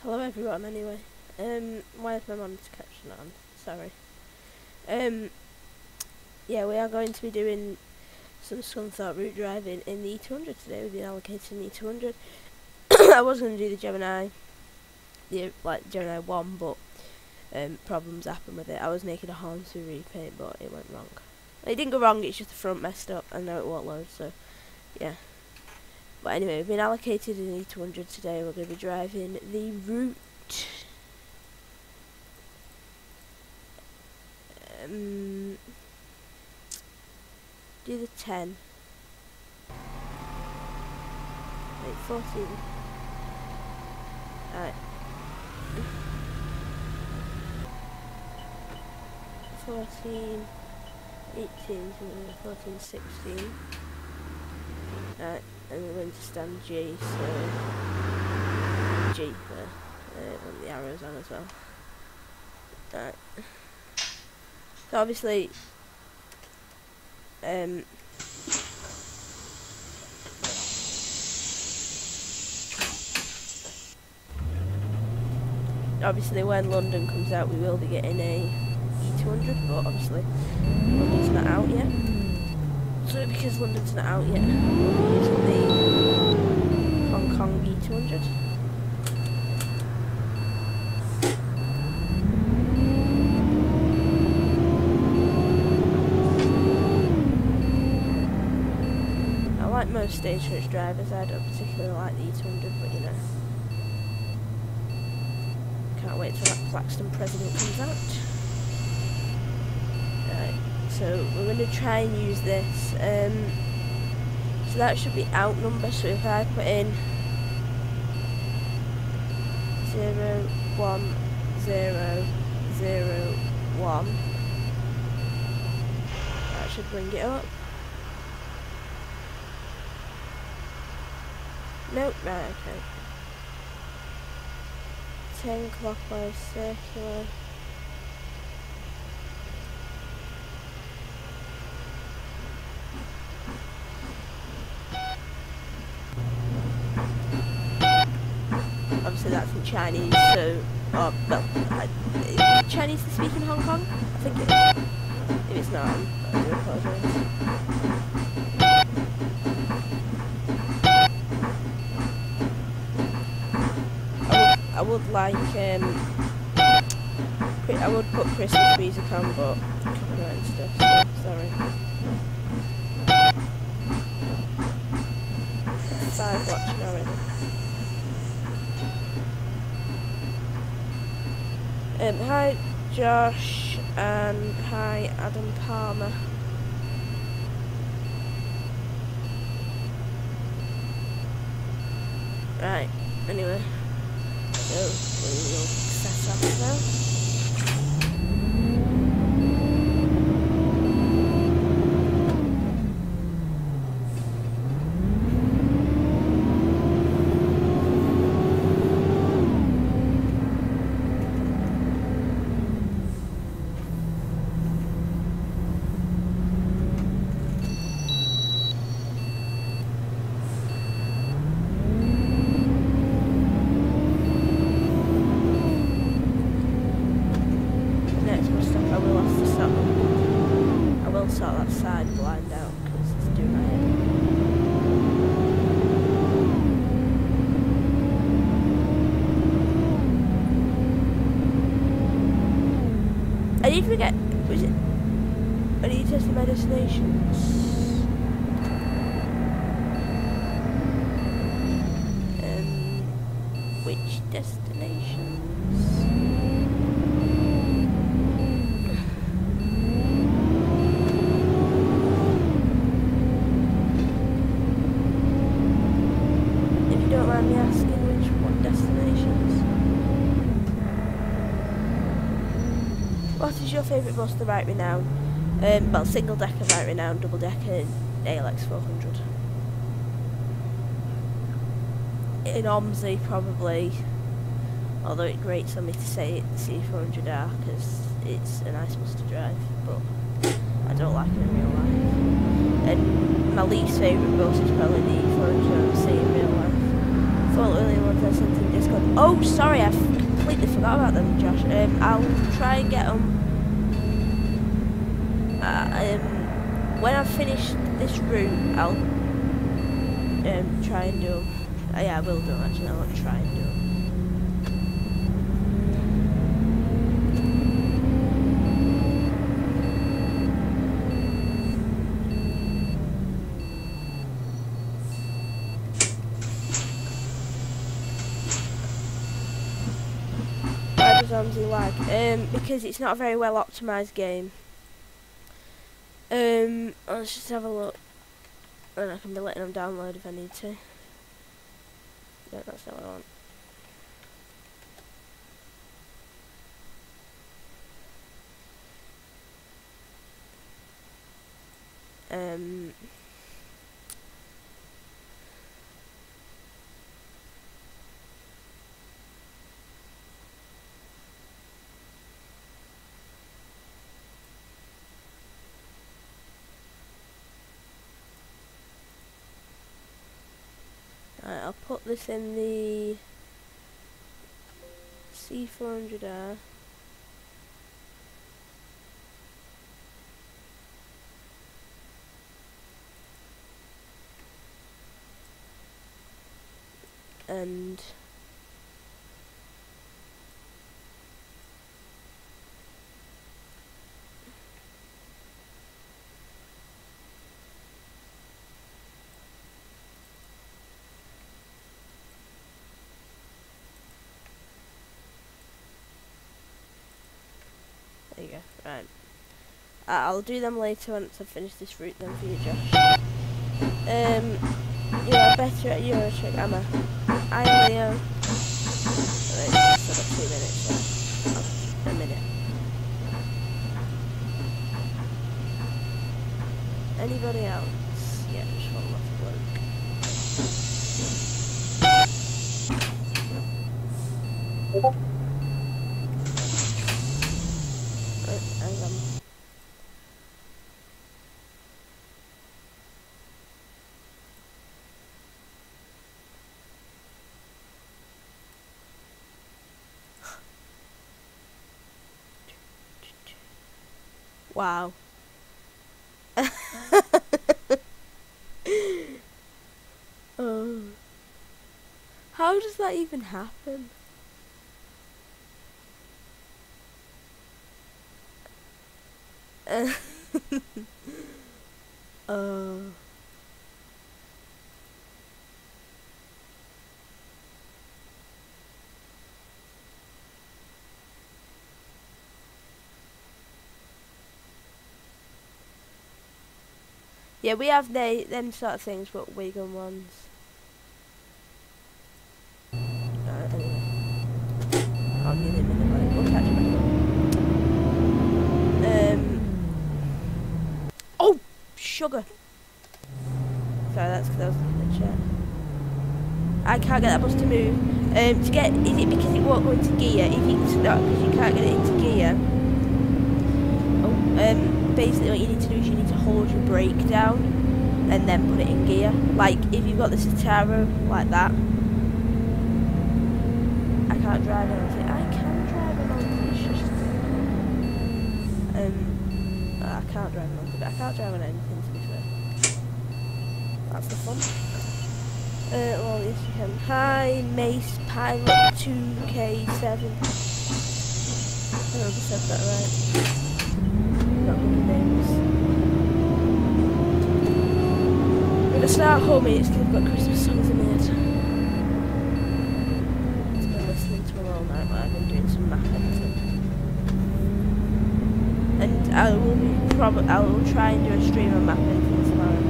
Hello everyone anyway. Why is my monitor caption on? Sorry. Yeah, we are going to be doing some Scunthorpe route driving in the E200 today. We've been allocated an E200. I was going to do the Gemini, Gemini 1, but problems happened with it. I was making a horn to repaint, but it went wrong. It didn't go wrong, it's just the front messed up, and now it won't load, so yeah. But anyway, we've been allocated an E200 today. We're going to be driving the route. Do the 10. Wait, 14. Alright. 14, 18, 14, 16. Alright, and we're going to stand G, so G there. And the arrows on as well. Alright. So obviously, obviously when London comes out we will be getting a E200, but obviously London's not out yet. So because London's not out yet, we'll be using the Hong Kong E200. Like most stagecoach drivers, I don't particularly like the E200, but you know, can't wait till that Plaxton President comes out. Right, so we're going to try and use this. So that should be out number. So if I put in 0, 1, 0, 0, 1, that should bring it up. Nope, right, okay. 10 clockwise circular. Obviously that's in Chinese, so, well, is Chinese to speak in Hong Kong? I think it is. If it's not, I do apologise. I would like, I would put Christmas music on, but copyright and stuff, so sorry. 5 watching already. Hi Josh, and hi Adam Palmer. Right, anyway. So, we will set off now. Sort that side blind out because it's doing my head. I need to forget, was it? I need to test my destinations. Which destinations? Don't mind me asking what destinations. What is your favourite bus? The right renown? Well, single decker right renown, double decker ALX 400. In Omsey probably, although it grates on me to say it, the C400R, because it's a nice bus to drive, but I don't like it in real life. And my least favourite bus is probably the E400 C in real life. Thought the only ones I sent in Discord. Oh, sorry, I completely forgot about them, Josh. I'll try and get them. When I've finished this route, I'll try and do them. Yeah, I will do them actually. I want to try and do them. Why does Omzi lag? Because it's not a very well optimised game. Let's just have a look. And I can be letting them download if I need to. No, that's not what I want. Alright, I'll put this in the C400R. And there you go. Right. I'll do them later once I've finished this route then for you, Josh. Yeah, better at Euro Truck Ammo. Hi, Leo. Wait, I've got 2 minutes left. Oh, a minute. Anybody else? Yeah, just one last bloke. Right, hang on. Wow. Oh. How does that even happen? Oh. Yeah, we have them sort of things, but vegan ones. Anyway. I'll give it a minute, buddy. We'll catch you back. Oh! Sugar! Sorry, that's because I was looking at the chat. I can't get that bus to move. Is it because it won't go into gear? If you start because you can't get it into gear. Oh, basically what you need to do is you need to hold your brake down and then put it in gear. Like if you've got the Citaro like that. I can't drive on it. I can drive on it, it's just I can't drive on it. I can't drive on anything, to be fair. That's the fun. Well, yes you can. Hi, Mace Pilot 2K7. I hope I said that right. Not good with names. I'm gonna start humming, it's because I've got Christmas songs in my head. I've been listening to them all night while I've been doing some math editing. And I will try and do a stream on map editing tomorrow.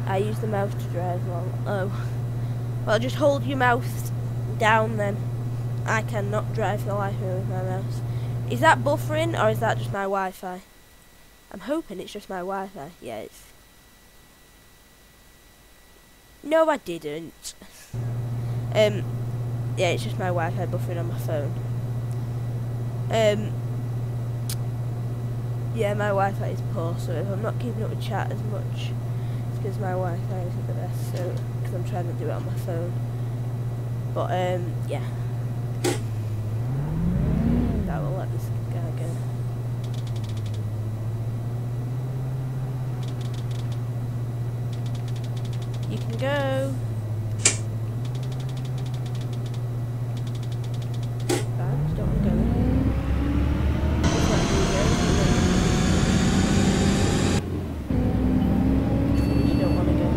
I use the mouse to drive along. Oh. Well, just hold your mouse down then. I cannot drive for the life of me with my mouse. Is that buffering or is that just my Wi-Fi? I'm hoping it's just my Wi-Fi. Yeah, it's... No, I didn't. Yeah, it's just my Wi-Fi buffering on my phone. Yeah, my Wi-Fi is poor, so if I'm not keeping up with chat as much, it's because my Wi-Fi isn't the best, so, because I'm trying to do it on my phone. But, yeah. That will let this guy go. You can go. Fine, don't want to go. You don't want to go.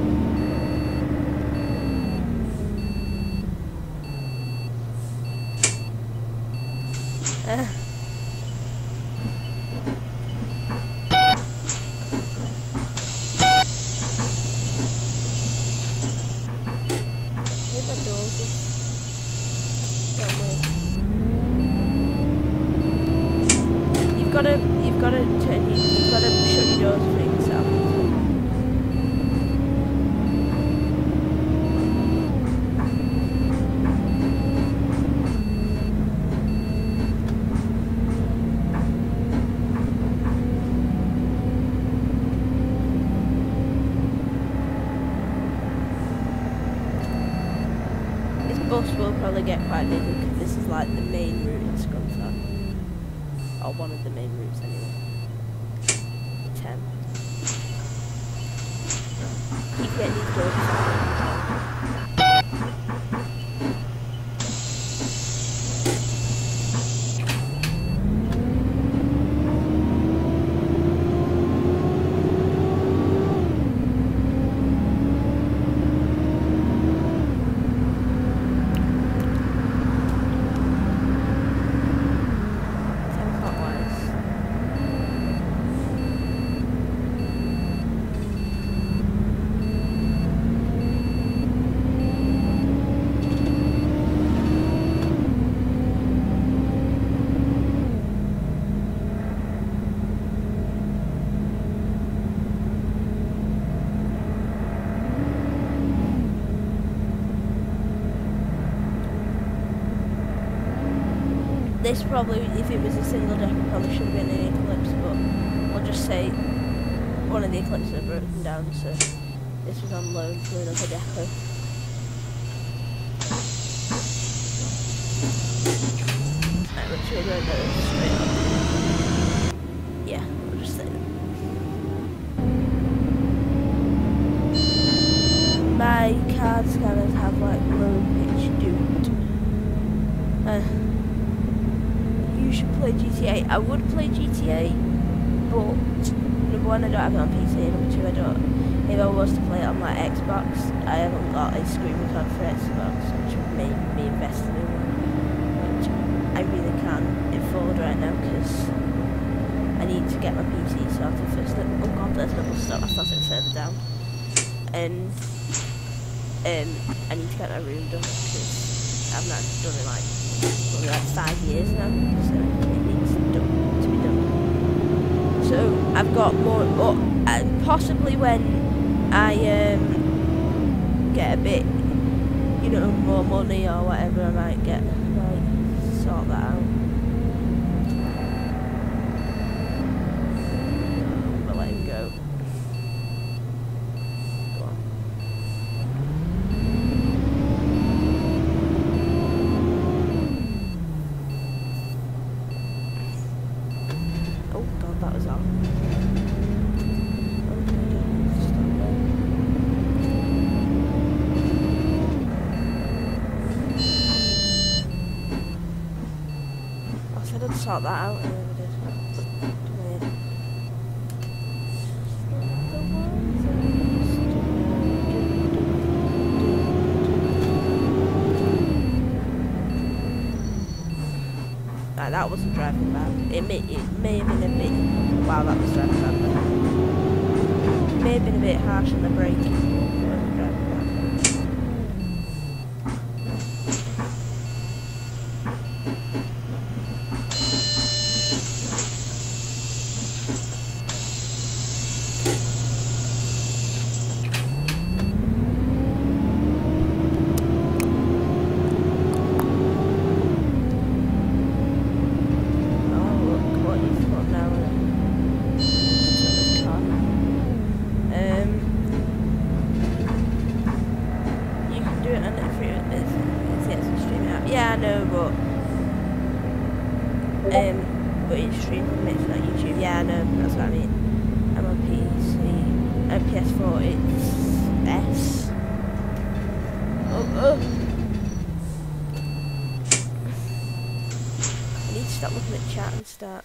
You've got to shut your doors for yourself. This bus will probably get quite busy because this is like the main route in Scunthorpe. Or one of the main routes anyway. 10. Keep getting these doors open. This probably, if it was a single deck, it probably should have been an Eclipse, but we'll just say one of the Eclipses had broken down, so this was on loan for another depot. Right, which way do I go? Straight up. Yeah, we'll just say that. My card scanners have like low pitch duped. You should play GTA. I would play GTA, but number one, I don't have it on PC, number two, I don't. If I was to play it on my Xbox, I haven't got a screen record for Xbox, which would make me invest in one, which I really can't afford right now because I need to get my PC sorted first. Oh god, there's no bus stop. I thought it was further down. And I need to get my room done because I've not done it like 5 years now, so it needs to be done. So I've got more, but possibly when I get a bit, you know, more money or whatever, I might sort that out. But let him go. Sort that out, and I never did. Right, that wasn't driving bad. It may have been a bit. Wow, that was driving bad. It may have been a bit harsh on the braking. that's what I mean. I'm on PC. PS4, it's S. Oh. I need to stop looking at chat and start.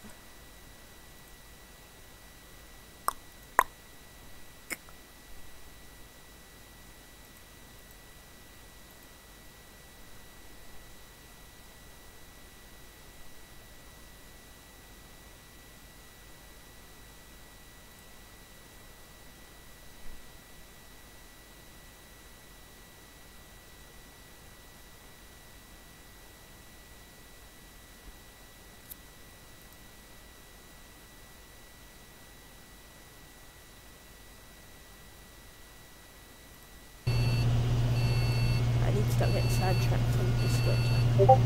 Stop getting sidetracked on Discord channel.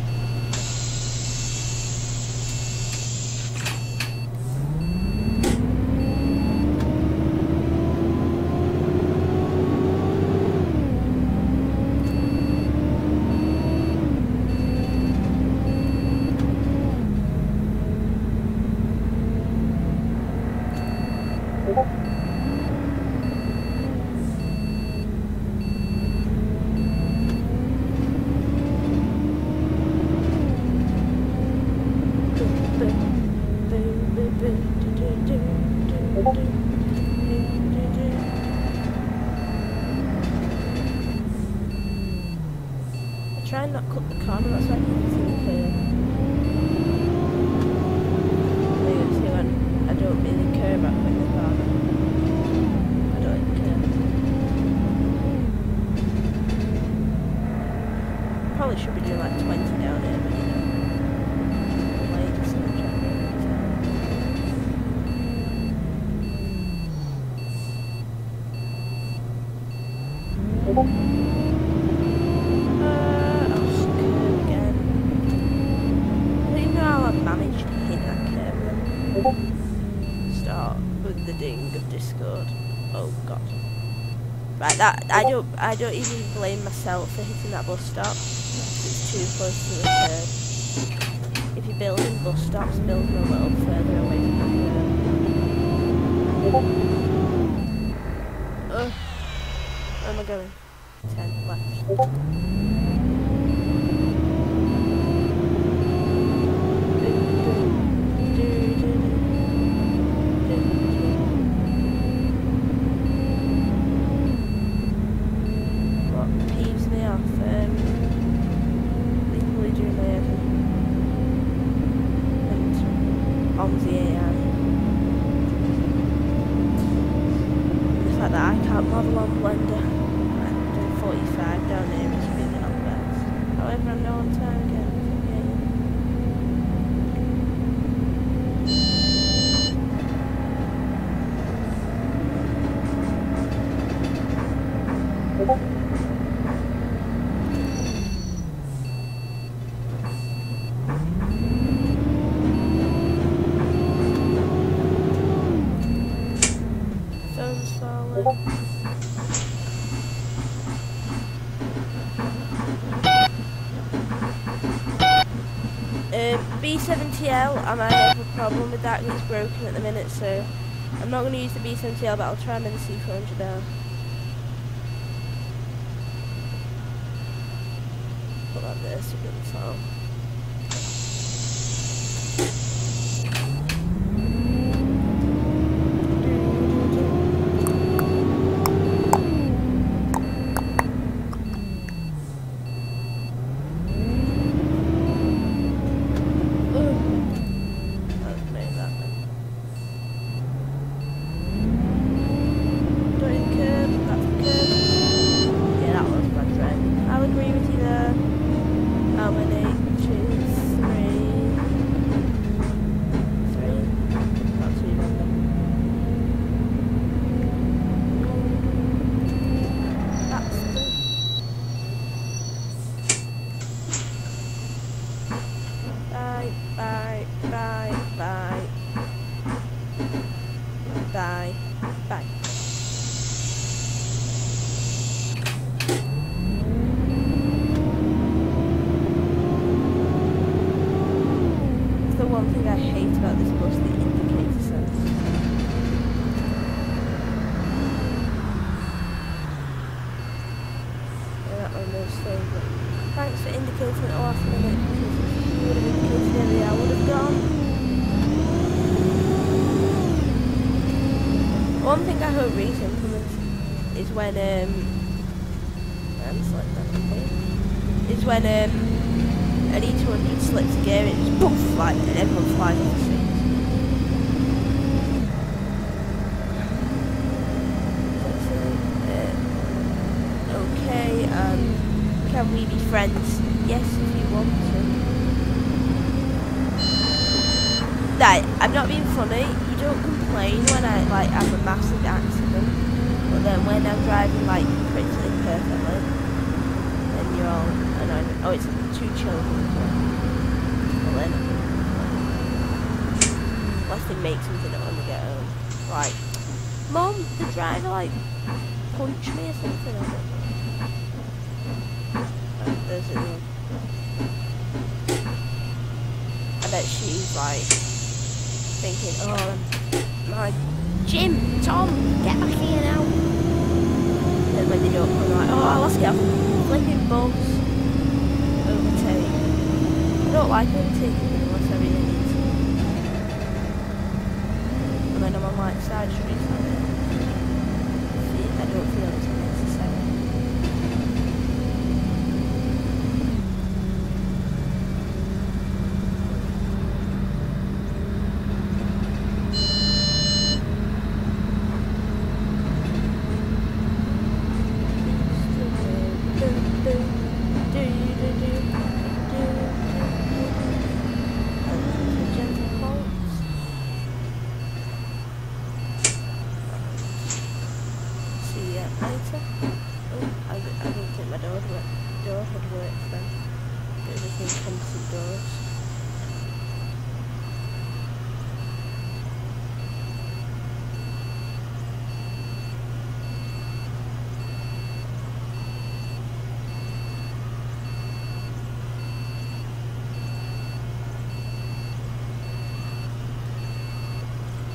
Try and not cut the corner, that's why I can see the curve. You see when I don't really care about cutting the corner. I don't care. Probably should be doing like 20 down here, but you know. Like, so I'm trying to managed to hit that curve. Start with the ding of Discord. Oh god. Right, that I don't even blame myself for hitting that bus stop. It's too close to the curve. If you're building bus stops, build them a little further away from the curve. Where am I going? 10 left. That I can't model on Blender and do 45 down there is really not the best. However, I'm now on time again. B70L, I might have a problem with that because it's broken at the minute, so I'm not going to use the B70L, but I'll try and the C400 now. Put that there so it doesn't fall. One thing I hate about this bus, the indicator sense. One thing I hope Reese implements is when is when an E200 slips a gear, it just poof, like, and everyone flies off the seats. Okay, can we be friends? Yes, if you want to. Right, I'm not being funny. You don't complain when I like have a massive accident, but then when I'm driving like pretty perfectly, then you're all annoyed. Oh, it's 2 children as well. Well then, unless they make something up when they get home. Like, Mum, the driver like punched me or something. I don't know. There's it. I bet she's like thinking, oh, my Jim, Tom, get back here now. And when they don't come, like, oh, let's get off the flipping bus. Overtake. I don't like overtaking unless I really need to. And when I'm on like side streets, I don't feel it's necessary.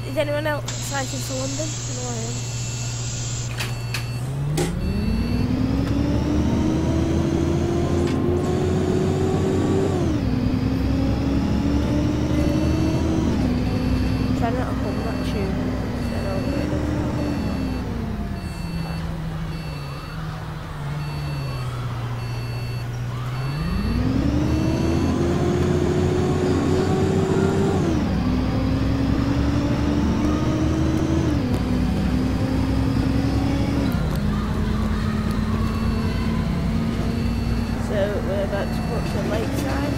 Is anyone else excited for London? I know I am. Try not to hum that tune. I know it doesn't happen. We're about to put to Lakeside.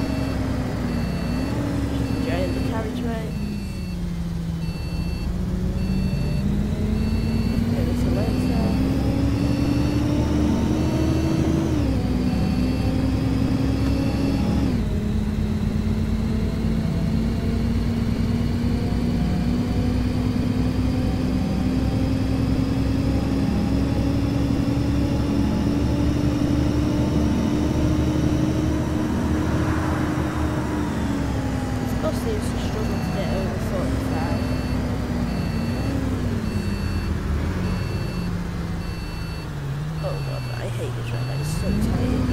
Just enjoying the carriageway. Over to Lakeside. Seems to struggle to get over 45. Oh god, I hate this right now, it's so tight.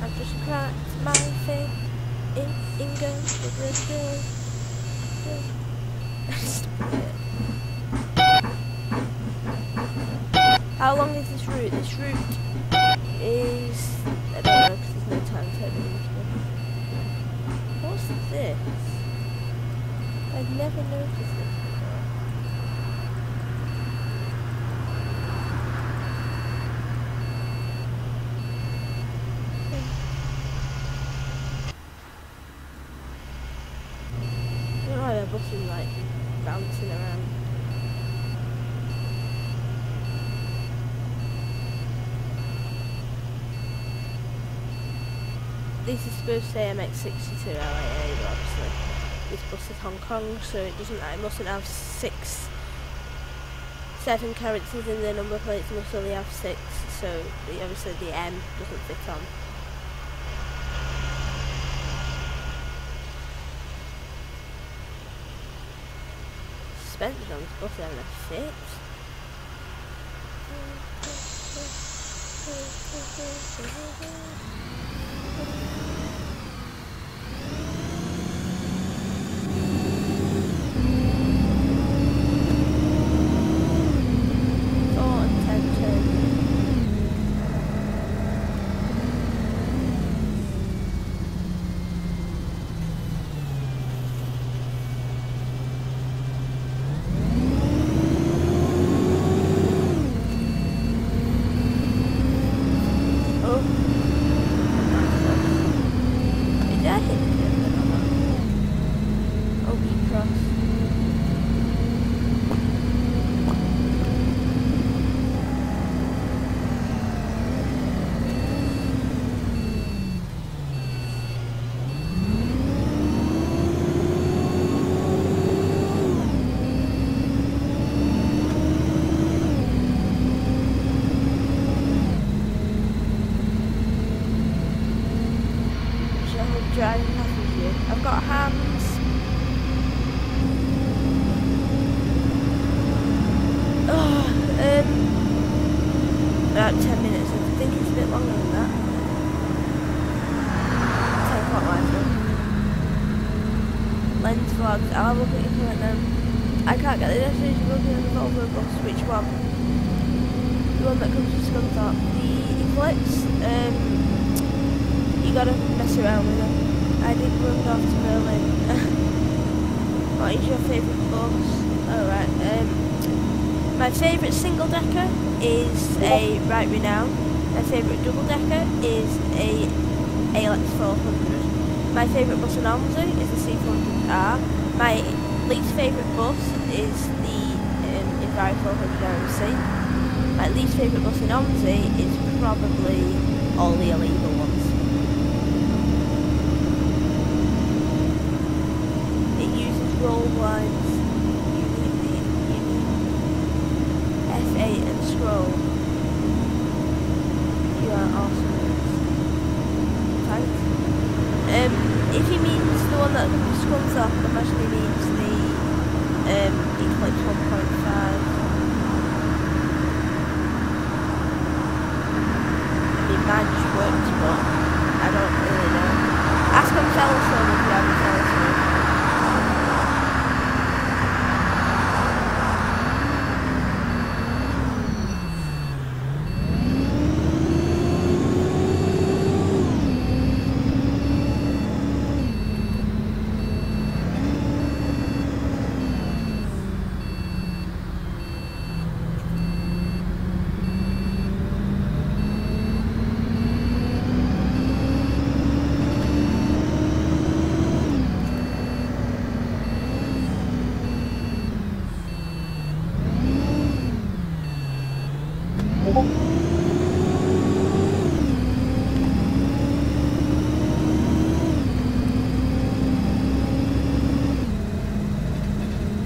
I've just cracked my thing. How long is this route? This route is, I don't know because there's no time table. What's this? I've never noticed this before. The bus is like bouncing around. This is supposed to say MX62 LAA, but obviously this bus is Hong Kong, so it mustn't have 7 characters in the number plates, it must only have 6, so obviously the M doesn't fit on. suspension on this bus having a fit. Driving passenger. I've got hands. Oh, about 10 minutes. I think it's a bit longer than that. 10 o'clock live. Lens vlogs. I'll have a look at your comment now. I can't get the destination looking at the Volvo bus. Which one? The one that comes to Scunthorpe. The Eclipse. You gotta mess around with it. I did run off to Berlin. What is your favourite bus? Alright, my favourite single decker is a Right Renown. My favourite double decker is a ALX 400. My favourite bus in Almsey is the C400R. My least favourite bus is the Enviro 400 RMC. My least favourite bus in Almsey is probably all the illegal ones. Roll lines, you need F8 and scroll. You are awesome. Thanks. If he means the one that comes off, I imagine he means the Eclipse 1.5. I mean, mine just works, but I don't really know. Ask him Telestone if you have a Telestone.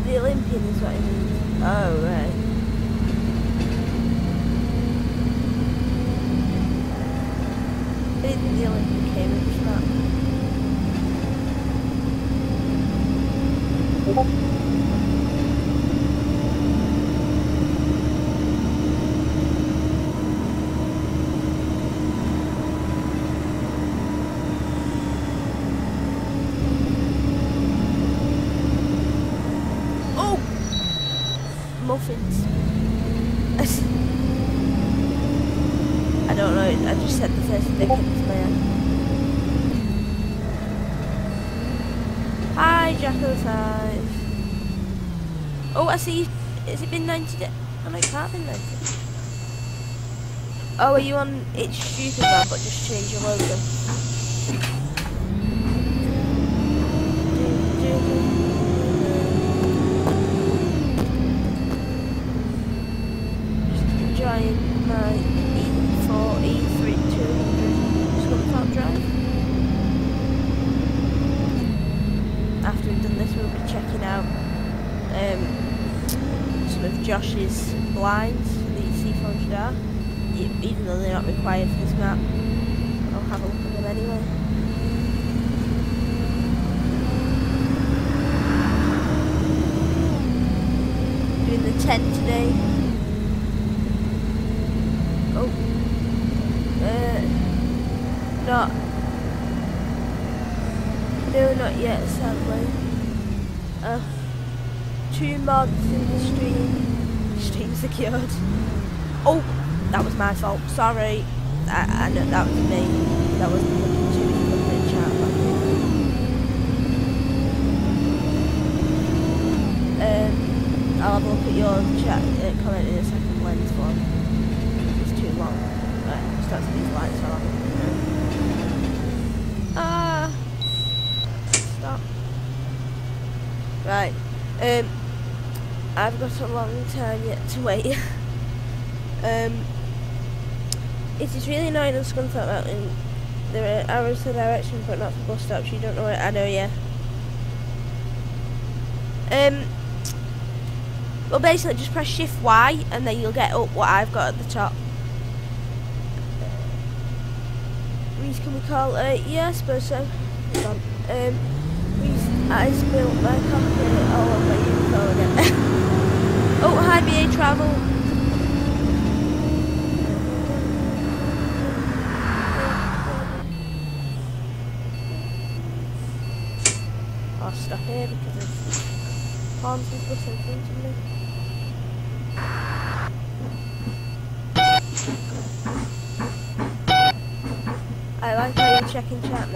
The Olympian is what it means. Oh, right. I didn't think the Olympian came with this map. Muffins. I don't know, I just said the first thing into my head. Hi, Jacko 5. Oh, I see. Has it been 90 days? Oh no, it can't be 90. Oh, are you on It's Stupid Man, but just change your logo? Enjoying my E4, E3 200 Scunthorpe drive. After we've done this, we'll be checking out some of Josh's blinds for the C400R, even though they're not required for this map. I'll have a look at them anyway. doing the 10 today. Oh. Not. No, not yet, sadly. 2 mods in the stream. Stream secured. Oh, that was my fault. Sorry. I know that was me. That wasn't looking too good in chat. I'll have a look at your chat comment in a second. Lens one. It's too long. Right, start to these lights on. Stop. Right. I've got a long time yet to wait. It is really annoying on Scunthorpe Mountain. There are arrows to direction, but not for bus stops. You don't know it. I know, yeah. Well, basically, just press Shift Y, and then you'll get up what I've got at the top. Reese, can we call? Yeah, I suppose so. Hold on. Reese, I spilled my coffee all over my uniform again. Oh, hi, BA Travel. I'll stop here because of palms and stuff in front of me. I like how you're checking chat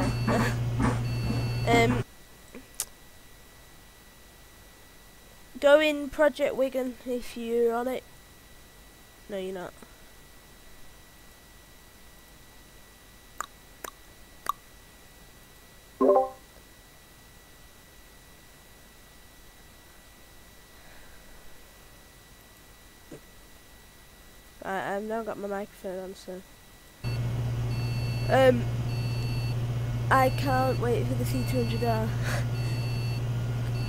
now. Go in Project Wigan if you're on it. No, you're not. I've now got my microphone on, so I can't wait for the C200R.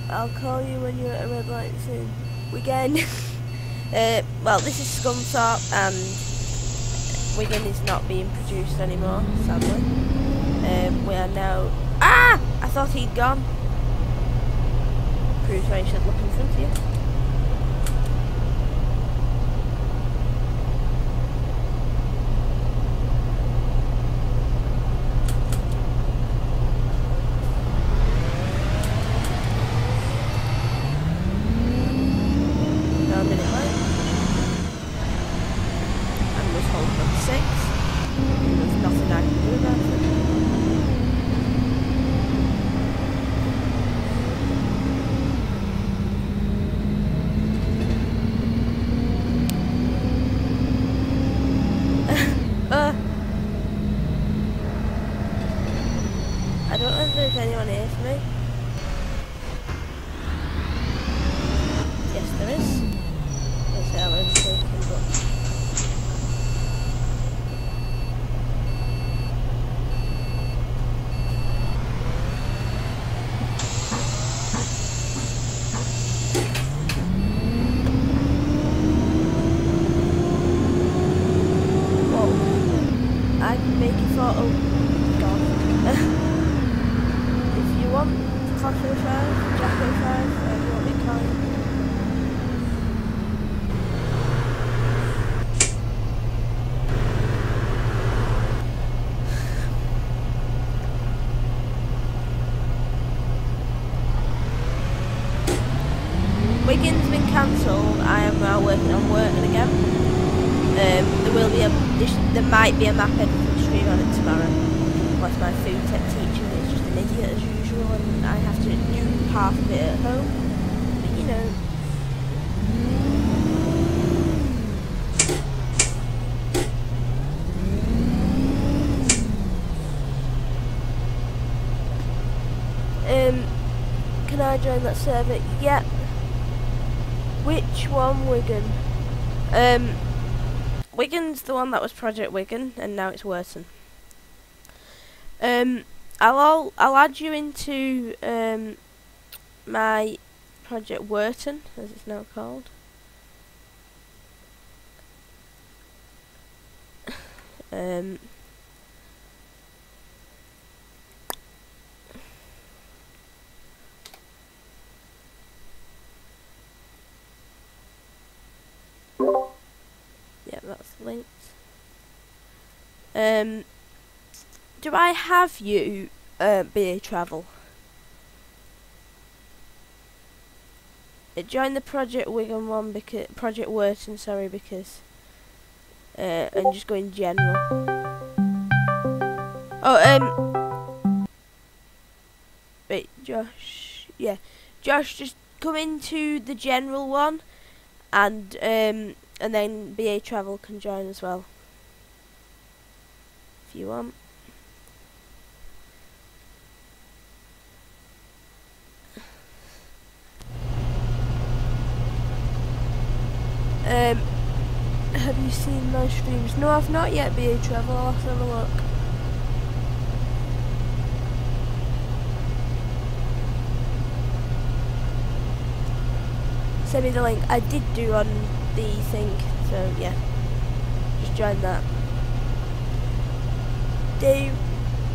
I'll call you when you're at a red light soon. Wigan. Well, this is Scunthorpe, and Wigan is not being produced anymore, sadly. We are now. Ah! I thought he'd gone. Proves why you should look in front of you. I don't know if there's anyone here for me. Yes, there is. There's Ellen taking, but whoa. I can make a photo. God. If you want Clash 05, Jack 05, whatever you want me to call it. Wigan's been cancelled. I am now working on Worton again. There might be a map editing stream on it tomorrow. Plus my food tech teacher is just an idiot as usual, and I have to do half of it at home. But you know. Can I join that server? Yep. Which one, Wigan? Wigan's the one that was Project Wigan, and now it's Worton. I'll add you into my Project Worton, as it's now called. that's linked. Do I have you BA Travel? Join the Project Wigan one because Project Worton, sorry, because and just go in general. Oh, wait, Josh, yeah, Josh, just come into the general one, and then BA Travel can join as well, if you want. Have you seen my streams? No, I've not yet, BA Travel. I'll have to have a look. Send me the link. I did do on the thing, so yeah. Just join that. Dave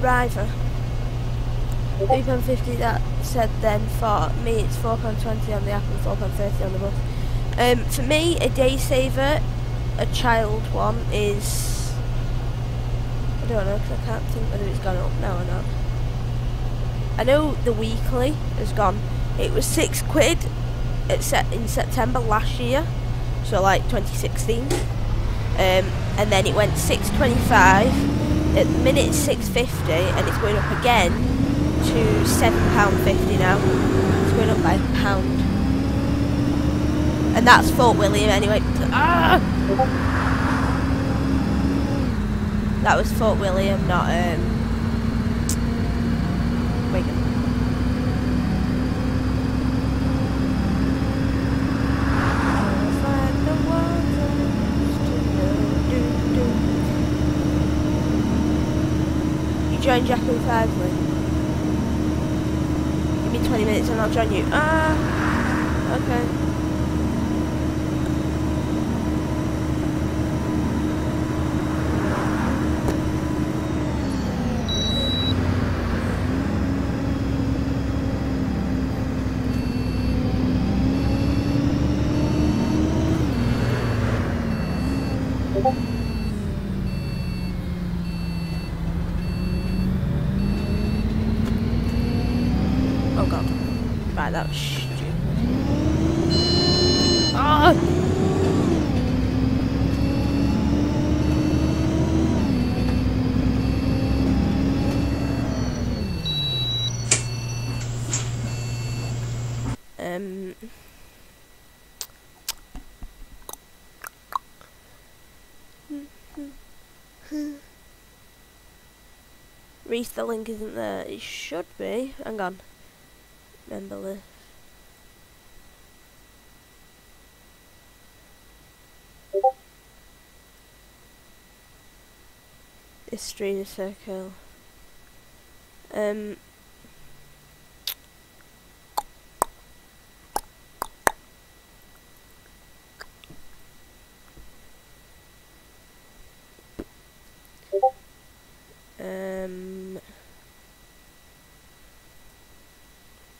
River. £3.50 that said then. For me it's £4.20 on the app and £4.30 on the bus. For me, a day saver, a child one, is, I don't know, because I can't think whether it's gone up now or not. I know the weekly has gone. It was £6 in September last year, so like 2016, and then it went £6.25. At the minute it's £6.50, and it's going up again to £7.50 now. It's going up by £1. And that's Fort William anyway. Ah! That was Fort William, not Wigan. You join Jacqueline 5 link. Give me 20 minutes and I'll join you. Ah, okay. Oh god. Right, that was stupid. Ah! Reese, the link isn't there. It should be. Hang on. Remember this. This stream is so cool.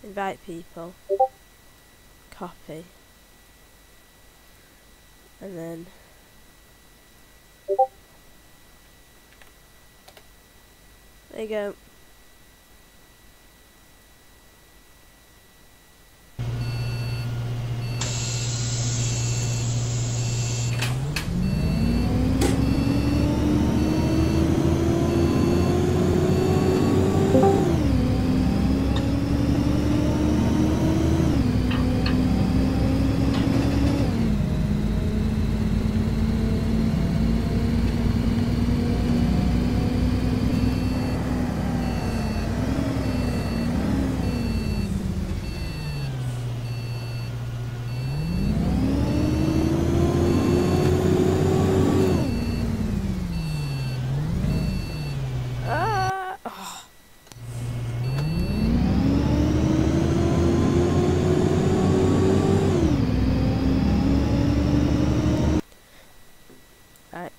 Invite people, copy, and then there you go.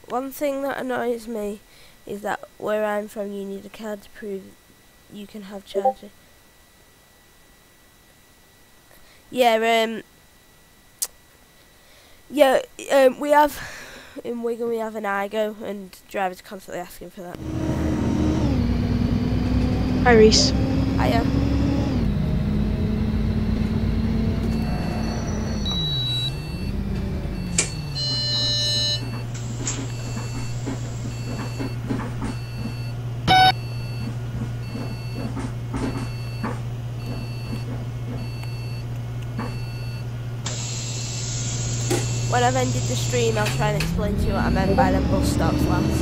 One thing that annoys me is that where I'm from you need a card to prove you can have charger. Yeah, we have in Wigan we have an IGO, and drivers are constantly asking for that. Hi, Reese. Hiya. When I've ended the stream, I'll try and explain to you what I meant by them bus stops last.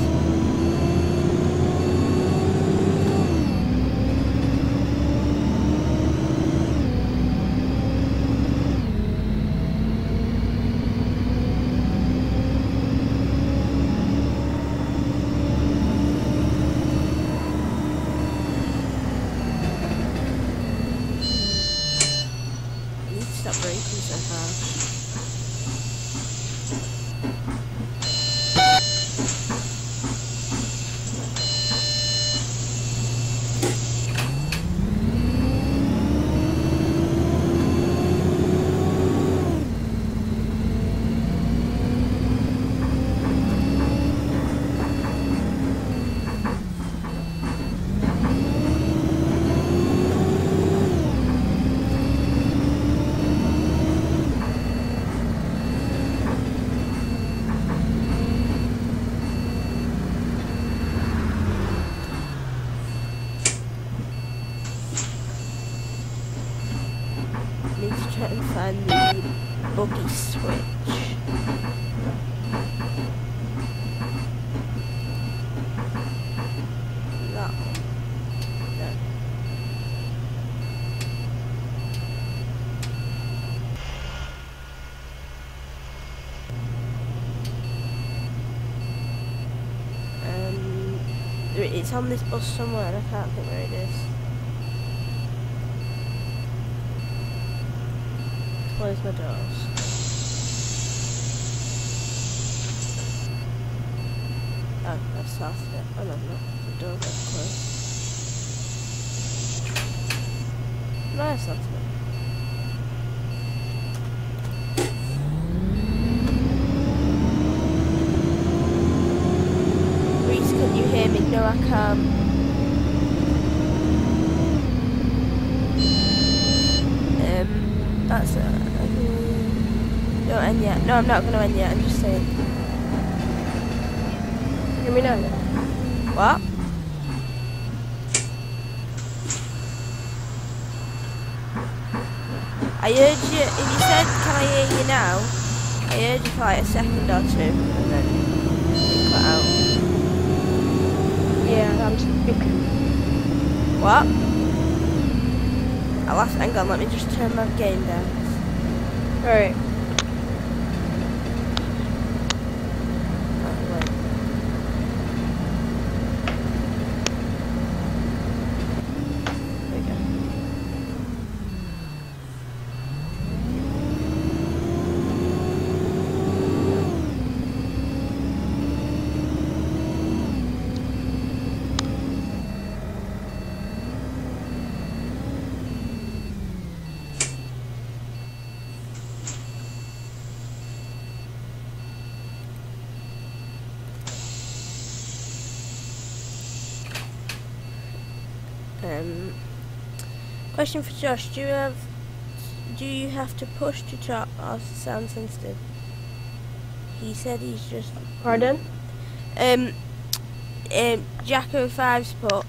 I need to stop braking so hard. Need to try and find the buggy switch. That one. No. It's on this bus somewhere and I can't think where it is. Close my doors. Oh, I've started it. Oh no, no, the doors are closed. No, I started it. Reese, can you hear me? No, I can't. That's it. Don't end yet. No, I'm not going to end yet. I'm just saying. Hear me now? What? I heard you. If you said, "Can I hear you now?" I heard you for like a second or two, and then you cut out. Yeah, I'm speaking. What? Hang on. Let me just turn my game down. Alright. Question for Josh: Do you have to push to talk or sound sensitive? He said he's just. Pardon? Jacko 5's put.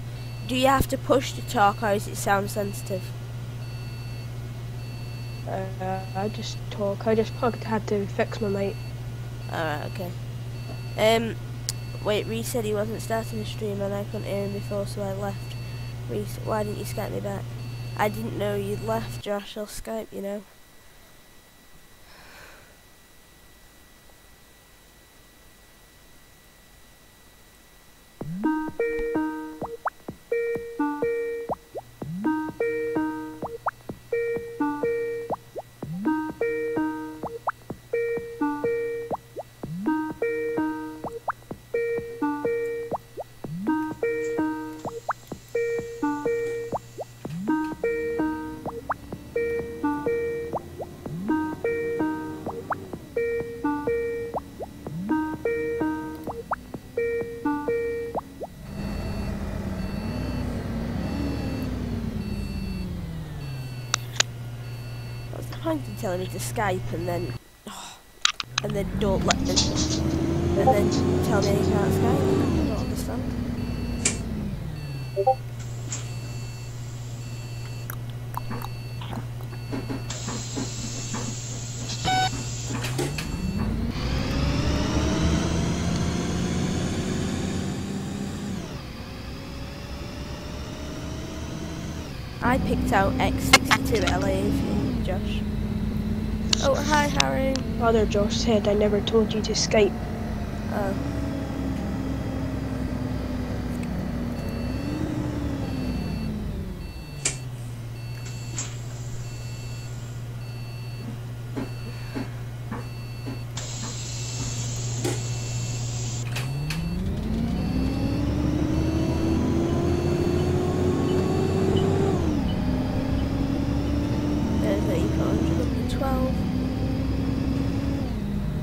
Do you have to push to talk or is it sound sensitive? I just talk. I just had to fix my mic. Alright, okay. Wait, Reese said he wasn't starting the stream and I couldn't hear him before, so I left. Reese, why didn't you Skype me back? I didn't know you'd left, Josh. I'll Skype, you know. point in telling me to Skype and then don't let me, and then tell me you can't Skype? I don't understand. I picked out X62 LA for you, Josh. Oh, hi, Harry. Father Josh said I never told you to Skype. Oh.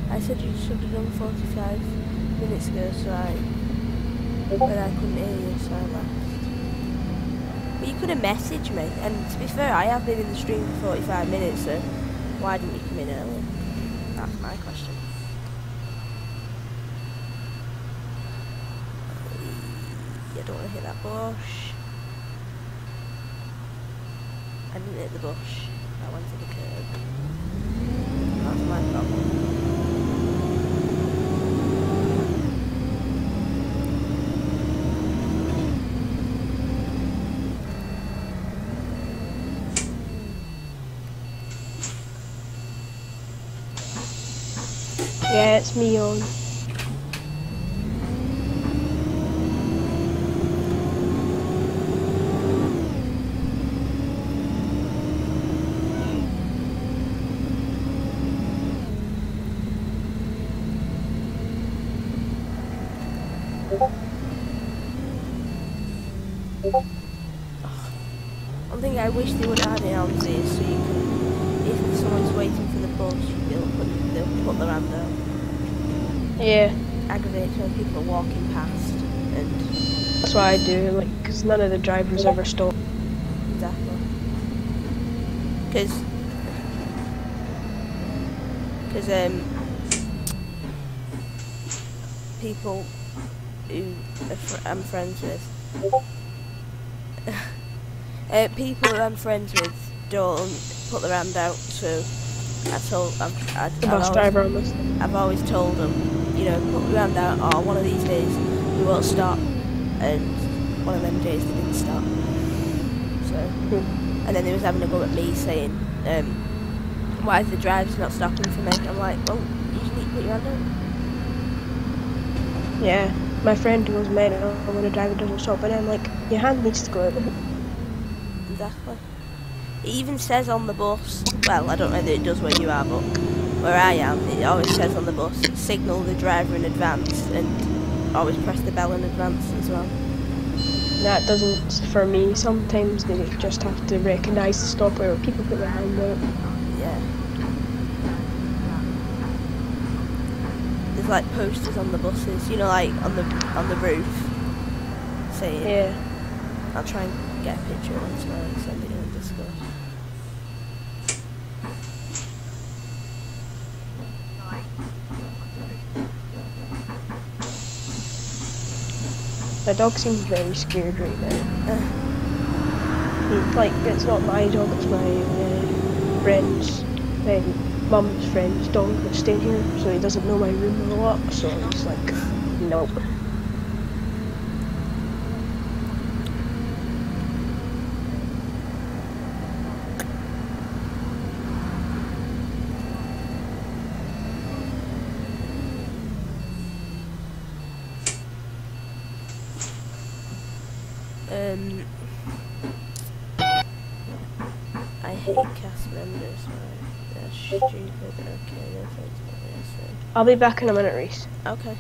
I said you should have done 45 minutes ago, so but I couldn't hear you, so I laughed. But you could have messaged me, and to be fair, I have been in the stream for 45 minutes, so why didn't you come in early? That's my question. You don't want to hit that bush. I didn't hit the bush, I went to the curb. That's my problem. Yeah, it's me on. One thing I wish they would add in on is so you can, if someone's waiting for the bus, you'll be able to they'll put their hand out. Yeah. Aggravates when people are walking past, and That's what I do, like, because none of the drivers ever stop. exactly. Because people who I'm friends with, people who I'm friends with don't put their hand out, so I've always told them, you know, put your hand out, or one of these days we won't stop, and one of them days they didn't stop. So, and then they was having a go at me saying, why is the drivers not stopping for me? I'm like, well, you just need to put your hand out. Yeah, my friend was mad at when a driver doesn't stop, and I'm like, your hand needs to go out. Exactly. It even says on the bus, well, I don't know that it does where you are, but where I am, it always says on the bus, signal the driver in advance, and always press the bell in advance as well. That doesn't for me. Sometimes they just have to recognise the stop where people put their hand out. Yeah. There's like posters on the buses, you know, like on the roof, saying. Yeah. I'll try and get a picture of it tomorrow and send it in Discord. The dog seems very scared right now. It's not my dog, it's my friend's, mum's friend's dog that's staying here, so he doesn't know my room a lot, so he's like, nope. I hate cast members, right? They're stupid. Okay, no thanks for this. I'll be back in a minute, Reese. Okay.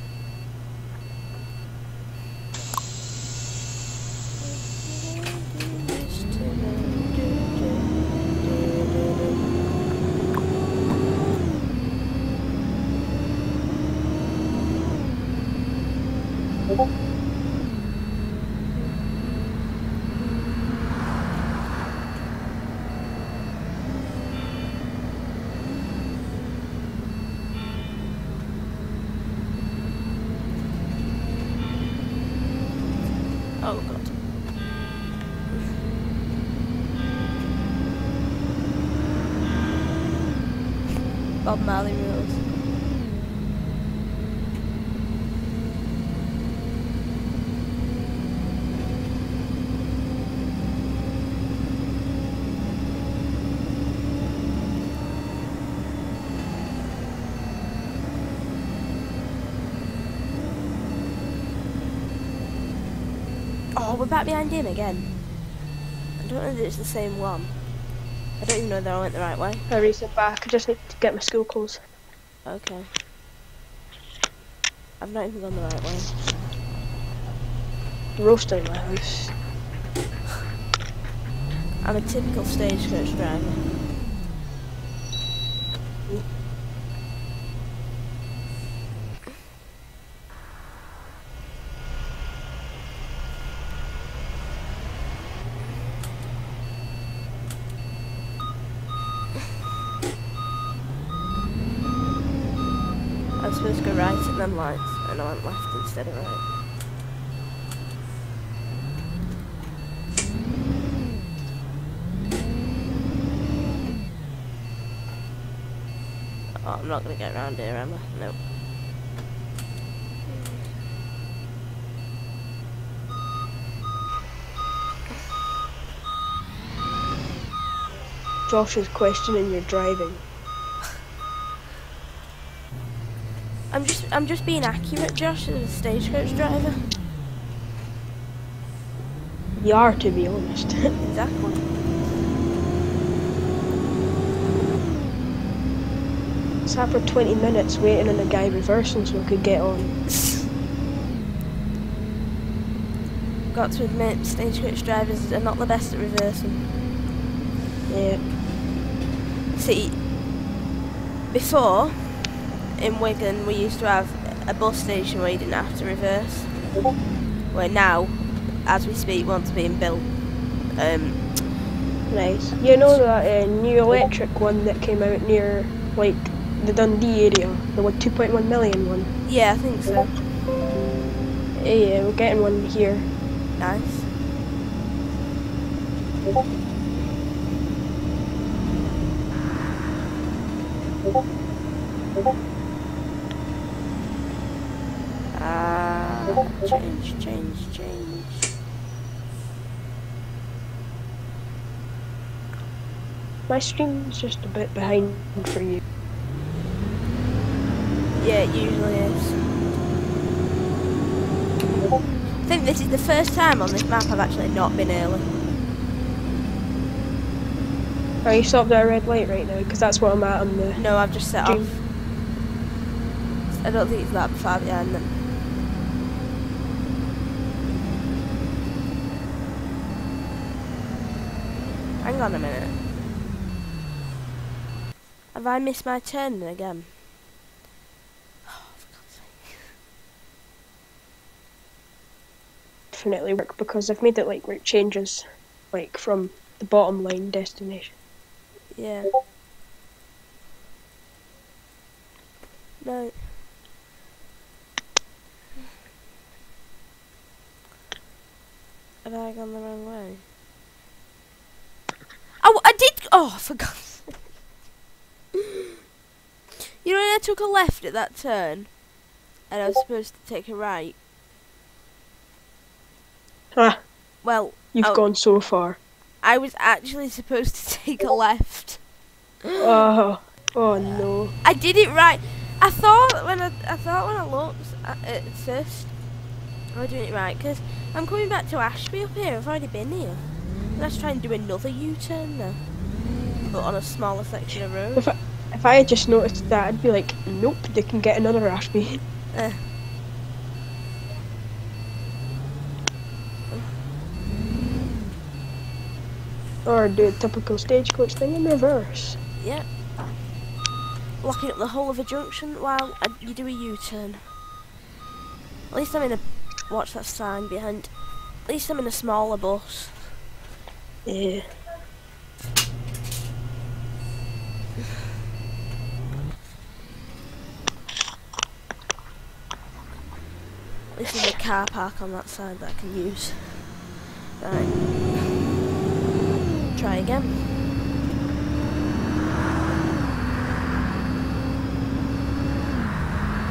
Bob Marley rules. Oh, we're back behind him again. I don't know if it's the same one. I don't even know that I went the right way. I raced it back. I just need to get my school clothes. Okay. I've not even gone the right way. Roasting my house. I'm a typical stagecoach driver. I was supposed to go right at them lights, and I went left instead of right. Oh, I'm not going to get around here, am I? Nope. Josh is questioning your driving. I'm just being accurate, Josh, as a stagecoach driver. You are, to be honest. Exactly. Sat for 20 minutes waiting on a guy reversing so I could get on. Got to admit, stagecoach drivers are not the best at reversing. Yeah. See, before, in Wigan, we used to have a bus station where you didn't have to reverse. Where now, as we speak, one's being built. Nice. You know that new electric one that came out near, like, the Dundee area? The 2.1 million one? Yeah, I think so. Yeah, we're getting one here. Nice. Change. My stream's just a bit behind for you. Yeah, it usually is. I think this is the first time on this map I've actually not been early. Are you stopped at a red light right now? Because that's what I'm at on the... No, I've just set stream. off. I don't think it's that far behind them. Hang on a minute. Have I missed my turn again? Oh, for God's sake. Definitely work because I've made it like where it changes, like from the bottom line destination. Yeah. No. Have I gone the wrong way? Oh, I did. Oh, for God's sake. You know when I took a left at that turn, and I was supposed to take a right. Ah, Well, you've gone so far. I was actually supposed to take a left. Oh no. I did it right. I thought when I looked at it first, I was doing it right because I'm coming back to Ashby up here. I've already been here. Let's try and do another U-turn now, but on a smaller section of road. If I had just noticed that, I'd be like, nope, they can get another Ashby. Or do a typical stagecoach thing in reverse. Yeah. Blocking up the whole of a junction while you do a U-turn. At least I'm in a... Watch that sign behind. At least I'm in a smaller bus. Yeah. At least there's a car park on that side that I can use. Right. Try again.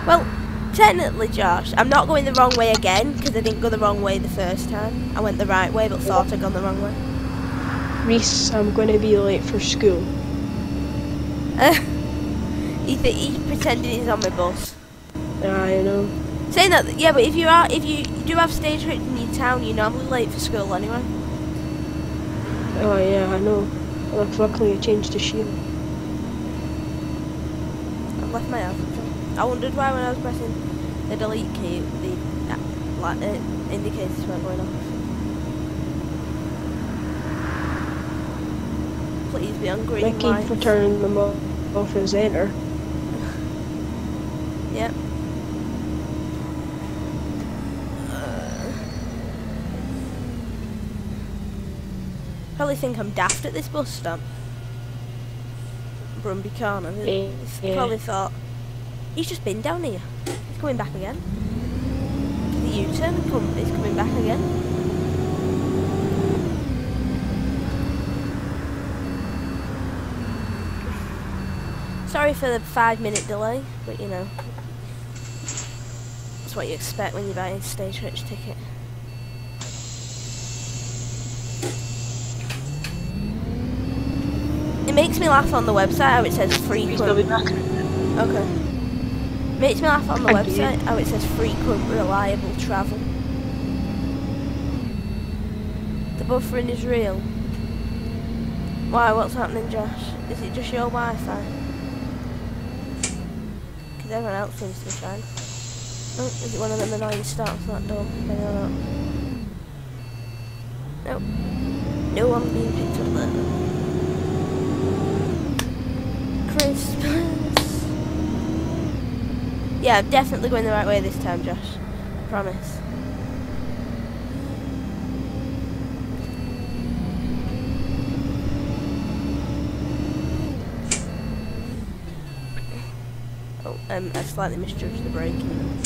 Well, technically, Josh, I'm not going the wrong way again because I didn't go the wrong way the first time. I went the right way, but thought I'd gone the wrong way. Reese, I'm going to be late for school. He's pretending he's on my bus. I know. Saying that, yeah, but if you do have stagecoach in your town, you're normally late for school anyway. Oh yeah, I know. Look, luckily I changed the shield. I've left my outfit on. I wondered why when I was pressing the delete key, the indicators weren't going off. Please be on green Mickey lights. for turning them off as enter. Yep. Probably think I'm daft at this bus stop. Brumby Corner. He's probably thought, he's just been down here. He's coming back again. The U-turn and he's coming back again. Sorry for the 5-minute delay, but you know, that's what you expect when you're buying a stagecoach ticket. It makes me laugh on the website how it says frequent. Okay. Makes me laugh on the website how it says frequent reliable travel. The buffering is real. Why? What's happening, Josh? Is it just your Wi-Fi? Because everyone else seems to be fine. Oh, is it one of them annoying starts that door? Maybe not. Nope. No one being picked up there. Christmas. Yeah, I'm definitely going the right way this time, Josh. I promise. Oh, I slightly misjudged the braking.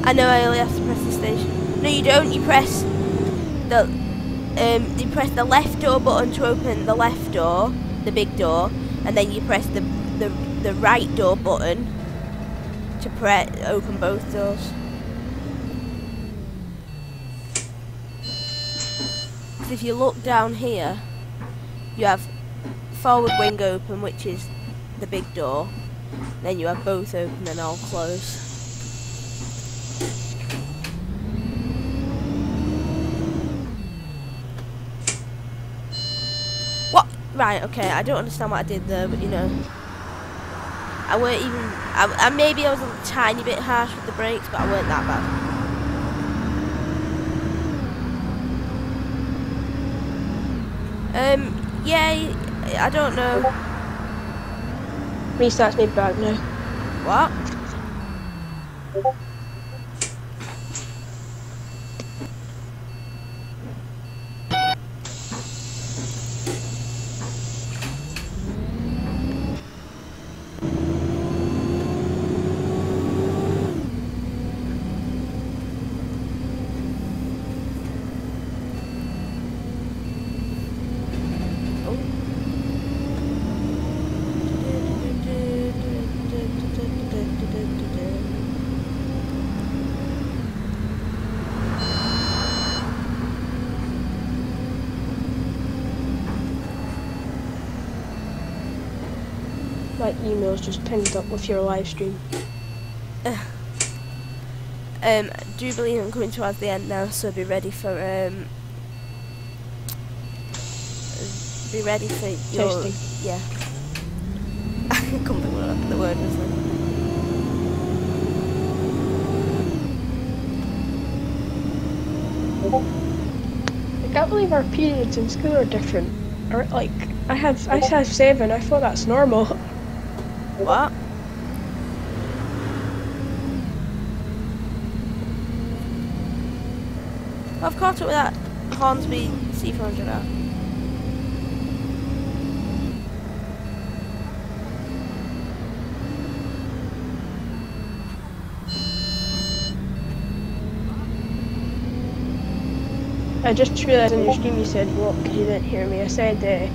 I know I only have to press the station. No, you don't. You press the left door button to open the left door, the big door, and then you press the right door button to open both doors. So if you look down here, you have forward wing open, which is the big door. Then you have both open and all closed. Right, okay, I don't understand what I did there, but you know, I weren't even, maybe I was a tiny bit harsh with the brakes, but I weren't that bad. Yeah, I don't know. Restart's me back now. What? My email's just pinged up with your live stream. Do believe I'm coming towards the end now, so be ready for your testing. Yeah. I can't think what the word was then. I can't believe our periods in school are different. Or like I have 7. I thought that's normal. What? I've caught up with that Hornsby C400R. I just realised in your stream you said walk because you didn't hear me. I said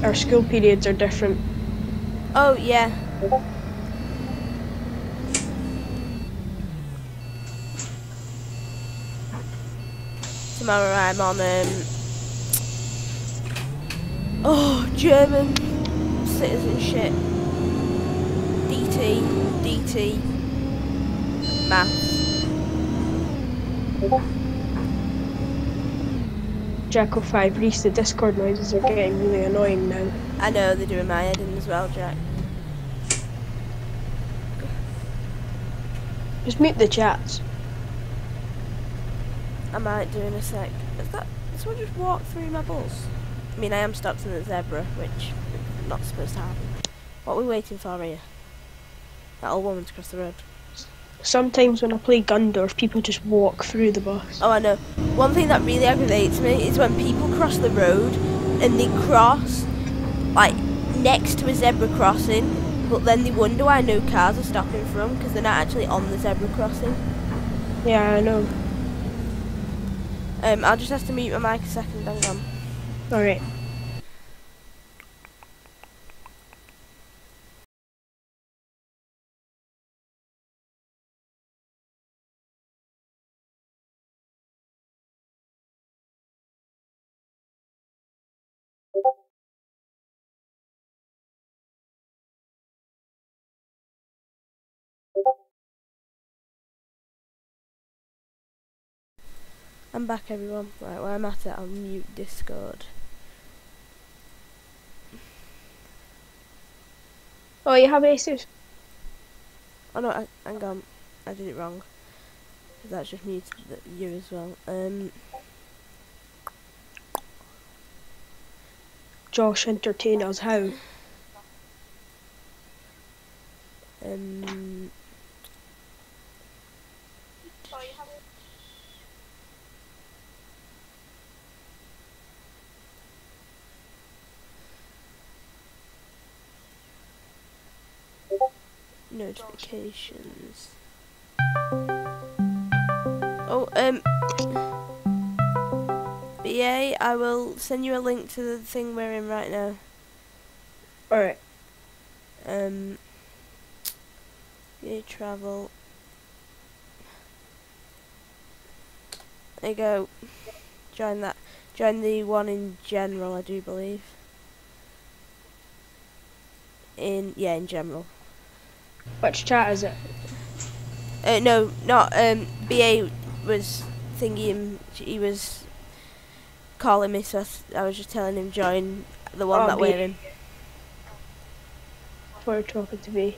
our school periods are different. Oh, yeah. Tomorrow I'm on, German citizenship. DT, maths. Jacko 5 Reese, the Discord noises are getting really annoying now. I know, they're doing my head in as well, Jack. Just mute the chats. I might do in a sec. Is that someone just walked through my bus? I mean, I am stopped in the zebra, which is not supposed to happen. What are we waiting for here? That old woman's across the road. Sometimes when I play Scunthorpe, people just walk through the bus. Oh, I know. One thing that really aggravates me is when people cross the road and they cross, like, next to a zebra crossing, but then they wonder why no cars are stopping for them because they're not actually on the zebra crossing. Yeah, I know. I'll just have to mute my mic a second, hang on. Alright. I'm back, everyone. Right, where I'm at it, I'll mute Discord. Oh, you have aces? Oh no, hang on. I did it wrong. Because that's just muted you as well. Josh, entertain us, how? Notifications. Oh, BA, I will send you a link to the thing we're in right now. Alright. BA travel. There you go. Join that. Join the one in general, I do believe. In general. Which chat is it? No, not BA was thinking. He was calling me, so I was just telling him join the one that BA. we're in. We're talking to me.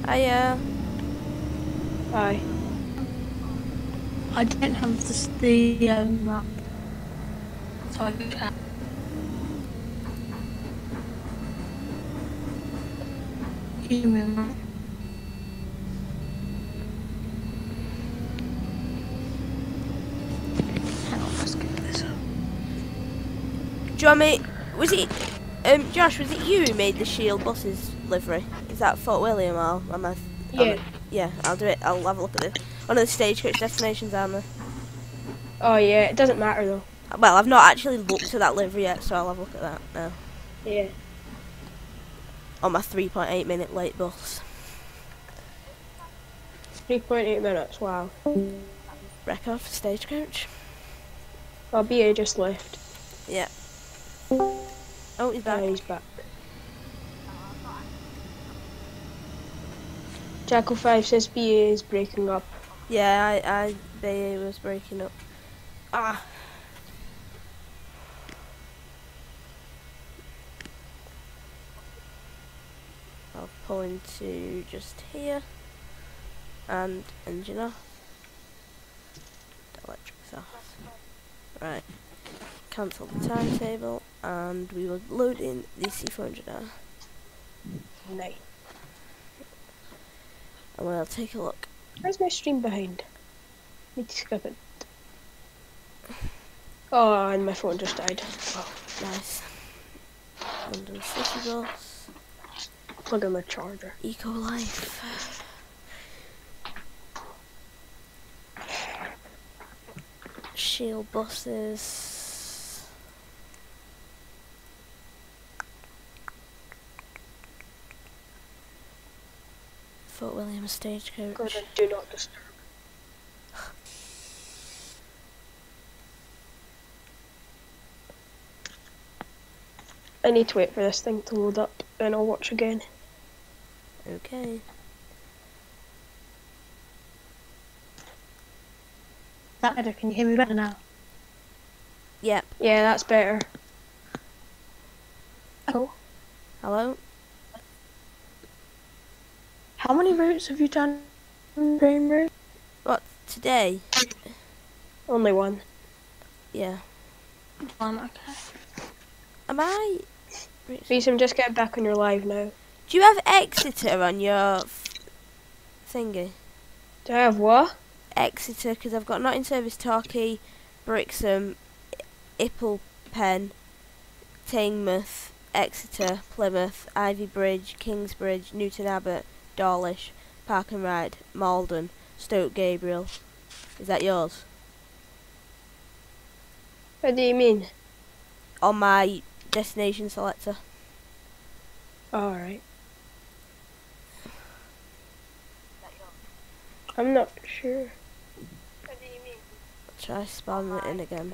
Hiya. Hi. I don't have the map, so I can. You mean that? Hang on, let's get this up. Do you want me? Was it? Josh, was it you who made the Shield buses livery? Is that Fort William or am I? Yeah. Yeah, I'll do it. I'll have a look at this. One of the stagecoach destinations, aren't there? Oh yeah, it doesn't matter though. Well, I've not actually looked at that livery yet, so I'll have a look at that now. Yeah. On my 3.8 minute late bus. 3.8 minutes, wow. Record for stagecoach. Oh, BA just left. Yeah. Oh, he's back. Yeah, he's back. Jacko 5 says BA is breaking up. Yeah, BA was breaking up. Ah. I'll pull into just here. And engine off. Electrics off. Right. Cancel the timetable. And we will load in the C400 now. Nice. And we'll take a look. Where's my stream behind? Need to skip it. Oh, and my phone just died. Oh. Nice. London City Bus. Look at my charger. Eco Life. Shield buses. Fort William Stagecoach. Go to do not disturb. I need to wait for this thing to load up, then I'll watch again. Okay. That better, can you hear me better now? Yep. Yeah, that's better. Oh. Hello? How many routes have you done in Green Route? What, today? Only one. Yeah. One, okay. Am I... Reese, I'm just getting back on your live now. Do you have Exeter on your thingy? Do I have what? Exeter, because I've got not in service Torquay, Brixham, Ipplepen, Teignmouth, Exeter, Plymouth, Ivy Bridge, Kingsbridge, Newton Abbot, Dawlish, Park and Ride, Malden, Stoke Gabriel. Is that yours? What do you mean? On my destination selector. Alright. I'm not sure. What do you mean? Try spamming it in again.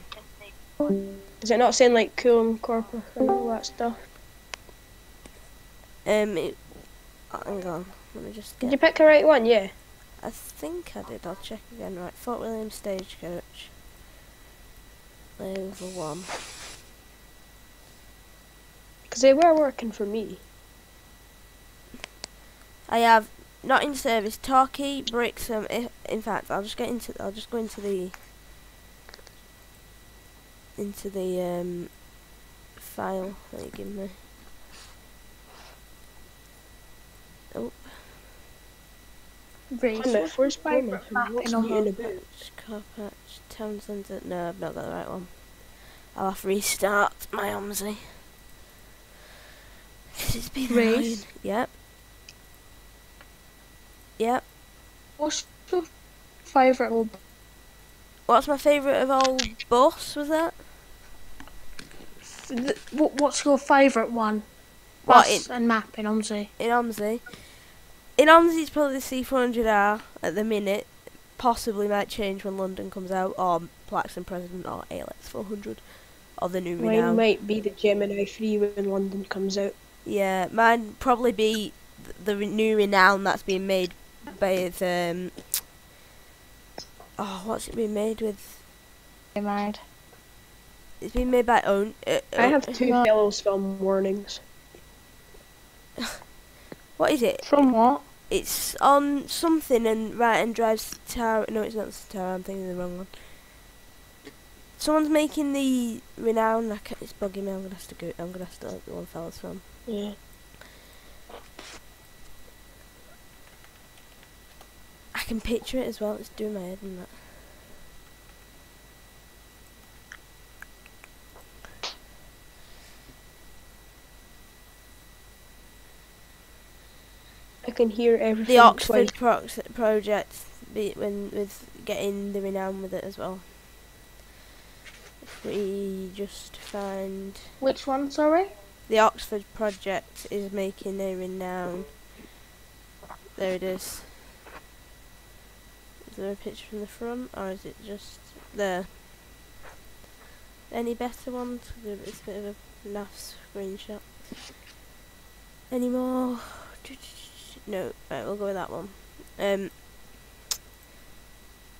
Is it not saying like Scunthorpe and all that stuff? Hang on. Let me just Did get... you pick the right one? Yeah. I think I did. I'll check again. Right, Fort William Stagecoach. Level 1. Because they were working for me. I have not in service Torquay, Brixham. In fact, I'll just go into the file that you give me. Oh, Reese, Plymouth, where's Plymouth? map What's in the Oman? about? Carpatch, Town Centre. No, I've not got the right one. I'll have to restart my OMSI. Because it's been annoying. Reese? Yep. Yep. What's your favourite old... What's my favourite of all bus, was that? What's your favourite one? What, Bus and map in OMSI? In OMSI? In OMSI it's probably the C400R at the minute. Possibly might change when London comes out, or Plaxton President, or ALX 400, or the new Mine Renown. might be the Gemini 3 when London comes out. Yeah, mine probably be the new Renown that's being made by the... oh, what's it been made with? Mad. It's been made by own... I have two Fellows film warnings. what is it? From what? It's on something and right and drives Tower. No, it's not Tower. I'm thinking of the wrong one. Someone's making the Renown. It's bugging me. I'm gonna have to go. I'm gonna have to go one fella's film. Yeah. I can picture it as well. It's doing my head and that. I can hear everything. The Oxford twice. project with getting the Renown with it as well. If we just find Which one, sorry? the Oxford project is making a Renown. There it is. Is there a picture from the front, or is it just there? Any better ones? It's a bit of a naff screenshot. Any more? No, right, we'll go with that one.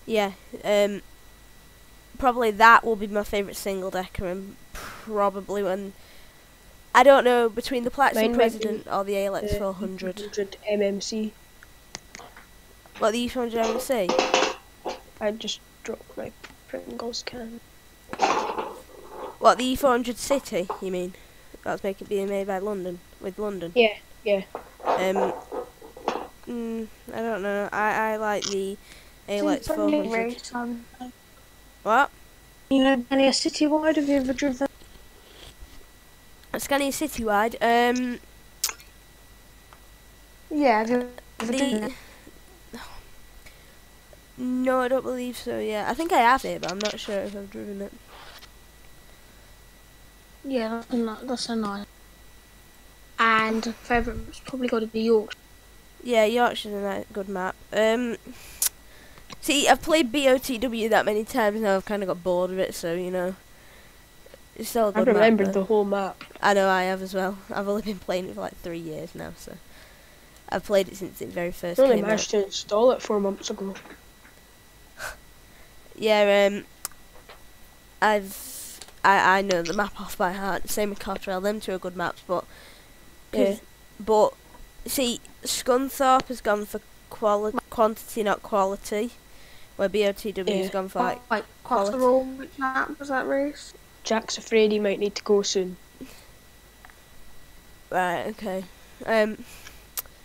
Yeah, probably that will be my favourite single decker, and probably when, I don't know, between the Plaxton President or the ALX 400. 400 MMC. What, the E400 MMC? I just dropped my Pringles can. What, the E400 City, you mean? That's being made by London, with London? Yeah, yeah. I don't know. I like the ALX 400. What? You know, any citywide, have you ever driven? Scanning citywide. Yeah, have you ever done The that? no, I don't believe so. Yeah, I think I have it, but I'm not sure if I've driven it. Yeah, that's a nice. And favourite map's probably got to be Yorkshire. Yeah, Yorkshire's a good map. See, I've played BOTW that many times now. I've kind of got bored of it, so you know, it's still a I've good map. remembered Though. the whole map. I know I have as well. I've only been playing it for like 3 years now, so I've played it since it very first I only came out. managed to install it 4 months ago. Yeah, I know the map off by heart. Same with Cotterell. Them two are good maps, but Yeah. but see, Scunthorpe has gone for quantity, not quality, where BOTW has gone for like quality. Cotterell, which map was that, Reese? Jack's afraid he might need to go soon. Right. Okay.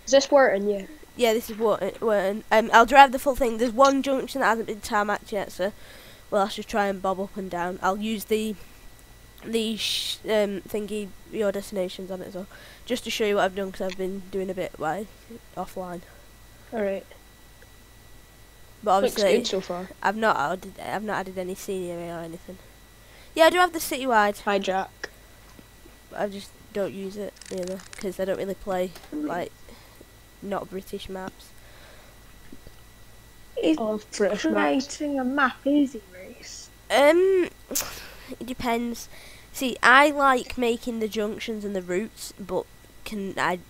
Is this Wharton? Yeah. Yeah, this is Wharton. I'll drive the full thing. There's one junction that hasn't been tarmacked yet, so we'll have to try and bob up and down. I'll use the thingy, your destinations on it as well, just to show you what I've done, because I've been doing a bit offline. Alright. But Looks obviously, good so far. I've not added any scenery or anything. Yeah, I do have the citywide, Hi, Jack. but I just don't use it really, because I don't really play like not British maps. Is I love British maps. creating a map easy, Reese? It depends. See, I like making the junctions and the routes, but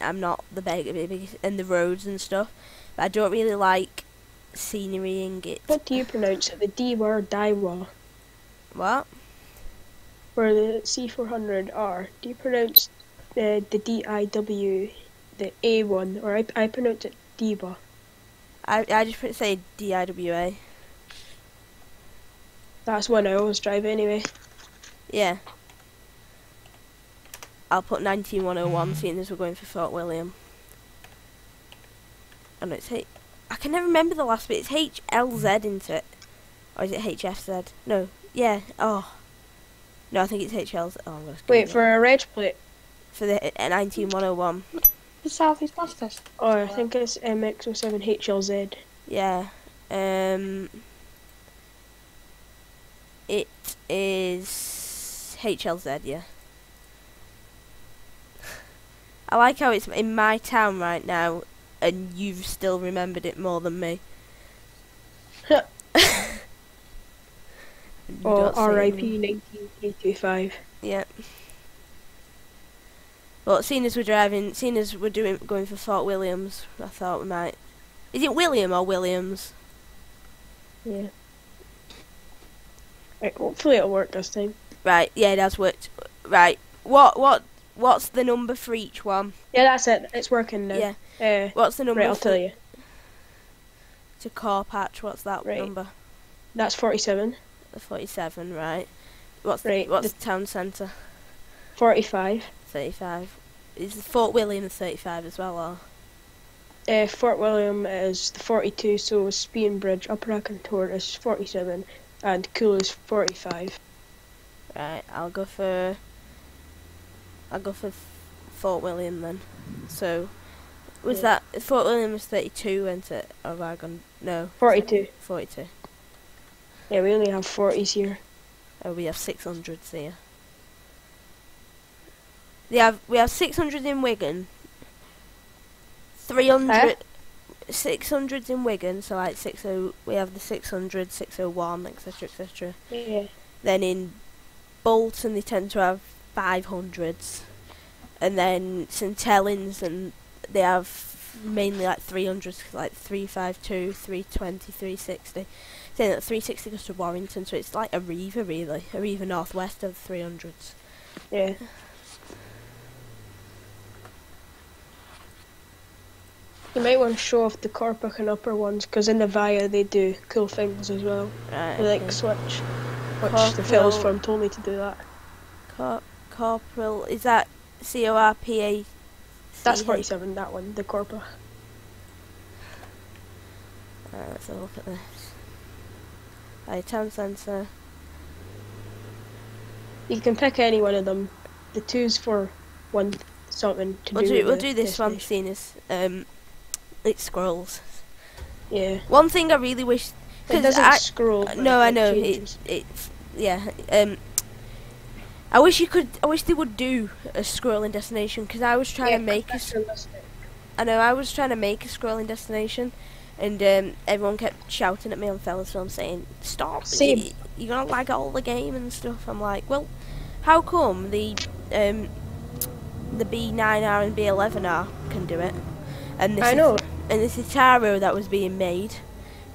I'm not the biggest and the roads and stuff. But I don't really like scenerying it. What do you pronounce it? The D word, Daiwa, What? or the C400R? Do you pronounce the DIW, the A one, or I pronounce it Diva? I just say DIWA. That's one I always drive anyway. Yeah. I'll put 19101, seeing as we're going for Fort William. Oh no, I can never remember the last bit. It's HLZ, isn't it? Or is it HFZ? No. Yeah. Oh. No, I think it's HLZ. Oh, I'm gonna Wait, for a red plate? for the 19101. The South East Masters. Oh, I think it's MX07HLZ. Yeah. It is HLZ, yeah. I like how it's in my town right now, and you've still remembered it more than me. Oh, RIP 19325. Yeah. Well, seeing as we're going for Fort Williams, I thought we might. Is it William or Williams? Yeah. Right, hopefully it'll work this time. Right. Yeah, it has worked. Right. What's the number for each one? Yeah, that's it. It's working now. Yeah. What's the number? Right, I'll tell you. To core patch. What's that Right. number? That's 47. The 47. Right. What's Right, the town centre? 45. 35. Is the Fort William 35 as well, or? Fort William is the 42, so Spean Bridge, Upper Acantor is 47, and Cool is 45. Right. I'll go for Fort William then. So, was that Fort William was 32, wasn't it? Or have I gone? No. 42. 42. Yeah, we only have 40s here. Oh, we have 600s here. We have 600 in Wigan. 300. 600s in Wigan, so like we have the 600, 601, etc, etc. Yeah. Then in Bolton they tend to have 500s, and then St Helens, and they have mainly like 300s, like 352, 320, 360. Saying that 360 goes to Warrington, so it's like a Riva really, a Riva northwest of 300s. Yeah. You might want to show off the Corpac and upper ones, because in the Via they do cool things as well. Right, They like switch, which the fellows from told me to do that. Corporal, is that CORPA? That's 47, that one, the Corpa. Right, let's have a look at this. Right, town centre. You can pick any one of them. the 2's for one something to We'll do. do with we'll do this one, seeing as it's scrolls. Yeah. One thing I really wish, It doesn't scroll. But no, I it know changes. it's yeah. I wish they would do a scrolling destination, because I was trying to make I was trying to make a scrolling destination, and everyone kept shouting at me on Fellas Film saying, "Stop! You're gonna lag all the game and stuff." I'm like, well, how come the B9R and B11R can do it, and I know. and the Citaro that was being made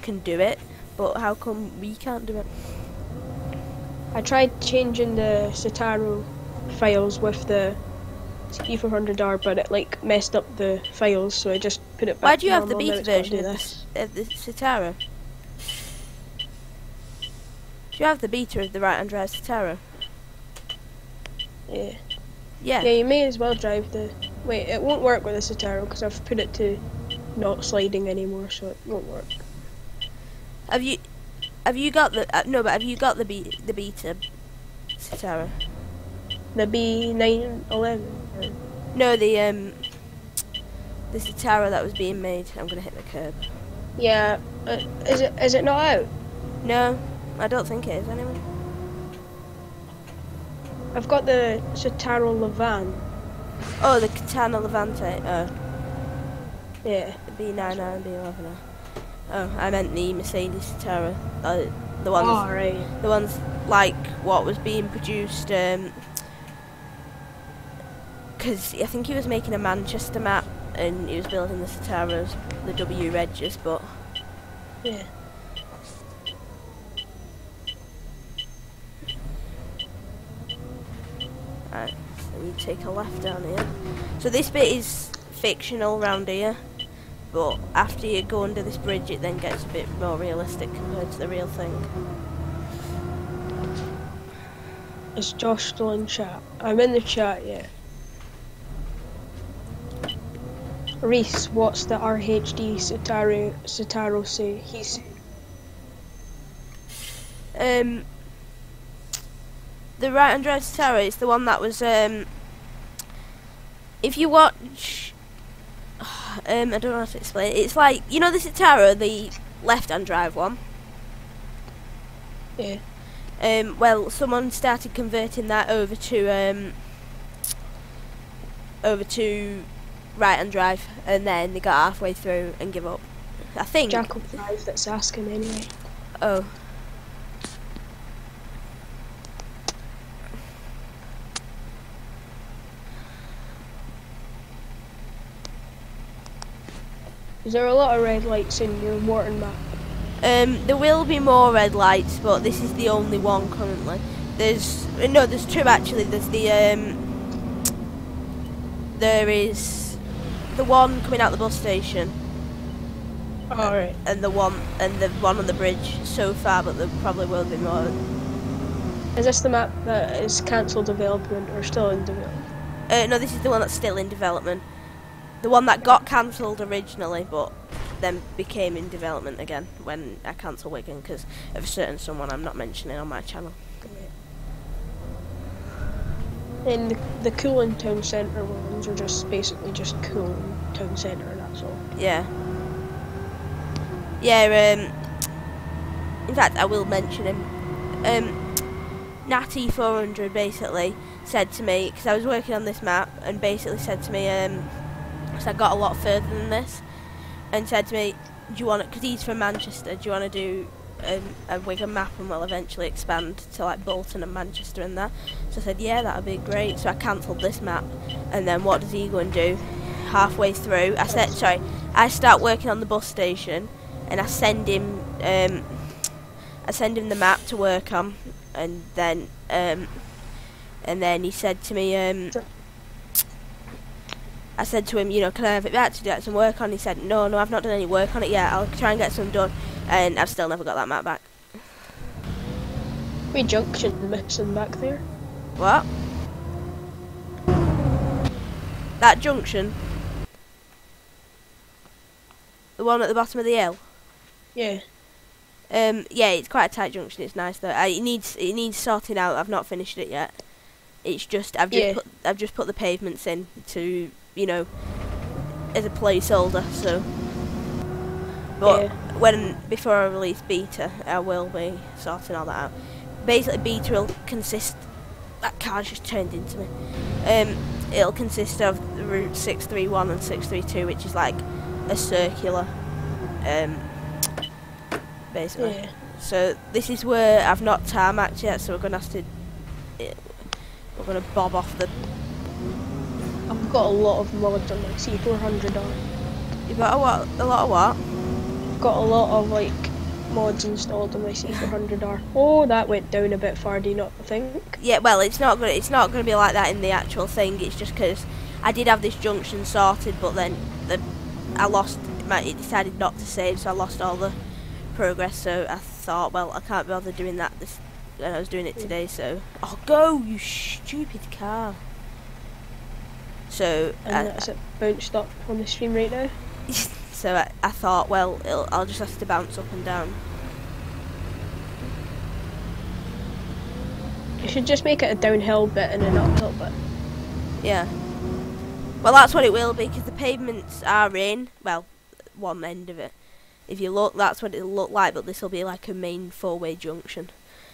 can do it, but how come we can't do it? I tried changing the Citaro files with the E400R, but it like messed up the files, so I just put it back. Why do you to have the normal. beta version of the Citaro? Do you have the beta of the right-hand drive Citaro? Yeah. Yeah. Yeah, you may as well drive the... Wait, it won't work with the Citaro because I've put it to not sliding anymore, so it won't work. Have you got the no? But have you got the beta Citaro? The B911. No, the Citaro that was being made. I'm gonna hit the curb. Yeah. Is it not out? No, I don't think it is anyway. I've got the Citaro Levan. Oh, the Catana Levante. Oh, Yeah. the B9R and B11R. Oh, I meant the Mercedes Citaro. The ones. Oh, right. The ones like what was being produced. Because I think he was making a Manchester map, and he was building the Citaros, the W Regs, but Yeah. right, so you take a left down here. So this bit is fictional round here, but after you go under this bridge, it then gets a bit more realistic compared to the real thing. Is Josh still in chat? I'm in the chat, yeah. Reese, what's the RHD Citaro say? He said. The right-hand drive Citaro is the one that was if you watch I don't know how to explain it. It's like, you know the Citaro, the left-hand drive one? Yeah. Well, someone started converting that over to right-hand drive, and then they got halfway through and give up. I think. Jackal 5 that's asking anyway. Oh. Is there a lot of red lights in your Wharton map? There will be more red lights, but this is the only one currently. There's two actually. There's there is the one coming out the bus station. Alright. And the one on the bridge so far, but there probably will be more. Is this the map that is cancelled development or still in development? No, this is the one that's still in development. The one that got cancelled originally, but then became in development again when I cancelled Wigan because of a certain someone I'm not mentioning on my channel. And the Coolin Town Centre ones are just basically just Coolin Town Centre, that's all. Yeah. Yeah, in fact I will mention him. Natty 400 basically said to me, because I was working on this map, and basically said to me, because I got a lot further than this, and said to me, do you want it, because he's from Manchester, do you want to do a Wigan map and we'll eventually expand to like Bolton and Manchester and that? So I said, yeah, that would be great. So I cancelled this map, and then what does he go and do? Halfway through, I start working on the bus station, and I send him the map to work on, and then he said to me, I said to him, you know, can I have it back to get some work on? He said, no, I've not done any work on it yet. I'll try and get some done. And I've still never got that map back. We junction missing back there. What? That junction? The one at the bottom of the hill? Yeah. Yeah, it's quite a tight junction. It's nice though. It needs sorting out. I've not finished it yet. It's just I've just put the pavements in to, you know, as a placeholder. So, but before I release beta, I will be sorting all that out. Basically, beta will consist. That car just turned into me. It'll consist of route 631 and 632, which is like a circular. Basically. Yeah. So this is where I've not tarmacked yet, so we're gonna have to. We're gonna bob off the. I've got a lot of mods on my C400R. You've got a what? A lot of what? I've got a lot of like mods installed on my C400R. Oh, that went down a bit far. Do you not think? Yeah. Well, it's not gonna. It's not gonna be like that in the actual thing. It's just because I did have this junction sorted, but then I lost. It decided not to save, so I lost all the progress. So I thought, well, I can't bother doing that. And I was doing it today. So, oh, go, you stupid car. So And that's it bounced up on the stream right now. So I thought, well, I'll just have to bounce up and down. You should just make it a downhill bit and an uphill bit. Yeah. Well, that's what it will be, because the pavements are in, well, one end of it. If you look, that's what it'll look like, but this will be like a main four-way junction.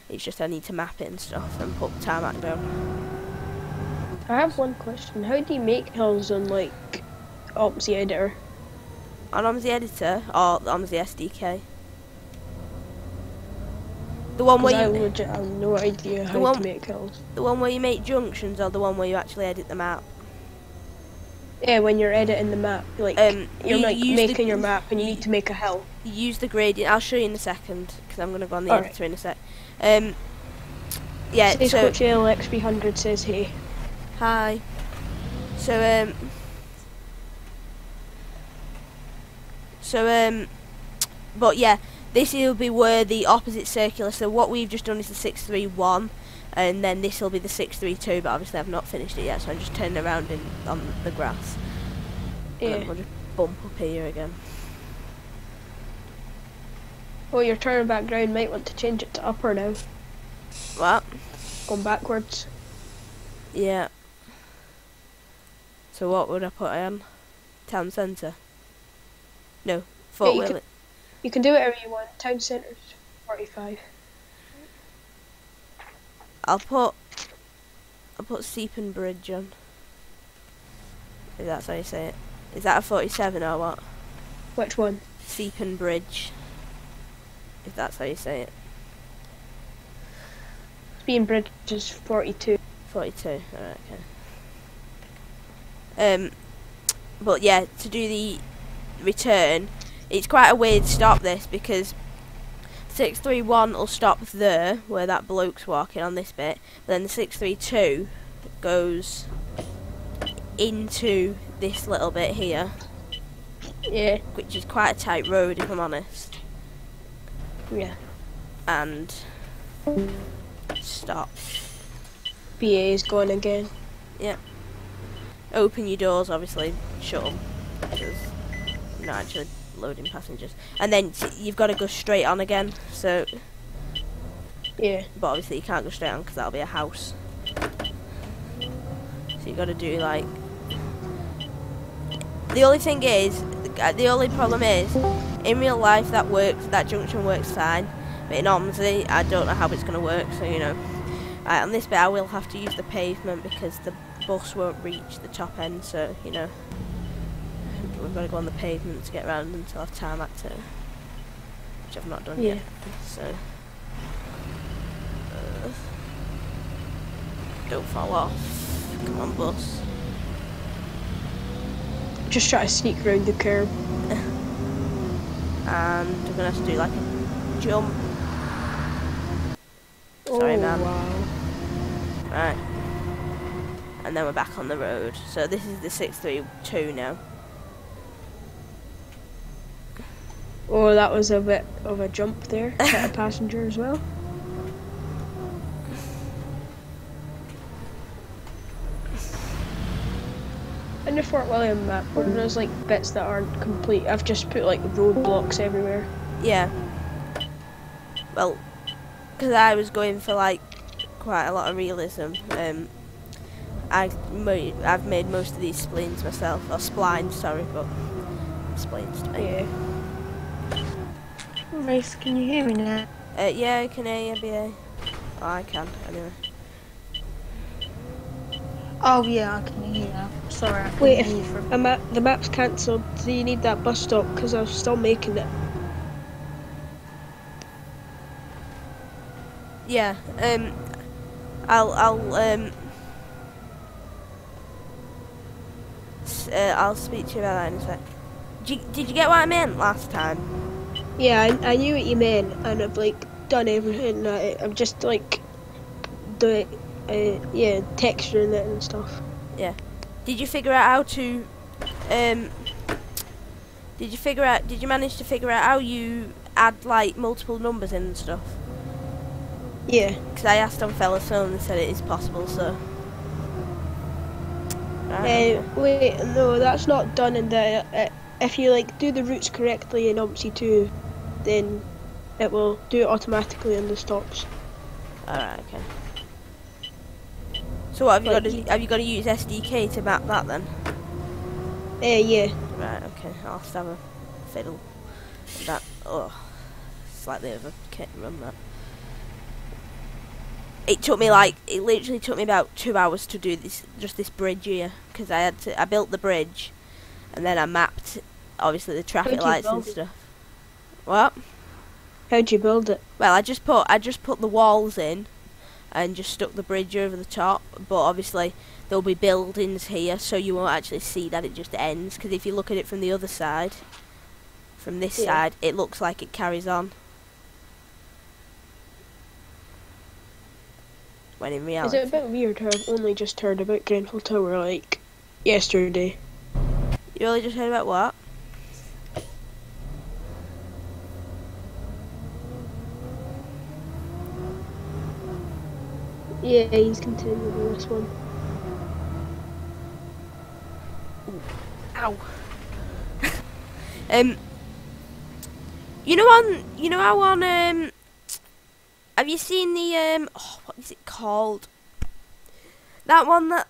It's just I need to map it and stuff and put tarmac down. I have one question. How do you make hills on like OMSI editor? On OMSI editor or OMSI SDK? The one where I you legit have no idea how to make hills. The one where you make junctions, or the one where you actually edit the map? Yeah, when you're editing the map, like you're like making your map and you need to make a hill. You use the gradient. I'll show you in a second because I'm gonna go on the editor in a sec. Yeah. So Coach LXP100 says hey. Hi. So but yeah, this will be where the opposite circular. So what we've just done is the 631, and then this will be the 632. But obviously I've not finished it yet, so I'm just turning around on the grass. Yeah. And then we'll just bump up here again. Oh, your turning back round might want to change it to upper now. What? Going backwards. Yeah. So what would I put on? Town centre? No, Fort William. You can do whatever you want. Town centre's 45. I'll put Seapen Bridge on. If that's how you say it. Is that a 47 or what? Which one? Seapen Bridge. If that's how you say it. Being Bridge is 42. 42. Alright, okay. But yeah, to do the return, it's quite a weird stop this, because 631 will stop there where that bloke's walking on this bit, but then the 632 goes into this little bit here. Yeah. Which is quite a tight road, if I'm honest. Yeah. And stops. BA is gone again. Yeah. Open your doors, obviously, shut them, because I'm not actually loading passengers. And then you've got to go straight on again, so... Yeah. But obviously you can't go straight on because that'll be a house. So you've got to do like... The only thing is, the only problem is, in real life that works, that junction works fine, but in OMSI I don't know how it's going to work, so you know. On this bit I will have to use the pavement because the bus won't reach the top end, so you know. We've got to go on the pavement to get around until I've tarmacked it, which I've not done yet. So don't fall off. Come on, bus. Just try to sneak around the curb. And we're gonna have to do like a jump. Sorry, man. Wow. Right. And then we're back on the road. So this is the 632 now. Oh, that was a bit of a jump there. Hit a passenger as well. In the Fort William map, where there's like bits that aren't complete, I've just put like roadblocks everywhere. Yeah. Well, because I was going for like quite a lot of realism, I've made most of these splines myself, or splines, sorry, but splines to me. Yeah. Race, can you hear me now? Yeah, I can hear you, BA. Oh, I can, anyway. Oh yeah, I can hear you now. Sorry, I couldn't Wait, hear you for a the map's cancelled. Do you need that bus stop? Because I was still making it. Yeah, I'll speak to you about that in a sec. Did you get what I meant last time? Yeah, I knew what you meant, and I've like done everything. I'm just like texturing it and stuff. Yeah. Did you figure out how to, did you manage to figure out how you add like multiple numbers in and stuff? Yeah. Because I asked on Fella's phone and they said it is possible, so. Right, okay. Wait, no, that's not done in the. If you like do the routes correctly in UMC2, then it will do it automatically in the stops. Alright, okay. So what, have you got to use SDK to map that then? Yeah. Right, okay. I'll have to have a fiddle with that. Oh, slightly overkick run that. It literally took me about 2 hours to do this bridge here, because I built the bridge, and then I mapped, obviously, the traffic lights and stuff. What? How'd you build it? Well, I just put the walls in, and just stuck the bridge over the top, but obviously there'll be buildings here, so you won't actually see that it just ends, because if you look at it from the other side, from this side, it looks like it carries on. When in reality... Is it a bit weird how I've only just heard about Grenfell Tower, like, yesterday? You only just heard about what? Yeah, he's continuing on this one. Ooh. Ow. You know how on have you seen the what is it called? That one that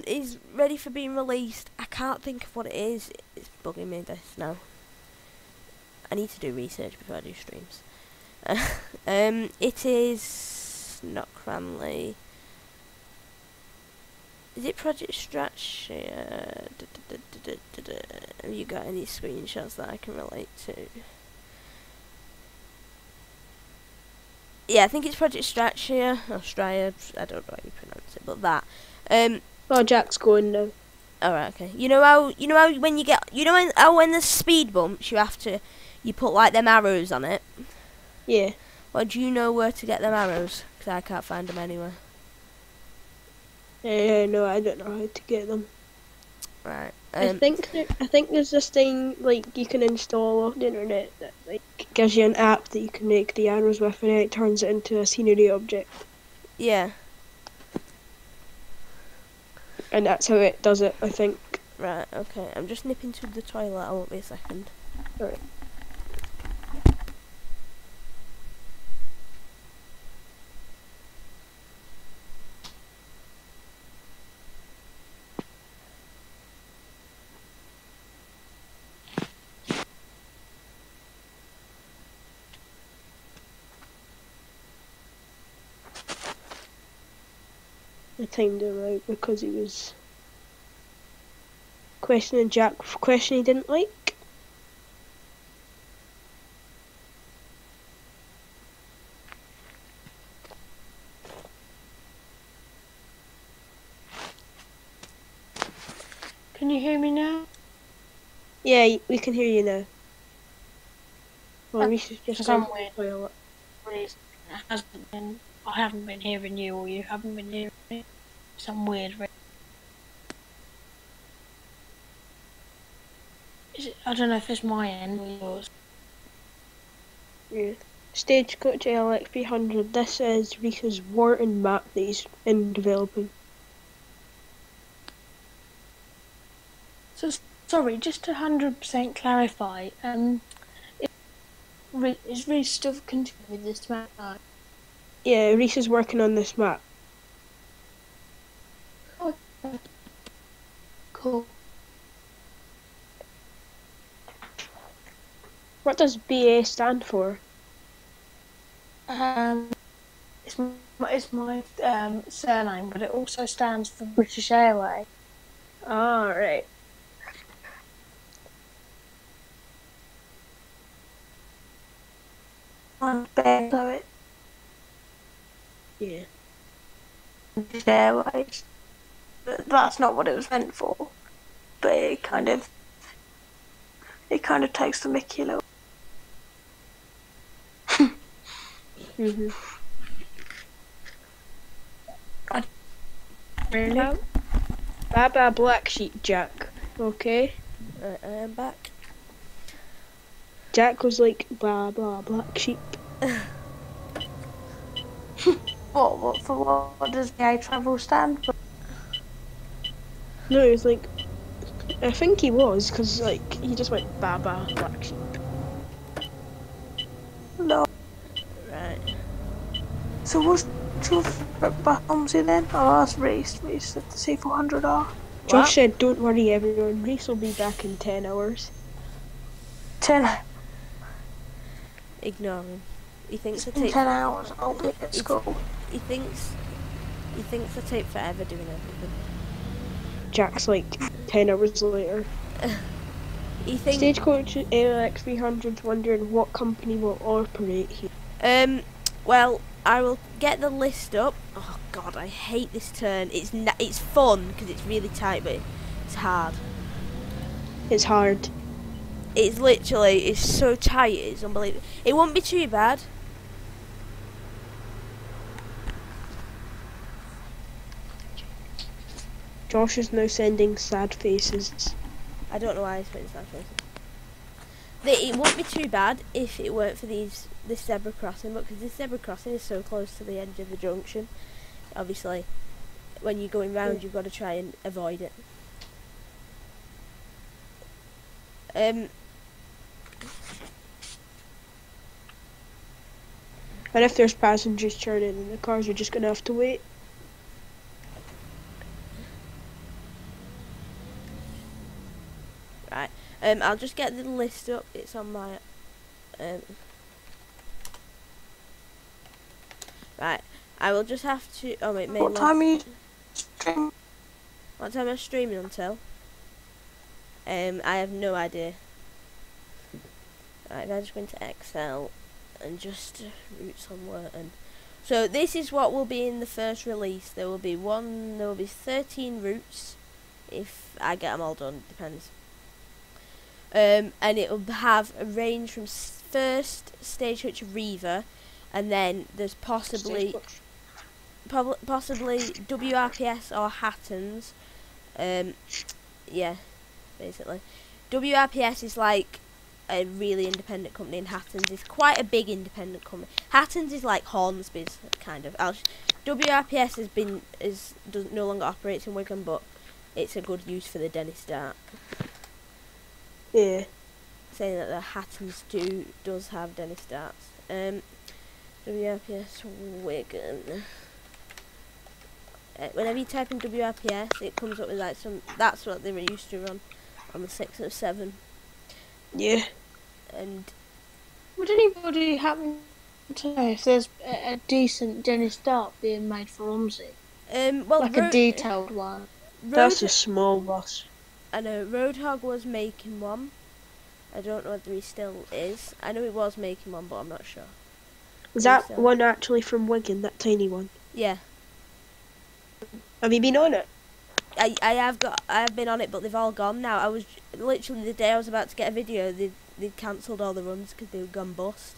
is ready for being released. I can't think of what it is. It's bugging me this now. I need to do research before I do streams. It is not Cranley. Is it Project Strategia? Have you got any screenshots that I can relate to? Yeah, I think it's Project Strategia or Straya. I don't know how you pronounce it, but that. Oh, Jack's going now. Alright, okay. You know how when you get when there's speed bumps, you put like them arrows on it. Yeah. Well, do you know where to get them arrows? Because I can't find them anywhere. No, I don't know how to get them. Right. I think there's this thing like you can install off the internet that like gives you an app that you can make the arrows with, and it turns it into a scenery object. Yeah. And that's how it does it, I think. Right. Okay. I'm just nipping to the toilet. I won't be a second. Alright. I timed him out because he was questioning Jack for a question he didn't like. Can you hear me now? Yeah, we can hear you now. Well, Reese is just some on weird the toilet. reason it hasn't been. I haven't been hearing you, or you haven't been hearing me. Some weird reason. I don't know if it's my end or yours. Yeah. Stagecoach LX 300. This is Reese's Wharton map that he's in developing. So sorry, just to 100% clarify. Is Reese still continuing with this map? Yeah, Reese is working on this map. Oh, does BA stand for? It's my surname, but it also stands for British Airways. Ah, right. I'm bad, so it's Yeah. British Airways. But that's not what it was meant for. But it kind of takes the mickey a little. Mhm. Really? Baba Black Sheep Jack. Okay. Right, I am back. Jack was like blah blah black sheep. What does the A travel stand for? No, he was like, I think he was, because like he just went Baba Black Sheep. No. Right. So what's your Bumsy then? Oh, that's Reese. Reese said the C400R. Josh What? said, "Don't worry, everyone. Reese will be back in 10 hours." 10 Ignore him. He thinks I in take. 10 hours. I'll be at school. He thinks I take forever doing everything. Jack's like 10 hours later. He thinks. Stagecoach ALX 300's wondering what company will operate here. Well, I will get the list up. Oh God, I hate this turn. It's fun because it's really tight, but it's hard. It's hard. It's so tight. It's unbelievable. It won't be too bad. Josh is now sending sad faces. I don't know why he's putting sad faces. It won't be too bad if it weren't for this zebra crossing, but because this zebra crossing is so close to the edge of the junction, obviously, when you're going round, you've got to try and avoid it. And if there's passengers turning in the cars, you're just gonna have to wait. Right. I'll just get the list up. It's on my. Right. I will just have to. Oh wait, What time are you streaming? What time am I streaming until? I have no idea. Right, I'm just going to Excel and just route somewhere. And so this is what will be in the first release. There will be 13 routes if I get them all done. Depends. And it will have a range from first Stagecoach Reaver, and then there's possibly WRPS or Hattons. Yeah, basically. WRPS is like a really independent company, and Hattons is quite a big independent company. Hattons is like Hornsby's kind of. WRPS no longer operates in Wigan, but it's a good use for the Dennis Dart. Yeah. Saying that the Hattons does have Dennis Darts. WRPS Wigan. Whenever you type in WRPS, it comes up with like that's what they were used to run on the 607. Yeah. And Would anybody happen to know if there's a decent Dennis Dart being made for Omsey? well, Like a detailed one. That's a small bus. I know Roadhog was making one. I don't know whether he still is. I know he was making one, but I'm not sure. Is that one actually from Wigan, that tiny one? Yeah. Have you been on it? I have been on it, but they've all gone now. I was literally the day I was about to get a video, they cancelled all the runs because they were gone bust.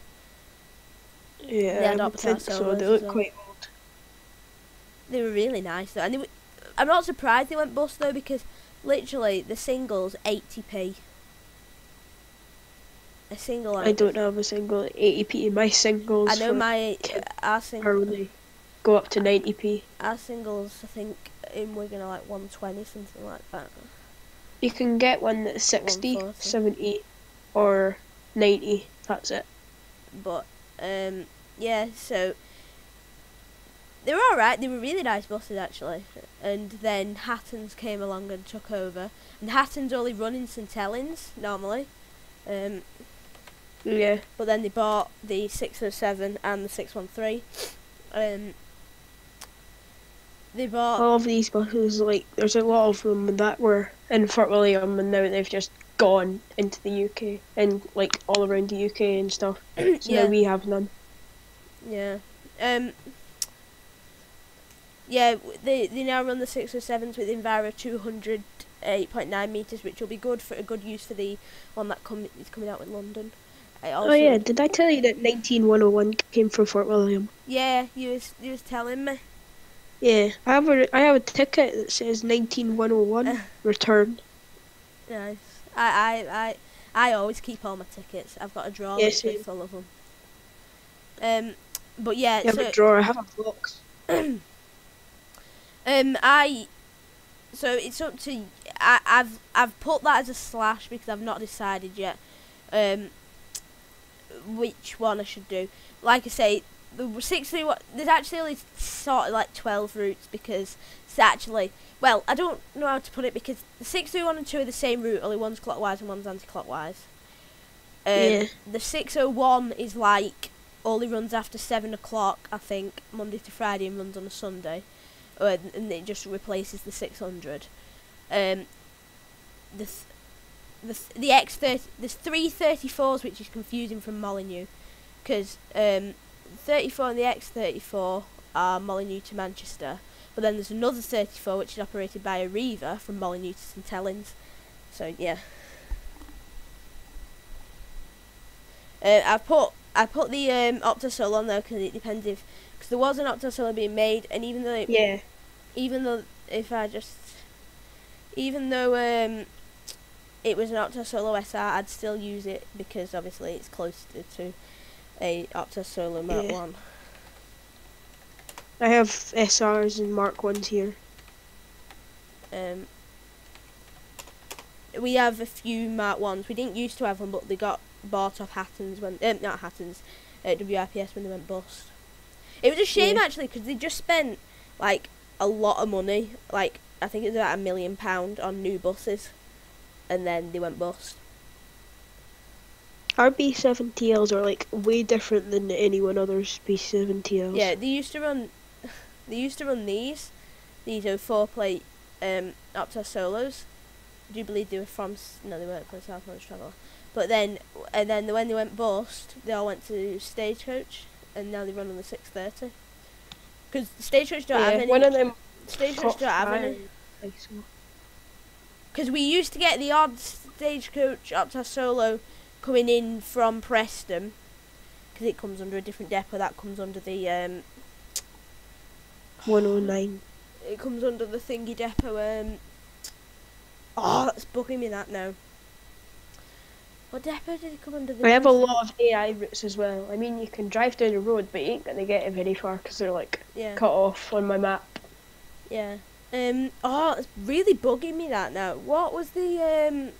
Yeah, I think so. They look quite old. They were really nice though, and I'm not surprised they went bust though, because literally the single's 80p. A single. I don't have a single 80p. My singles. I know our single only go up to 90p. Our singles, I think, in Wigan are like 120, something like that. You can get one that's 60, 70, or 90. That's it. But yeah, so they were alright. They were really nice buses actually. And then Hattons came along and took over. And Hattons only run in St Helens normally. Yeah. But then they bought the 607 and the 613. They bought. All of these buses, like, there's a lot of them that were in Fort William, and now they've just gone into the UK and like all around the UK and stuff. So now Yeah. we have none. Yeah. Yeah, they now run the 607s with Enviro 208.9 metres, which will be good for a good use for the one that is coming out in London. Oh yeah, did I tell you that 19101 came from Fort William? Yeah, you was telling me. Yeah, I have a ticket that says 19101 return. Nice. I always keep all my tickets. I've got a drawer Yes, literally full of them. But yeah, I have a drawer. I have a box. So it's up to. I've put that as a slash because I've not decided yet. Which one I should do. Like I say, the 631. There's actually only sort of like 12 routes because it's actually. Well, I don't know how to put it because the 631 and 2 are the same route, only one's clockwise and one's anti-clockwise. Yeah. The 601 is like only runs after 7 o'clock, I think, Monday to Friday, and runs on a Sunday, and it just replaces the 600. The X30, there's 334s, which is confusing from Molyneux, because 34 and the X34 are Molyneux to Manchester, but then there's another 34 which is operated by Arriva from Molyneux to St Helens. So yeah. I put the Optasol on there because it depends because there was an Optasol being made, and even though it was an Opta Solo SR, I'd still use it because obviously it's closer to a Opta Solo Mark 1. I have SRs and Mark 1s here. We have a few Mark 1s. We didn't used to have them, but they got bought off Hattons when not Hattons, WIPS when they went bust. It was a shame actually because they just spent like a lot of money, like I think it was about £1 million on new buses, and then they went bust. Our B7TLs are like way different than anyone other's B7TLs. Yeah, they used to run these 04 plate Opta Solos. I do believe they were from they weren't from South Wales Travel. But then when they went bust, they all went to Stagecoach, and now they run on the 630. Because Stagecoach don't have any. One of them. Stagecoach don't have any. Because we used to get the odd Stagecoach Opta Solo coming in from Preston, because it comes under a different depot. That comes under the 109. It comes under the thingy depot. That's bugging me that now. What depot did it come under? I have a lot of AI routes as well. I mean, you can drive down the road, but you ain't gonna get it very far because they're like cut off on my map. Yeah. It's really bugging me that now. What was the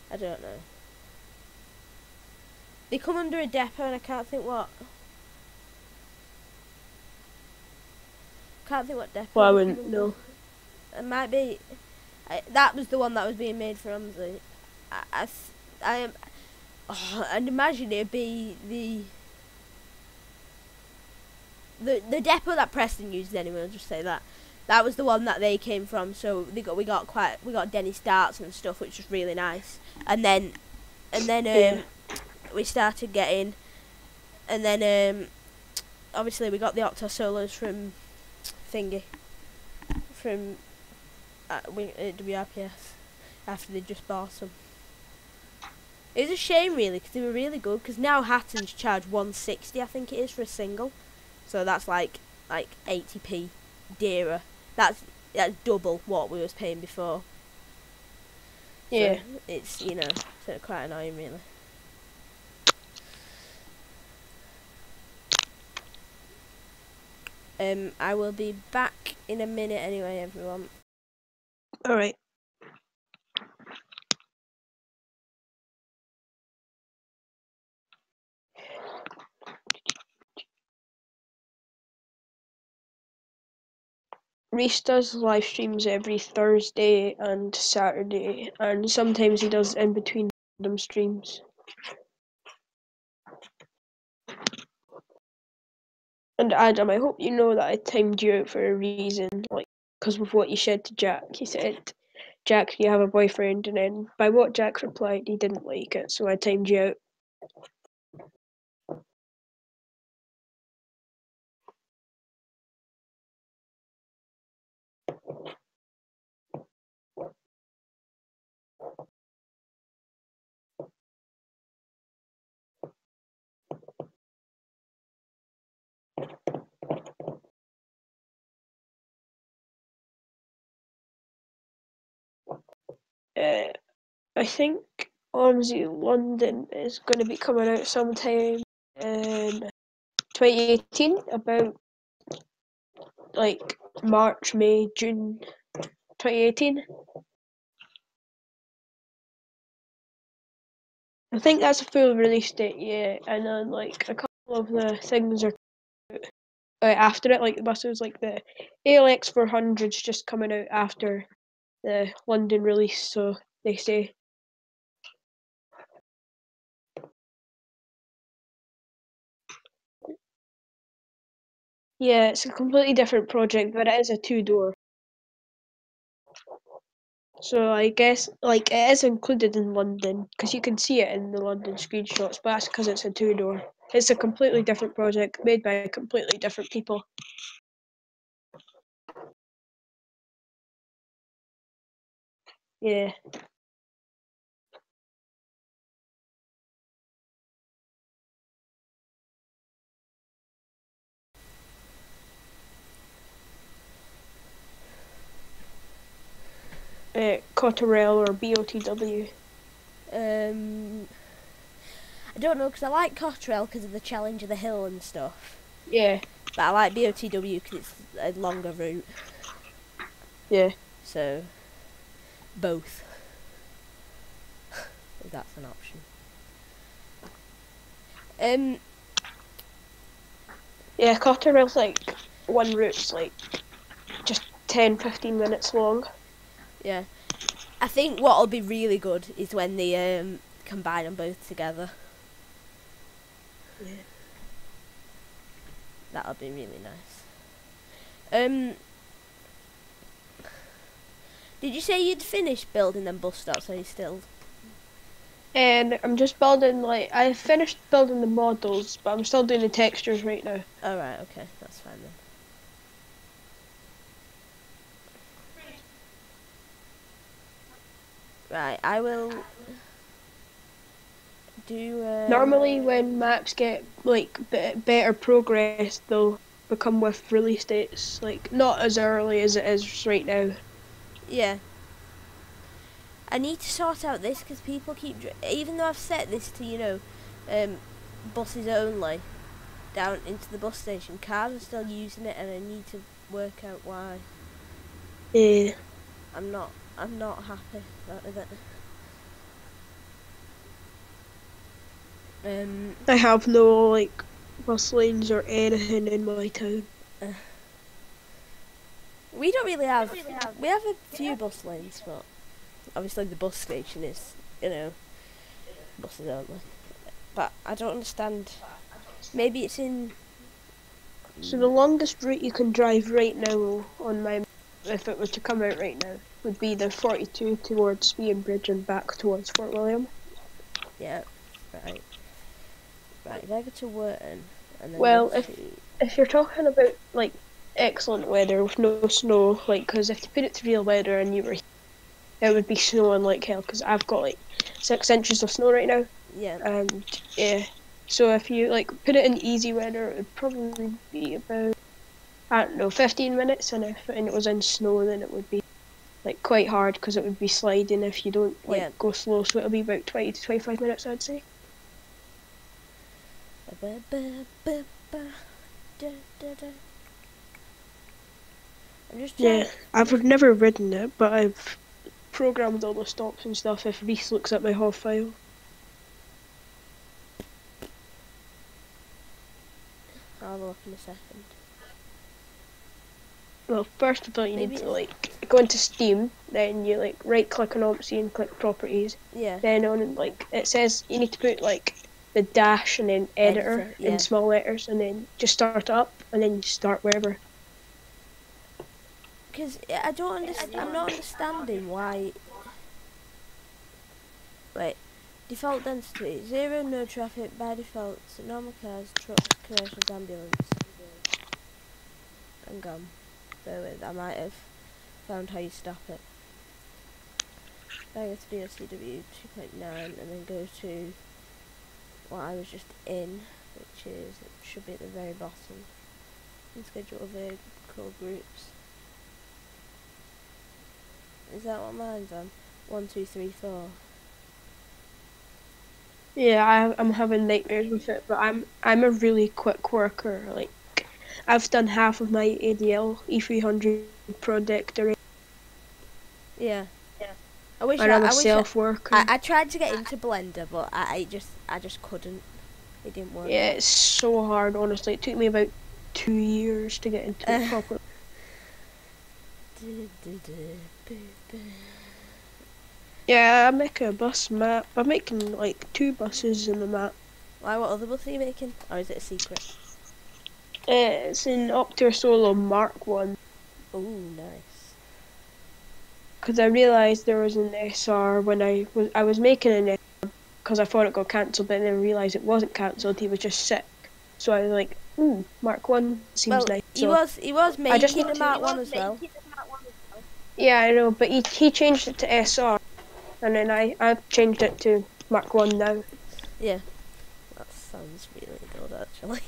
I don't know. They come under a depot and I can't think what. Can't think what depot. Well, I wouldn't know. It might be. That was the one that was being made for Umsley. I'd imagine it'd be the depot that Preston used anyway. I'll just say that. That was the one that they came from. So we got Dennis Darts and stuff, which was really nice. And then we started getting, and then obviously we got the Opta Solos from WRPS after they just bought them. It was a shame really because they were really good. Because now Hattons charge 160, I think it is, for a single. So that's like 80p dearer. That's double what we was paying before. Yeah. So it's so quite annoying really. I will be back in a minute anyway, everyone. Alright. Reese does live streams every Thursday and Saturday, and sometimes he does in between them streams. And Adam, I hope you know that I timed you out for a reason, like, because of what you said to Jack. He said, Jack, you have a boyfriend, and then by what Jack replied, he didn't like it, so I timed you out. I think Ormsey London is going to be coming out sometime in 2018, about like March, May, June 2018. I think that's a full release date, yeah, and then like a couple of the things are after it, like the buses, like the ALX 400's just coming out after the London release, so they say. Yeah, it's a completely different project, but it is a two-door. So I guess like it is included in London because you can see it in the London screenshots, but that's because it's a two-door. It's a completely different project made by completely different people. Yeah. Cotterell or BOTW. I don't know, because I like Cotterell because of the challenge of the hill and stuff. Yeah. But I like BOTW because it's a longer route. Yeah. So, both. If that's an option. Yeah, Cotterell's like one route's like just 10-15 minutes long. Yeah. I think what'll be really good is when they combine them both together. Yeah. That'll be really nice. Did you say you'd finished building them bus stops, or are you still? And I'm just building, like, I finished building the models, but I'm still doing the textures right now. Oh right, okay, that's fine then. Right, I will do. Normally, when maps get like better progress, they'll become with release dates, like not as early as it is right now. Yeah. I need to sort out this because people keep, even though I've set this to buses only, down into the bus station, cars are still using it, and I need to work out why. Yeah. I'm not happy with it. I have no like bus lanes or anything in my town. We don't really have. We have a few bus lanes, but obviously the bus station is, buses only. But I don't understand. Maybe it's in. So the longest route you can drive right now on my, if it were to come out right now, would be the 42 towards Speerbridge and back towards Fort William. Yeah, right. Right, if I go to Wharton and then well, if you're talking about like excellent weather with no snow, like because if you put it to real weather and you were, it would be snowing like hell. Because I've got like 6 inches of snow right now. Yeah. And yeah, so if you like put it in easy weather, it would probably be about 15 minutes, and if it was in snow, then it would be like quite hard because it would be sliding if you don't go slow. So it'll be about 20 to 25 minutes, I'd say. Yeah, I've never ridden it, but I've programmed all the stops and stuff if Reese looks at my HOV file. I'll have a look in a second. Well, first of all, you Maybe need to it's- like go into Steam. Then you like right click on Opsy and click Properties. Yeah. Then on like it says you need to put like the dash and then editor, Yeah. in small letters, and then just start up, and then you start wherever. Because I don't understand. I'm not understanding why. Wait. Default density 0, no traffic by default. So normal cars, trucks, commercials, ambulance. And gone. Bear with. I might have found how you stop it. I go to BOCW 2.9 and then go to what I was just in, which is, it should be at the very bottom. And schedule vehicle groups. Is that what mine's on? 1, 2, 3, 4. Yeah, I'm having nightmares with it, but I'm a really quick worker. Like I've done half of my ADL E300 project already, Yeah. I wish and I'm a I wish self worker. I tried to get into Blender, but I just couldn't. It didn't work. Yeah, it's so hard. Honestly, it took me about 2 years to get into it properly. Yeah, I'm making a bus map. I'm making like 2 buses in the map. Why? What other bus are you making? Or is it a secret? It's an Opter Solo Mark 1. Oh, nice. Because I realised there was an SR when I was making an SR because I thought it got cancelled, but then I realised it wasn't cancelled. He was just sick. So I was like, Mark 1 seems Well, nice. he So was I just making need a to- Mark 1 as well. yeah, I know, but he changed it to SR, and then I've changed it to Mark 1 now. Yeah. That sounds really good, actually.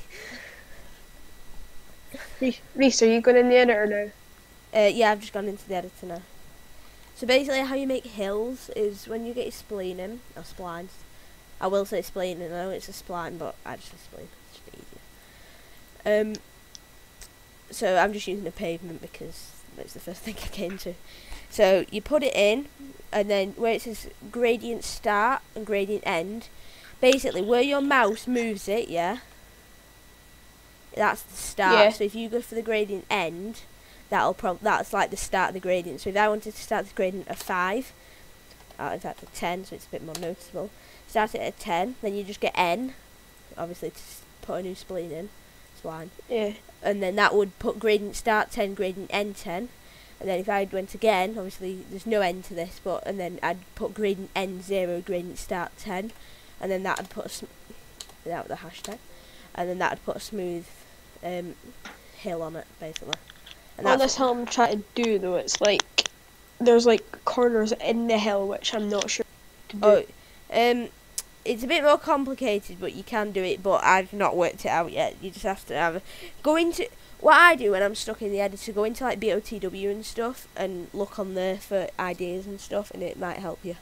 Reese, are you going in the editor now? Yeah, I've just gone into the editor now. So basically how you make hills is when you get your spline in, or splines. I will say spline, I know it's a spline, but I just say spline, it's just easier. So I'm just using a pavement because that's the first thing I came to. So you put it in, and then where it says gradient start and gradient end, basically where your mouse moves it, yeah, that's the start. Yeah. So if you go for the gradient end, that's like the start of the gradient. So if I wanted to start the gradient at 5, in fact at 10, so it's a bit more noticeable. Start it at 10, then you just get N, obviously to put a new spline in, spline. Yeah. And then that would put gradient start 10, gradient end 10. And then if I went again, obviously there's no end to this, but and then I'd put gradient end 0, gradient start 10, and then that would put without the hashtag, and then that would put a smooth hill on it basically. And On this hill I'm trying to do though, it's like there's like corners in the hill which I'm not sure to do. It's a bit more complicated, but you can do it. But I've not worked it out yet. You just have to go into what I do when I'm stuck in the editor. Go into like BOTW and stuff, and look on there for ideas and stuff, and it might help you.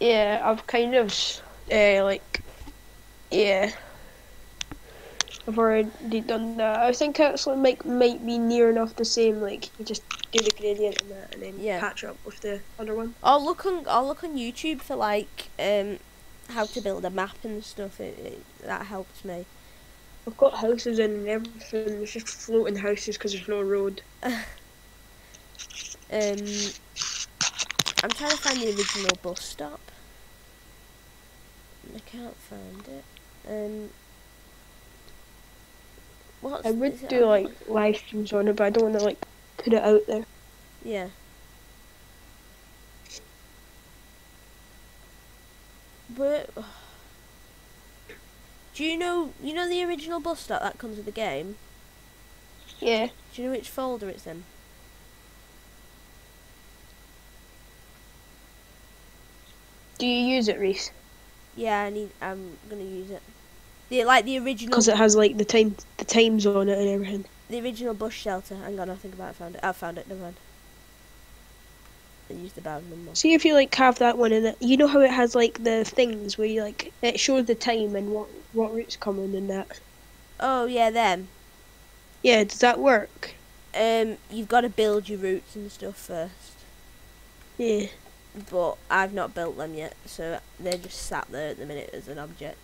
Yeah, I've kind of I've already done that. I think actually might be near enough the same. Like you just do the gradient and that, and then patch up with the other one. I'll look on YouTube for like how to build a map and stuff. That helped me. I've got houses in and everything. There's just floating houses because there's no road. I'm trying to find the original bus stop. I can't find it. I would do like live streams on it, but I don't want to like put it out there. Yeah. But do you know the original bus stop that comes with the game? Yeah. Do you know which folder it's in? Do you use it, Reese? Yeah, I'm gonna use it. The original. Because it has like the times on it and everything. The original bus shelter. Hang on, I think about it. I found it. Never mind. I used the bound number. See if you like have that one in it. You know how it has like the things where you like it shows the time and what route's coming and that. Oh yeah, them. Yeah, does that work? You've got to build your routes and stuff first. Yeah. But I've not built them yet, so they're just sat there at the minute as an object.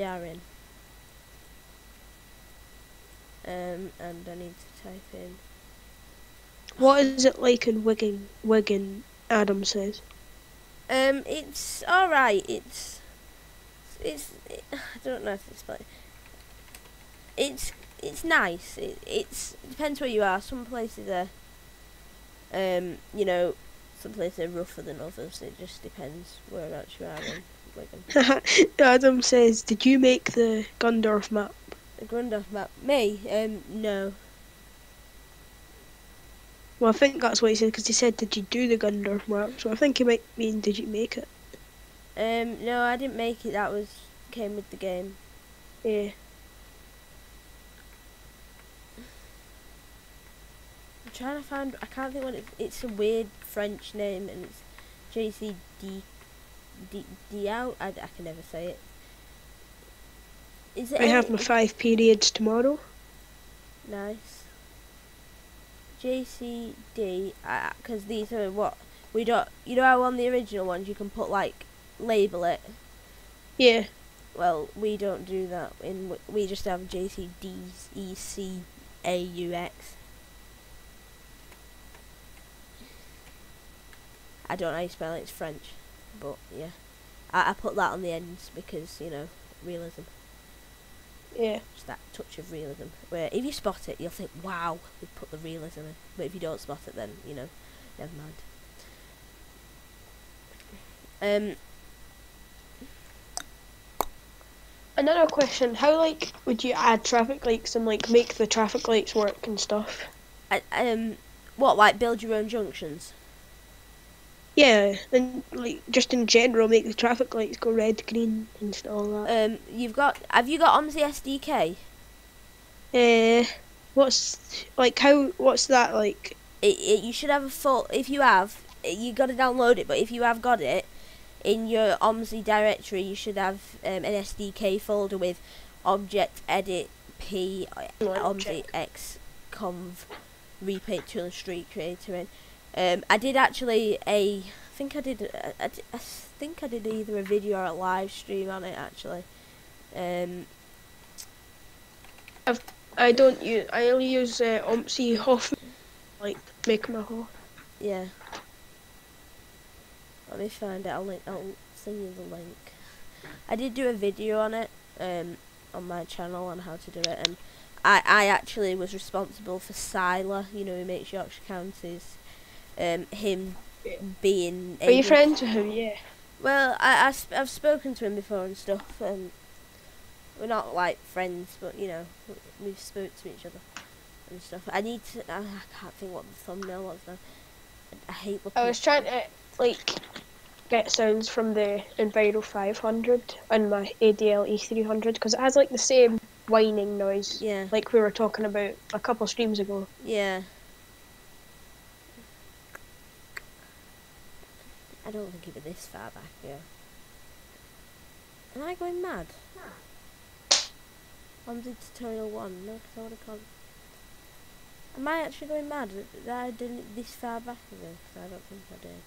they are in. And I need to type in. What is it like in Wigan, Adam says? It's alright. I don't know if it's like. It's nice. It depends where you are. Some places are, you know, some places are rougher than others. It just depends whereabouts you are in Wigan. Adam says, did you make the Scunthorpe map? The Grundorf map. Me? No. Well, I think that's what he said, because he said, did you do the Scunthorpe map? So I think he might mean, did you make it? No, I didn't make it. That came with the game. Yeah. I'm trying to find. I can't think what it's a weird French name, and it's JCD. Diao. I can never say it. Is it? I have my 5 periods tomorrow. Nice. JCD. Because these are what we don't. You know how on the original ones you can put like label it. Yeah. Well, we don't do that. We just have JCDECAUX. I don't know how you spell it. It's French, but yeah, I put that on the ends because, you know, realism. Yeah. Just that touch of realism. Where if you spot it, you'll think, wow, we put the realism in. But if you don't spot it, then, you know, never mind. Another question, how like would you add traffic lights and like make the traffic lights work and stuff? What, like build your own junctions? Yeah, and like just in general make the traffic lights go red, green and all that. Have you got OMSI SDK? What's that like? You should have a full, if you have, you got to download it, but if you have got it, in your OMSI directory you should have an SDK folder with object edit p OMSI x conv repaint tool and street creator in. I did actually I think I did either a video or a live stream on it actually. I only use OMSI Hoffman, like make my Hoff. Yeah. Let me find it. I'll send you the link. I did do a video on it on my channel on how to do it, and I actually was responsible for Siler, you know, who makes Yorkshire Counties. Him being. Are you friends with him? Yeah. Well, I've spoken to him before and stuff. We're not like friends, but you know, we've spoke to each other and stuff. I can't think what the thumbnail was now. I hate looking. I was trying to like get sounds from the Enviro 500 and my ADL E300 because it has like the same whining noise. Yeah. Like we were talking about a couple streams ago. Yeah. I don't think it'd be this far back, yeah. Am I going mad? OMSI tutorial 1, no, because I would have called. Am I actually going mad that I did it this far back ago? Because I don't think I did.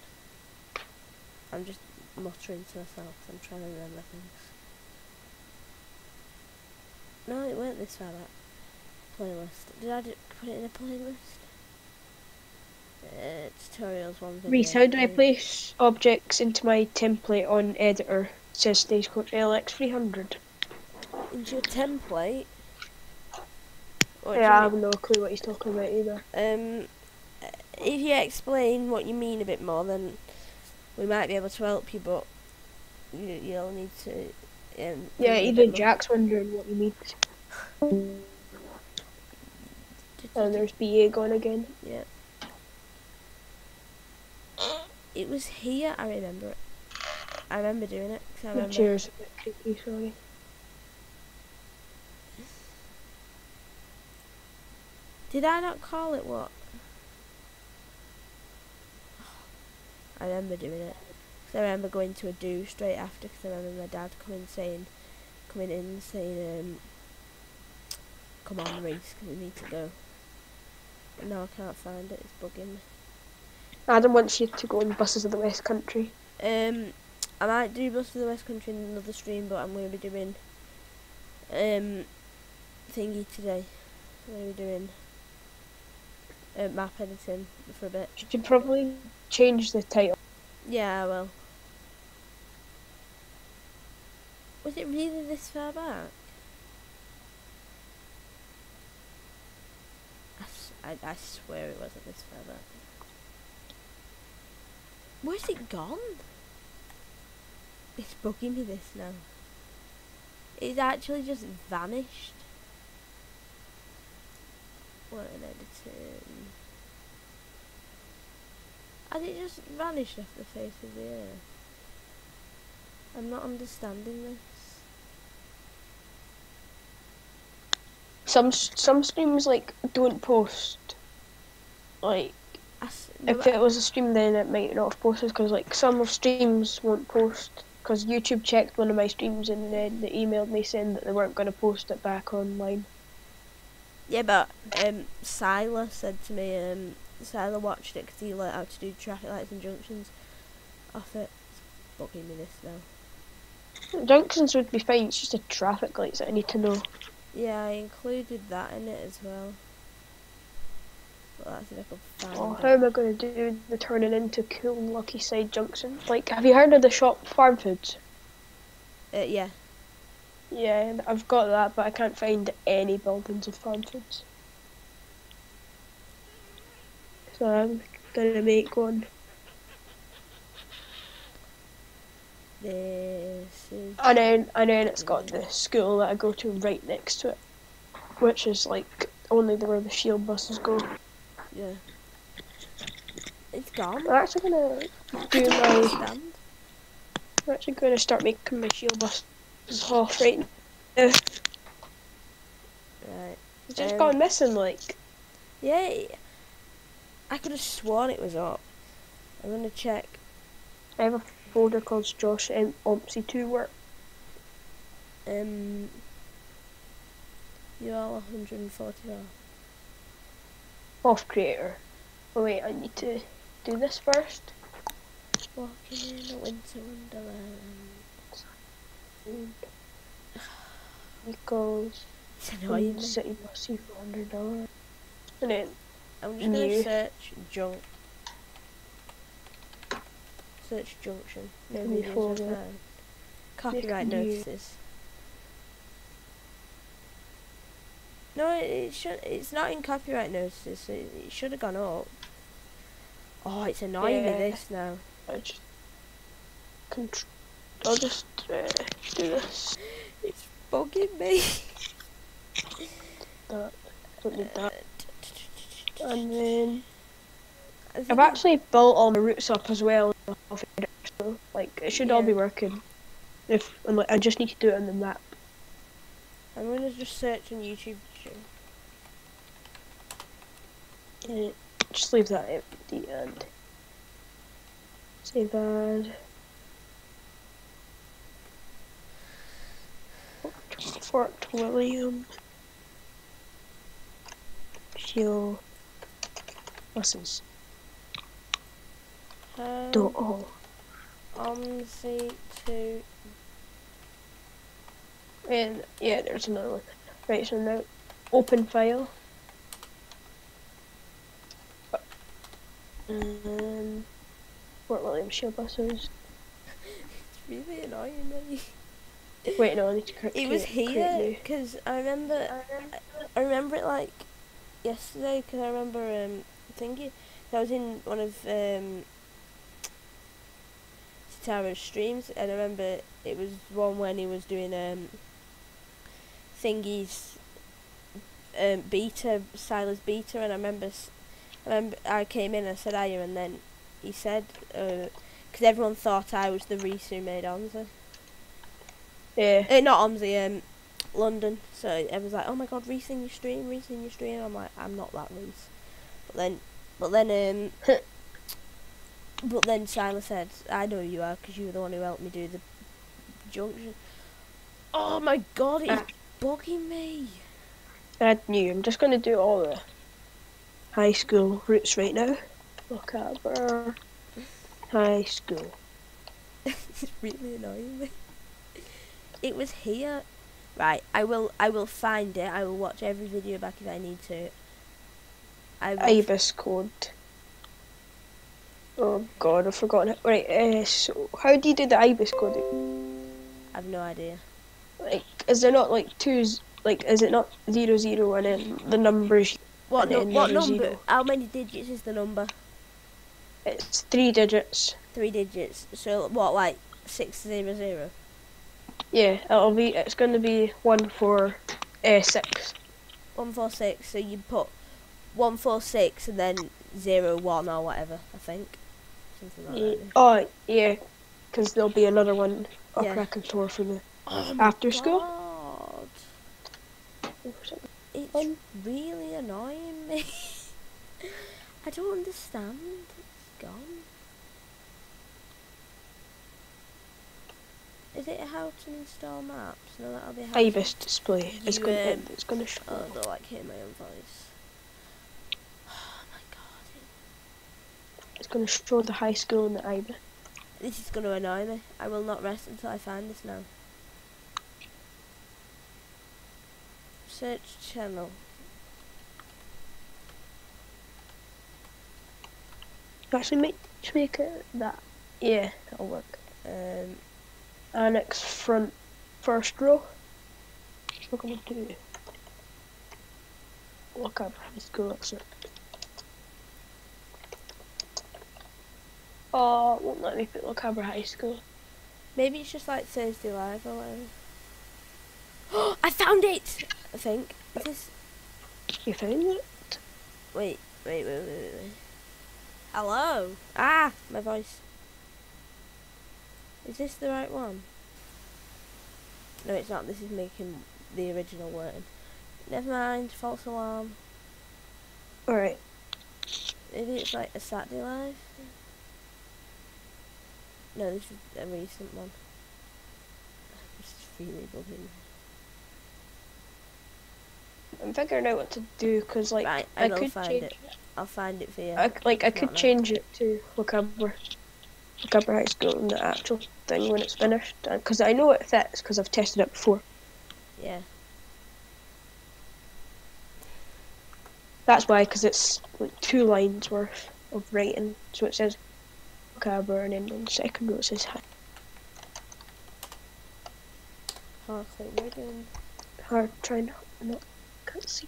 I'm just muttering to myself, I'm trying to remember things. No, it weren't this far back. Playlist. Did I put it in a playlist? Tutorials 1 video. Reese, how do I place objects into my template on editor? It says Stagecoach LX300. Into your template? Yeah, I have no clue what he's talking about either. If you explain what you mean a bit more, then we might be able to help you, but you'll need to... yeah, even Jack's wondering what you mean. And there's BA gone again. Yeah. It was here, I remember it. I remember doing it. I remember. The chair's a bit creaky, sorry. Did I not call it what? I remember doing it. Cause I remember going to a do straight after, because I remember my dad coming in saying, come on Reese, because we need to go. But no, I can't find it, it's bugging me. Adam wants you to go on Buses of the West Country. I might do Bus of the West Country in another stream, but I'm going to be doing thingy today. What are we doing? Map editing for a bit. You should probably change the title. Yeah, I will. Was it really this far back? I swear it wasn't this far back. Where's it gone? It's bugging me this now. It's actually just vanished. What an editing. Has it just vanished off the face of the earth? I'm not understanding this. Some streams like don't post. Like if it was a stream, then it might not have posted because like some of streams won't post. Because YouTube checked one of my streams and then they emailed me saying that they weren't going to post it back online. Yeah, but Siler said to me, Siler watched it because he learnt how to do traffic lights and junctions off it. It's bugging me this now. Junctions would be fine, it's just the traffic lights that I need to know. Yeah, I included that in it as well. But that's if I could find Oh, it. how am I going to do the turning into cool and lucky side junction? Like, have you heard of the shop Farm Foods? Yeah. Yeah, I've got that, but I can't find any buildings of Farm Foods. So I'm gonna make one. This is... And then it's got the school that I go to right next to it, which is like only where the shield buses go. Yeah. It's gone. I'm actually gonna do my. I'm actually gonna start making my shield buses off right now. Right. It's just gone missing, like. Yeah. I could have sworn it was up. I'm gonna check. I have a folder called Josh and Ompsy 2 work. You're all 144. Off creator. Oh wait, I need to do this first. Walking in a winter wonderland. Equals It's annoying me. city bus for $100. And then I'm just gonna search junk. Search junction. No Give me videos folder. are found. Copyright New. notices. No, it should. It's not in copyright notices. So it should have gone up. Oh, it's annoying me this now. I'll just do this. It's bugging me. That. Don't need that. And then I think I've actually built all my routes up as well. So like it should all be working. And like I just need to do it on the map. I'm gonna just search on YouTube. Just leave that empty and save as Fort William Shield buses. Omsi to. And yeah, there's another one. Right, so now open file. Fort William Shield buses. It's really annoying me. Wait, no, I need to correct It was here because I remember it like yesterday because I remember thinking I was in one of Sitaro's streams and I remember it was one when he was doing thingy's beta, Silas beta, and I remember I came in and I said hiya and then he said because everyone thought I was the Reese who made Onza. Yeah. Not Omsey, London. So everyone's like, "Oh my God, Reese in your stream, Reese in your stream." I'm like, "I'm not that Reese." But then Silas said, "I know who you are because you were the one who helped me do the junction." Oh my God, it's bugging me. Add new. I'm just gonna do all the high school routes right now. Look at our high school. It's really annoying me. It was here. Right, I will find it. I will watch every video back if I need to. I will IBIS code. Oh god, I've forgotten it. Right, so how do you do the IBIS code? I have no idea. Like, is there not like twos? Like, is it not 00 and then the numbers? What and then what there's a number? 0? How many digits is the number? It's 3 digits. 3 digits. So what, like 600? Yeah, it's going to be 146. 146. So you put 146 and then 01 or whatever. I think something like that. Oh yeah, because there'll be another one up Yeah. Scunthorpe for the Oh after my school. God. It's really annoying me. I don't understand. It's gone. Is it how to install maps? No, that'll be how. IBIS display. It's You, going to show. Oh, I don't like hearing my own voice. Oh my God. It's going to show the high school and the IBIS. This is going to annoy me. I will not rest until I find this now. Search channel. Actually, make it that. Yeah, that'll work. Annex front first row. We're going to do. Look up high school. That's it. Oh, it won't let me put Locaber High School. Maybe it's just like Thursday Live or whatever. Oh, I found it! I think. Is this... You found it? Wait. Hello? Ah! My voice. Is this the right one? No, it's not. This is making the original word. Never mind. False alarm. Alright. Maybe it's like a Saturday Live? No, this is a recent one. This is really bugging. I'm figuring out what to do because, like, Right, I will could find change it. I'll find it for you. I It's could not change it to Locaber High School in the actual thing when it's finished. Because I know it fits because I've tested it before. now. Yeah. That's why, because it's like 2 lines worth of writing. So it says Locaber and then on the second row it says hi. Hartley Wigan. Hard trying not can't see.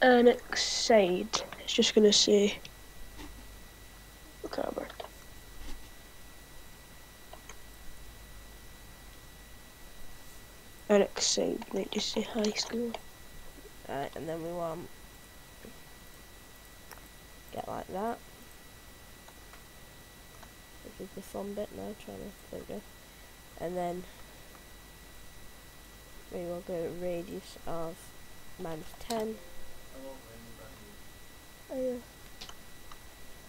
Annex side. It's just gonna say Locaber. Annex side might just say high school. Right, and then we want get like that. This is the fun bit now, there we go. And then we will go radius of -10.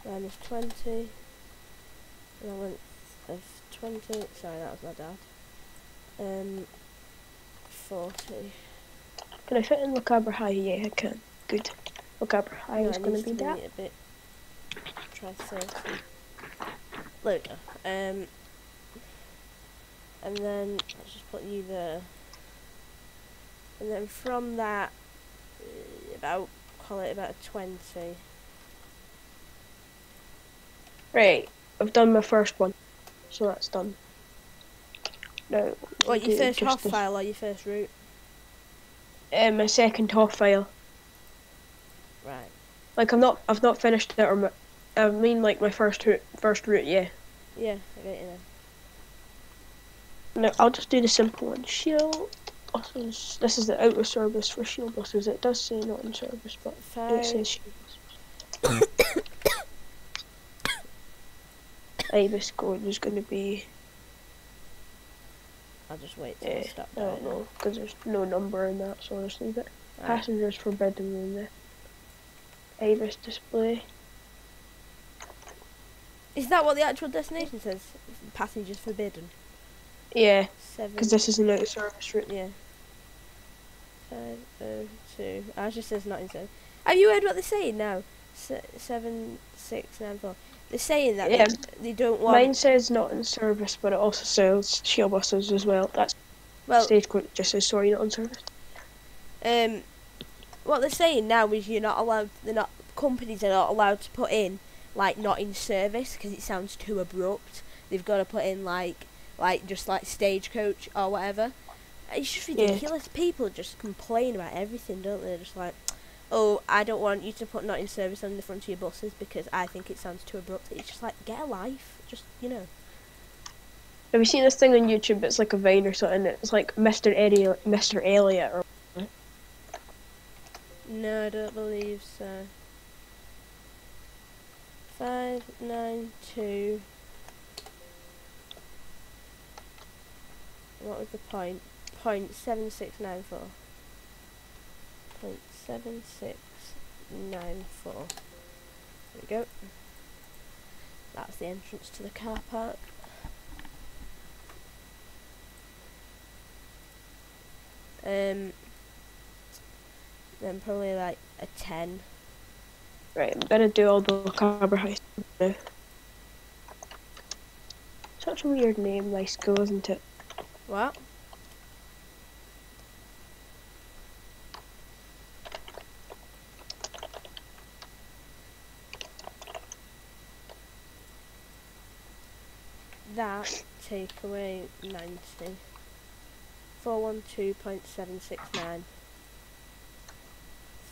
Minus 20. And a length of 20. Sorry, that was my dad. 40. Can I fit in Locaber High? Yeah, I can. Good. Locaber High is going to be that. A bit. Try 30. There we go. And then let's just put you there. And then from that, call it about a 20. Right, I've done my first one, so that's done. Now, What, your first HOF file or your first route? My second HOF file. Right. Like I've not finished it, or I mean like my first route, yeah. Yeah, I get you then. Now I'll just do the simple one. Shield buses. This is the out of service for shield buses. It does say not in service, but it says shield buses. IBIS code is going to be. I'll just wait till I stop. I don't know, because there's no number in that, so I'll just leave it. Right. Passengers forbidden in the IBIS display. Is that what the actual destination says? Passengers forbidden? Yeah, because this is an out of service route. Yeah. 502. It just says not in service. Have you heard what they're saying now? 7694. They're saying that Yeah. they don't want. Mine says not in service, but it also says shuttle buses as well. That's Well, Stagecoach just says sorry, not in service. What they're saying now is you're not allowed. Companies are not allowed to put in like not in service because it sounds too abrupt. They've got to put in like just like Stagecoach or whatever. It's just ridiculous. Yeah. People just complain about everything, don't they? They're just like, oh, I don't want you to put not in service on the front of your buses because I think it sounds too abrupt. It's just like, get a life. Just, Have you seen this thing on YouTube? It's like a Vine or something. It's like Mr. Elliot or... No, I don't believe so. 592. What was the point? 0.7694. 0.7694. There we go. That's the entrance to the car park. Then probably like a 10. Right, I'm gonna do all the carbohydrates now. Such a weird name, my school, isn't it? What? That take away 90. 412.769.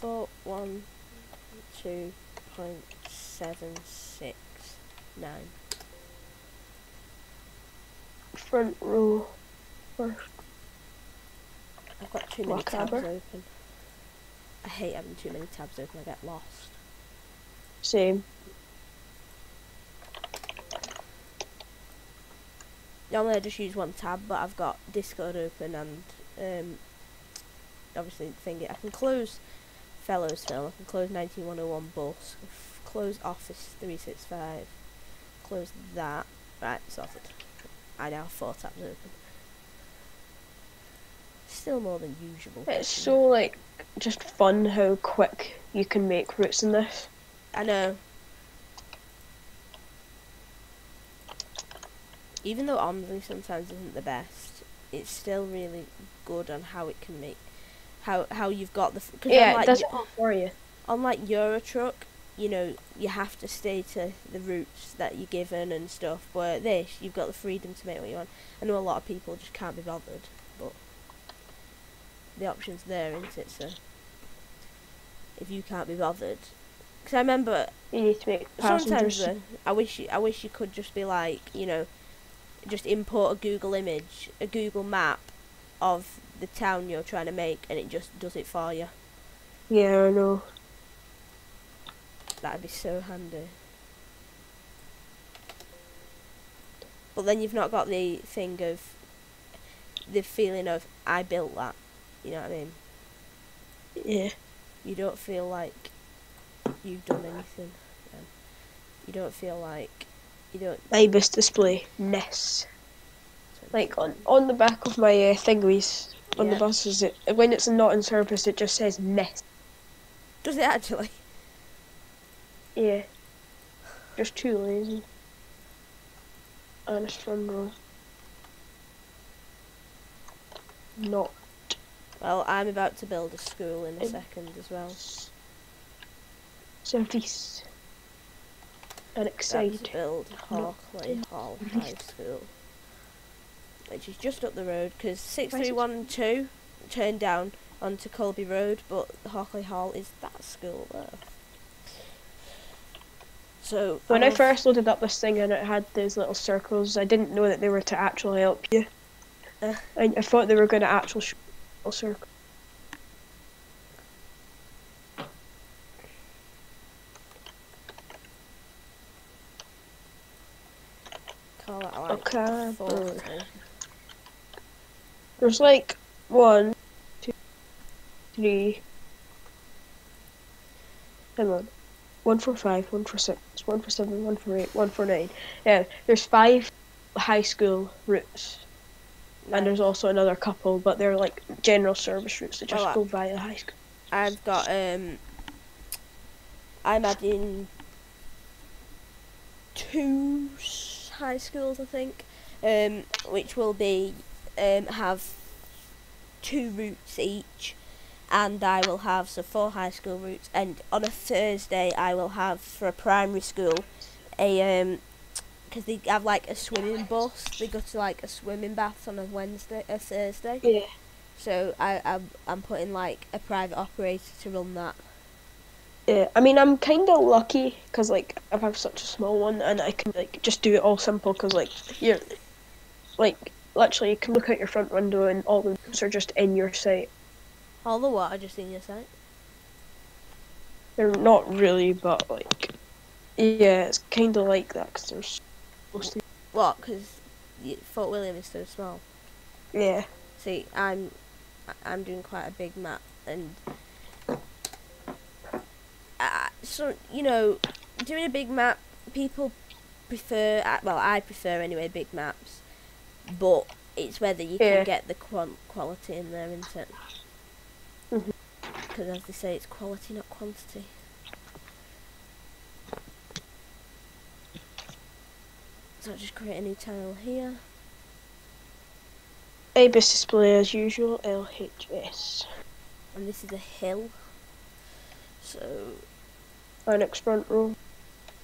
412.769. Front row first. I've got too many tabs open. I hate having too many tabs open, I get lost. Same. Normally I just use one tab, but I've got Discord open and obviously I can close Fellows Film, I can close 19101 Bus, close Office 365, close that. Right, sorted. I now have 4 tabs open. Still more than usual. It's so like just fun how quick you can make routes in this. I know. Even though Omsley sometimes isn't the best, it's still really good on how it can make, how you've got the. Yeah, it does it all for you. Unlike Eurotruck, you have to stay to the routes that you're given and stuff. But this, you've got the freedom to make what you want. I know a lot of people just can't be bothered, but the option's there, isn't it? So if you can't be bothered, because I remember you need to make passengers. Sometimes I wish you could just be like, just import a Google image, a Google map of the town you're trying to make, and it just does it for you. Yeah, I know. That'd be so handy. But then you've not got the thing of the feeling of I built that. You know what I mean? Yeah. You don't feel like you've done anything. You don't feel like you don't. IBIS display NES. Like on the back of my thingies on the buses, when it's not in service, it just says NES. Does it actually? Yeah. Just too lazy. And it's front row. Not. Well, I'm about to build a school in a second as well. Service. And excited. To build Hawkley Hall High School, which is just up the road, because 6312 turned down onto Colby Road, but Hawkley Hall is that school there. So when I first loaded up this thing and it had those little circles, I didn't know that they were to actually help you. I thought they were going to actually show a circle. Call that like 40. There's like 1, 2, 3. Hang on. 1 for 5, 1 for 6, 1 for 7, 1 for 8, 1 for 9. Yeah, there's 5 high school routes. Nice. And there's also another couple, but they're like general service routes that just go via high school. I've got I'm adding 2 high schools, I think, which will be have 2 routes each, and I will have 4 high school routes. And on a Thursday, I will have for a primary school a because they have like a swimming bus. They go to like a swimming bath on a Thursday. Yeah. So I'm putting like a private operator to run that. Yeah, I mean, I'm kind of lucky because like I have such a small one, and I can like just do it all simple because like you're like literally you can look out your front window and all the routes are just in your sight. All the what are just in your sight? They're not really, but like yeah, it's kind of like that because there's mostly What? Because Fort William is so small. yeah. See, I'm doing quite a big map, and so you know, doing a big map, people prefer. Well, I prefer anyway, big maps, but it's whether you Yeah. can get the quality in there, isn't it? Mhm. Because as they say, it's quality, not quantity. So I'll just create a new tile here. ABIS display as usual, LHS. And this is a hill. So Linux front row,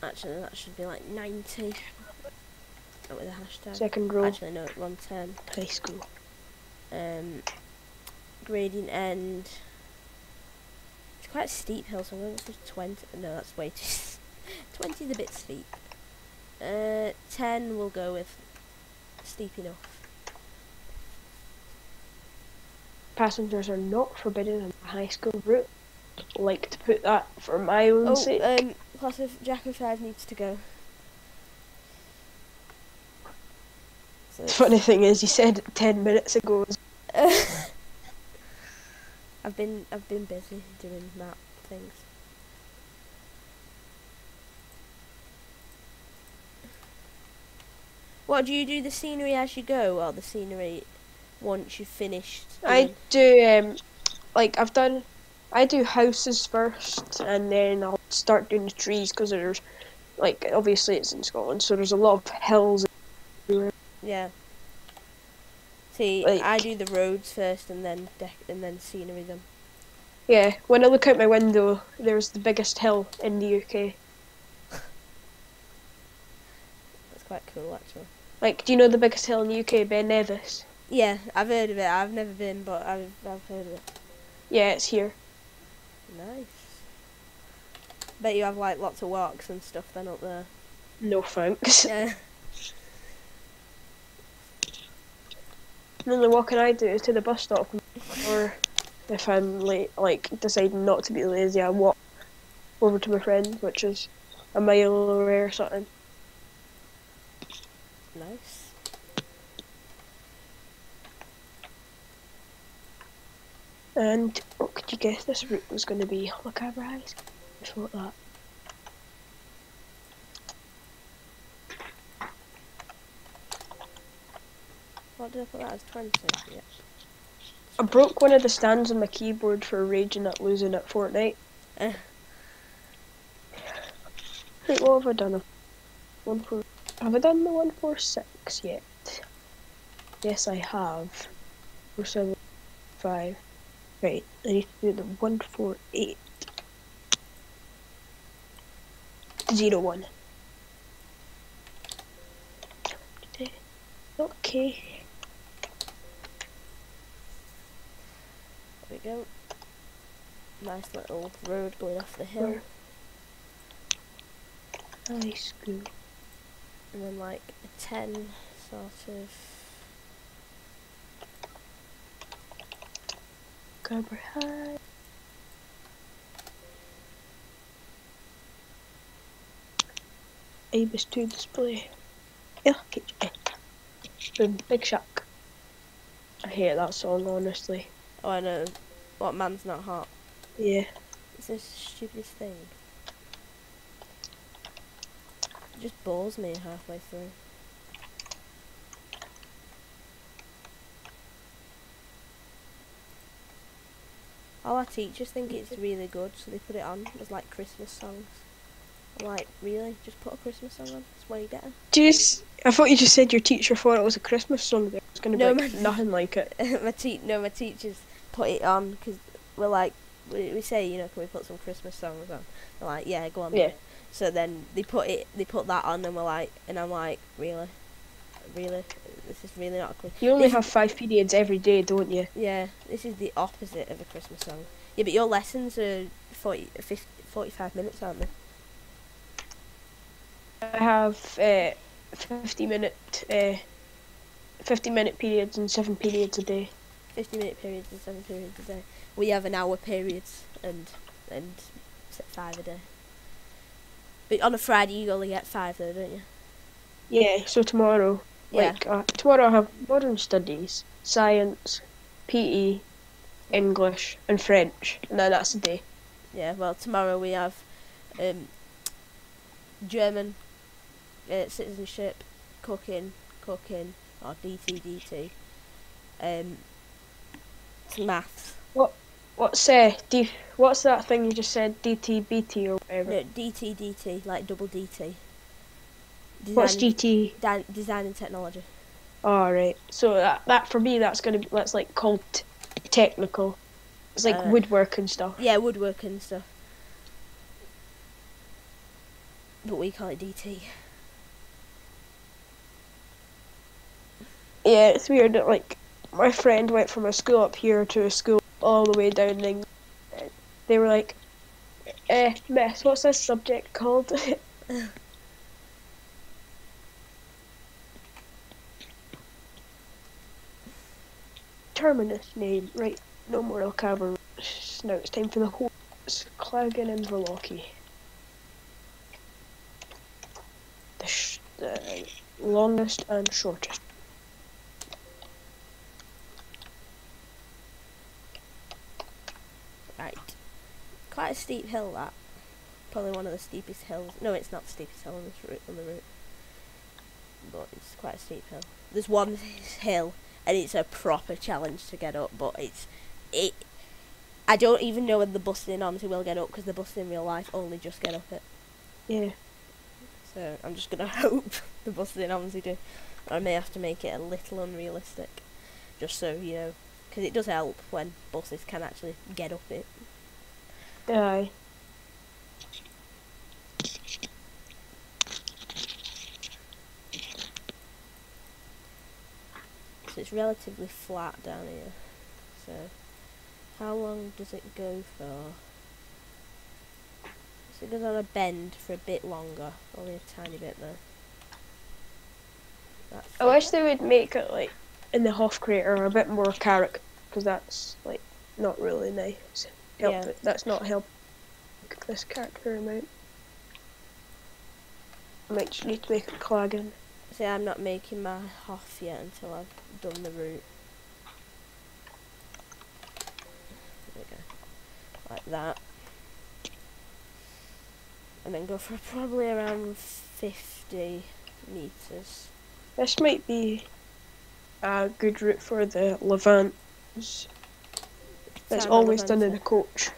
actually, that should be like 90. Oh, with a hashtag. second row, Actually, no, 110. high school. Gradient end. It's quite a steep hill, so I'm going to say 20. No, that's way too. 20 is a bit steep. 10 we'll go with steep enough. Passengers are not forbidden on the high school route. Like to put that for my own sake. Class of Jack of 5 needs to go. So The funny thing is, you said it 10 minutes ago. I've been busy doing map things. What do you do? The scenery as you go, or the scenery once you've finished? I do like I do houses first, and then I'll start doing the trees because there's like obviously it's in Scotland, so there's a lot of hills everywhere. Yeah. See, Like, I do the roads first, and then scenery them. yeah, when I look out my window, there's the biggest hill in the UK. That's quite cool, actually. Like, do you know the biggest hill in the UK, Ben Nevis? Yeah, I've heard of it. I've never been, but I've heard of it. Yeah, it's here. Nice. Bet you have like lots of walks and stuff then up there. No thanks. Yeah. The only walking I do is to the bus stop, or if I'm late, like deciding not to be lazy, I walk over to my friend, which is a mile away or something. Nice. And what could you guess this route was going to be? Look, Rise. I thought that. What did I put that as 20? Yeah. I broke one of the stands on my keyboard for raging at losing at Fortnite. Eh. Wait, what have I done? Have I done the 146 yet? Yes, I have. 475. Right, I need to do the 148. 01. Okay. There we go. Nice little road going off the hill. High school. And then like a 10 sort of. Cobra High. ABIS 2 display. LHS. Boom, Big Shack. I hate that song, honestly. Oh, I know. What, Man's Not Hot? Yeah. It's the stupidest thing. It just bores me halfway through. All our teachers think it's really good, so they put it on as like Christmas songs. I'm like, really? Just put a Christmas song on? That's why you get them. I thought you just said your teacher thought it was a Christmas song. There was going to No, be like, nothing like it. my teachers put it on because we're like, we say, you know, can we put some Christmas songs on? They're like, yeah, go on. Yeah. So then they put that on, and I'm like, really? This is really not a Christmas. You only have 5 periods every day, don't you? Yeah, this is the opposite of a Christmas song. Yeah, but your lessons are 45 minutes, aren't they? I have 50-minute periods and 7 periods a day. 50-minute periods and 7 periods a day. We have an hour periods and 5 a day. But on a Friday you only get 5 though, don't you? Yeah, so tomorrow, tomorrow I have modern studies, science, PE, English, and French, and then that's the day. Yeah, well, tomorrow we have German, citizenship, cooking, or DT, maths. What's that thing you just said? DT or whatever. No, DT, like double DT. What's GT? Design and technology. Oh, right. So that for me, that's like called technical. It's like woodwork and stuff. Yeah, woodwork and stuff. But we call it DT. Yeah, it's weird that like my friend went from a school up here to a school all the way down in England. They were like, miss, what's this subject called? Terminus name, right, no more Alcaber. Now it's time for the horse, Clagan and Velocki. The longest and shortest. Right. Quite a steep hill, that. Probably one of the steepest hills. No, it's not the steepest hill on the route. But it's quite a steep hill. There's one hill, and it's a proper challenge to get up, but I don't even know whether the busting arms will get up, because the buses in real life only just get up it. Yeah. So I'm just gonna hope the buses in arms do. I may have to make it a little unrealistic, just so you know, because it does help when buses can actually get up it. Aye. So it's relatively flat down here. So how long does it go for? So it goes on a bend for a bit longer, only a tiny bit though. I wish they would make it like in the Hoff crater a bit more character, because that's like not really nice. That's not helping this character amount. I might just need to make a Clagan. See, I'm not making my Hoff yet until I've done the route. There we go. Like that. And then go for probably around 50 metres. This might be a good route for the Levant. It's always done in a coach.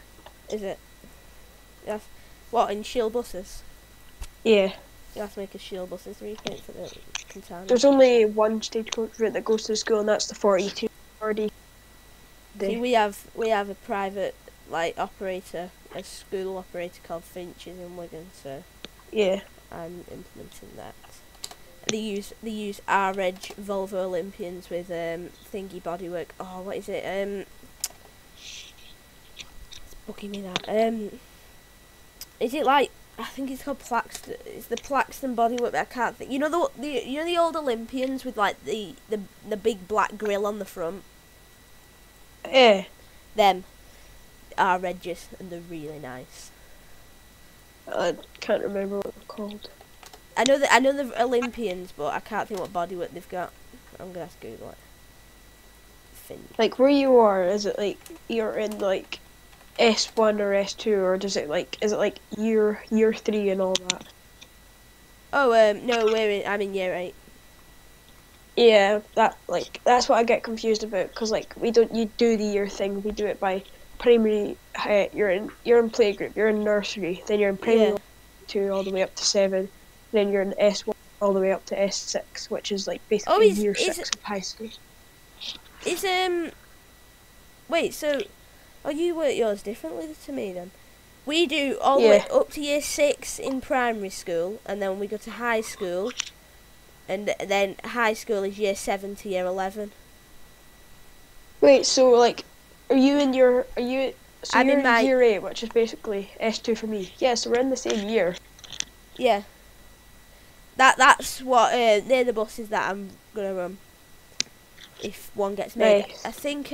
Is it? Yeah. What, in Shield buses? Yeah. You have to make a Shield buses reprint for the Quintana. There's only one stagecoach route that goes to the school, and that's the 42. See, we have a private operator, a school operator called Finch's in Wigan, so yeah, I'm implementing that. They use R-Reg Volvo Olympians with thingy bodywork. Oh, what is it? It's booking me that. Is it like, I think it's called Plaxton. It's the Plaxton bodywork, but I can't think. You know the old Olympians with like the big black grill on the front. Yeah. Them are Regis, and they're really nice. I can't remember what they're called. I know the Olympians, but I can't think what bodywork they've got. I'm gonna have to Google it. Like where you are, is it like you're in like S1 or S2, or is it like year 3 and all that? Oh no, I'm in year 8. Yeah, that's what I get confused about, because like you do the year thing, we do it by primary. You're in playgroup, you're in nursery, then you're in primary, 2 all the way up to 7. Then you're in S1 all the way up to S6, which is like Oh, basically year 6 of high school. Is wait, so you work yours differently to me then? We do all the way up to year 6 in primary school, and then we go to high school, and then high school is year 7 to year 11. Wait, so like, so you're in year 8, which is basically S2 for me. Yeah, so we're in the same year. Yeah. That's what near the buses that I'm gonna run. If one gets made, Nice. I think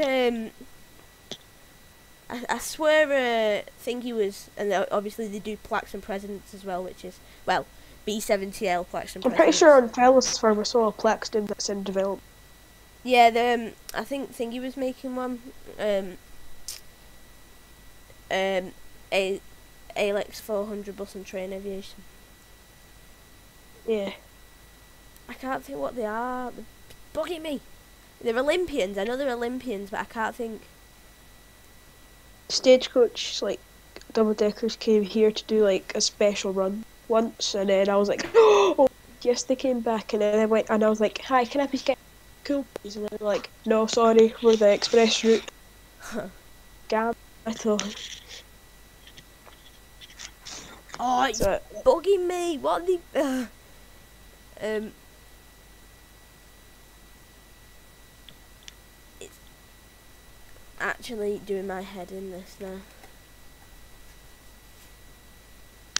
I swear Thingy was, and obviously they do plaques and presidents as well, which is B70L plaques and presidents. I'm pretty sure on Fellows we saw a plaque stem that's in development. Yeah, I think Thingy was making one. Alex 400 bus and train aviation. Yeah. I can't think what they are. They're bugging me. They're Olympians. I know they're Olympians, but I can't think. Stagecoach, like, double deckers came here to do like a special run once, and then I was like, oh yes, they came back, and then I went and I was like, hi, can I please get cool please? And they were like, no, sorry, we're the express route. Gab, I thought. Oh, it's bugging me. What the? It's actually doing my head in this now.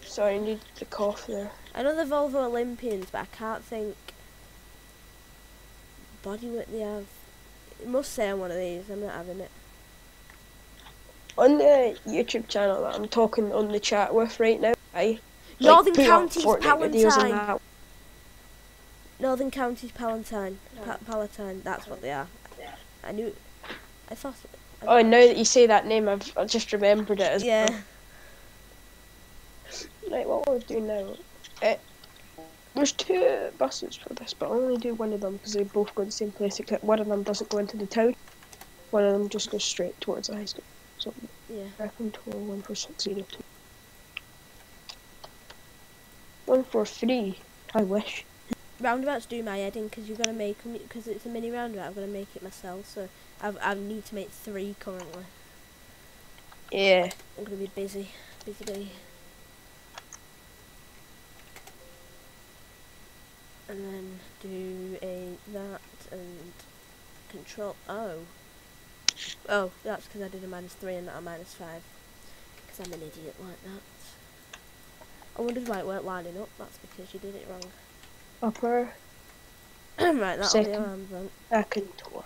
Sorry, I need the cough there. I know the Volvo Olympians, but I can't think. Bodywork they have. It must say on one of these. I'm not having it. On the YouTube channel that I'm talking on the chat with right now, Northern Counties videos on Palatine. that. Northern Counties Palatine. Palatine. That's what they are. I knew. I thought. Oh, now that you say that name, I've just remembered it as well. Right, what will we do now? There's 2 buses for this, but I'll only do one of them because they both go to the same place, except one of them doesn't go into the town. One of them just goes straight towards the high school. So, yeah. Reckon total 14602. 143. I wish. Roundabouts do my head in because you've got to make them, because it's a mini roundabout. I've got to make it myself, so I need to make 3 currently. Yeah. I'm gonna be busy day. And then do that and control. Oh, that's because I did a -3 and not a -5. Because I'm an idiot like that. I wondered why it weren't lining up. That's because you did it wrong. Upper. Right, that'll second, be a roundabout. Second tour.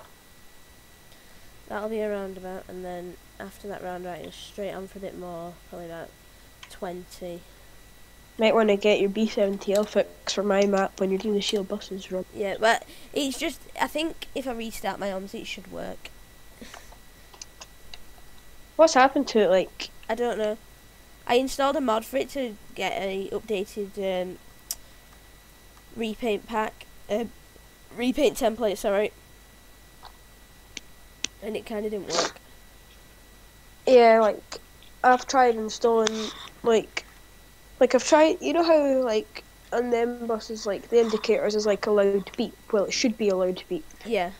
That'll be a roundabout, and then after that roundabout, you're straight on for a bit more. Probably about 20. Might want to get your B70L fix for my map when you're doing the Shield buses run. Yeah, but it's just, I think if I restart my OMS, it should work. What's happened to it, like? I don't know. I installed a mod for it to get a updated repaint pack, repaint template, sorry. And it kind of didn't work. Yeah, like, I've tried installing, like I've tried, you know how, like, on them buses, like, the indicators is, like, allowed to beep? Well, it should be allowed to beep. Yeah.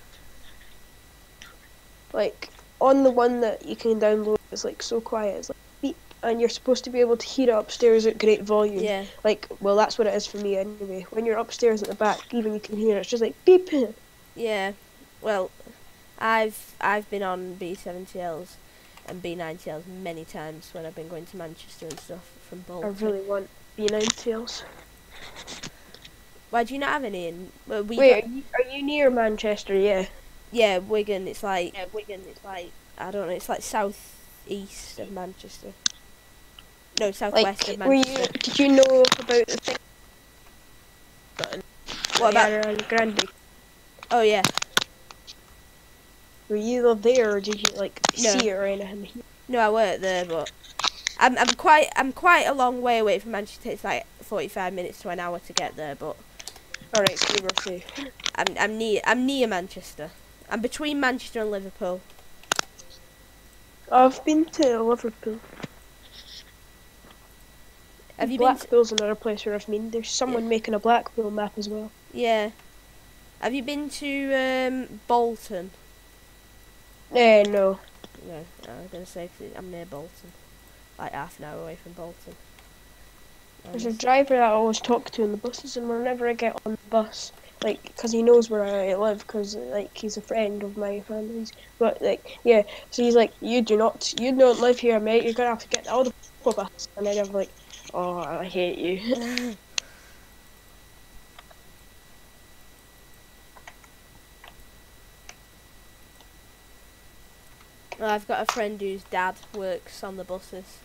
Like, on the one that you can download, it's, like, so quiet, it's, like, beep, and you're supposed to be able to hear it upstairs at great volume. Yeah. Like, well, that's what it is for me, anyway. When you're upstairs at the back, even you can hear it, it's just, like, beep. Yeah. Well, I've been on B70Ls and B90Ls many times when I've been going to Manchester and stuff from Bolton. I really want B90Ls. Why do you not have any in? Well, Wait, are you near Manchester? Yeah. Yeah, Wigan. It's like I don't know. It's like south east of Manchester. No, southwest of Manchester. Did you know about the thing? What about Grande? Oh yeah. Were you there, or did you like see it or anything? No, I weren't there, but I'm quite a long way away from Manchester. It's like 45 minutes to an hour to get there, but alright, so you were safe. I'm near Manchester. I'm between Manchester and Liverpool. I've been to Liverpool. Have you been? Blackpool's another place where I've been. There's someone making a Blackpool map as well. Yeah. Have you been to Bolton? No. No, I was gonna say 'cause I'm near Bolton, like half an hour away from Bolton. There's a driver that I always talk to in the buses, and whenever I get on the bus, like, because he knows where I live, because like he's a friend of my family's. But like, yeah, so he's like, you don't live here, mate. You're gonna have to get the other bus. And then I'm like, oh, I hate you. Well, I've got a friend whose dad works on the buses,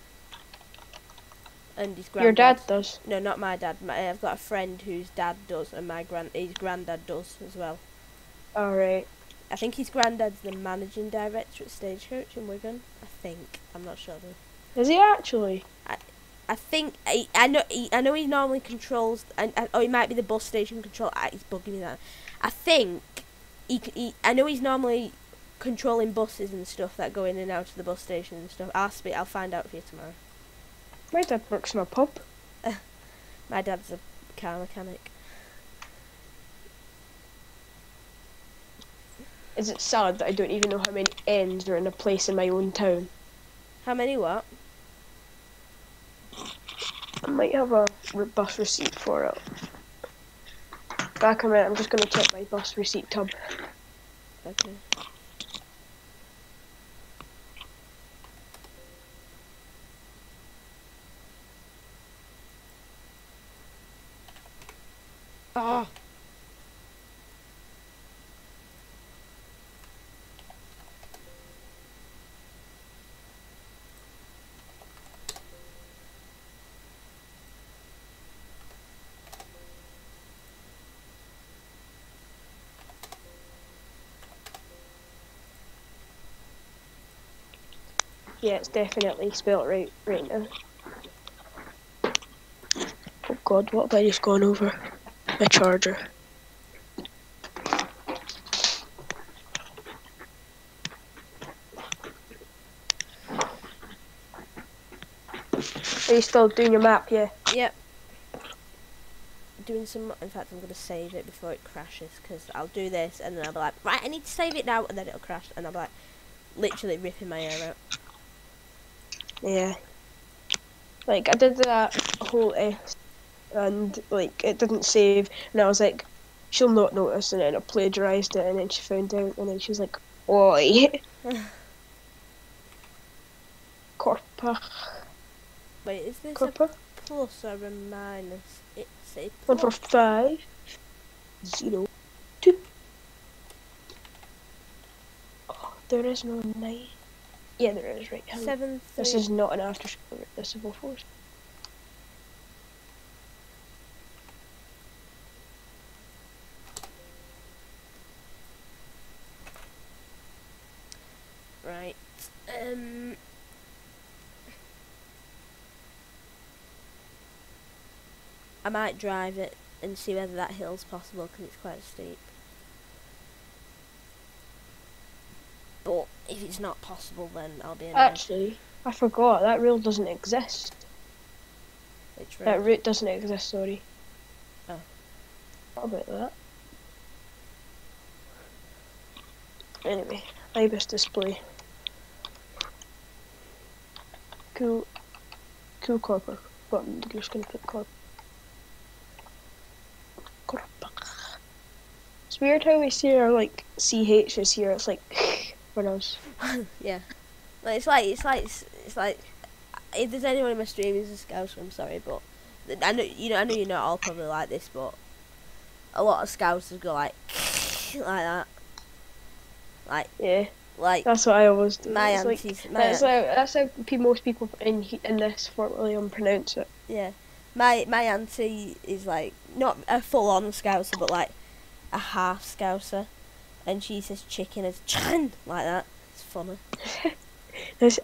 and his granddad. Your dad does? No, not my dad. I've got a friend whose dad does, and his granddad does as well. All right. I think his granddad's the managing director at Stagecoach in Wigan. I think. I'm not sure though. Is he actually? I think I know he normally controls, or he might be the bus station control. He's bugging me that. I think I know he's normally controlling buses and stuff that go in and out of the bus station and stuff. I'll find out for you tomorrow. My dad works in a pub. My dad's a car mechanic. Is it sad that I don't even know how many ends are in a place in my own town? How many what? I might have a bus receipt for it. Back a minute, I'm just going to check my bus receipt tab. Okay. Oh. Yeah, it's definitely spelled right now. Oh god, what have I just gone over? My charger. Are you still doing your map, yeah? Yep. Doing some. In fact, I'm going to save it before it crashes, because I'll do this and then I'll be like, right, I need to save it now, and then it'll crash, and I'll be like, literally ripping my hair out. Yeah. Like, I did that whole S, and like, it didn't save, and I was like, she'll not notice, and then I plagiarised it, and then she found out, and then she was like, oi. Corpa. Wait, is this Corpa? a plus or a minus? It's a One plus. for 5. 0. 2. Oh, there is no 9. Yeah, there is, right. 7, 3. This is not an after school, this is before. Right. I might drive it and see whether that hill's possible, because it's quite steep. But if it's not possible, then I'll be annoyed. Actually, I forgot, that rule doesn't exist. Which That road? route doesn't exist, sorry. Oh. What about that? Anyway, IBIS display. Cool copper button. I'm just gonna put copper. It's weird how we see our like CHs here. It's like when I was. Yeah. Like, it's like if there's anyone in my stream who's a Scouser, I'm sorry, but I know you're not all probably like this, but a lot of Scousers go like that. Like, Yeah. Like, that's what I always do. My It's auntie's, like, my that's how most people in this Fort William pronounce it. yeah, my auntie is like not a full-on Scouser, but like a half Scouser, and she says chicken as chan like that. It's funny.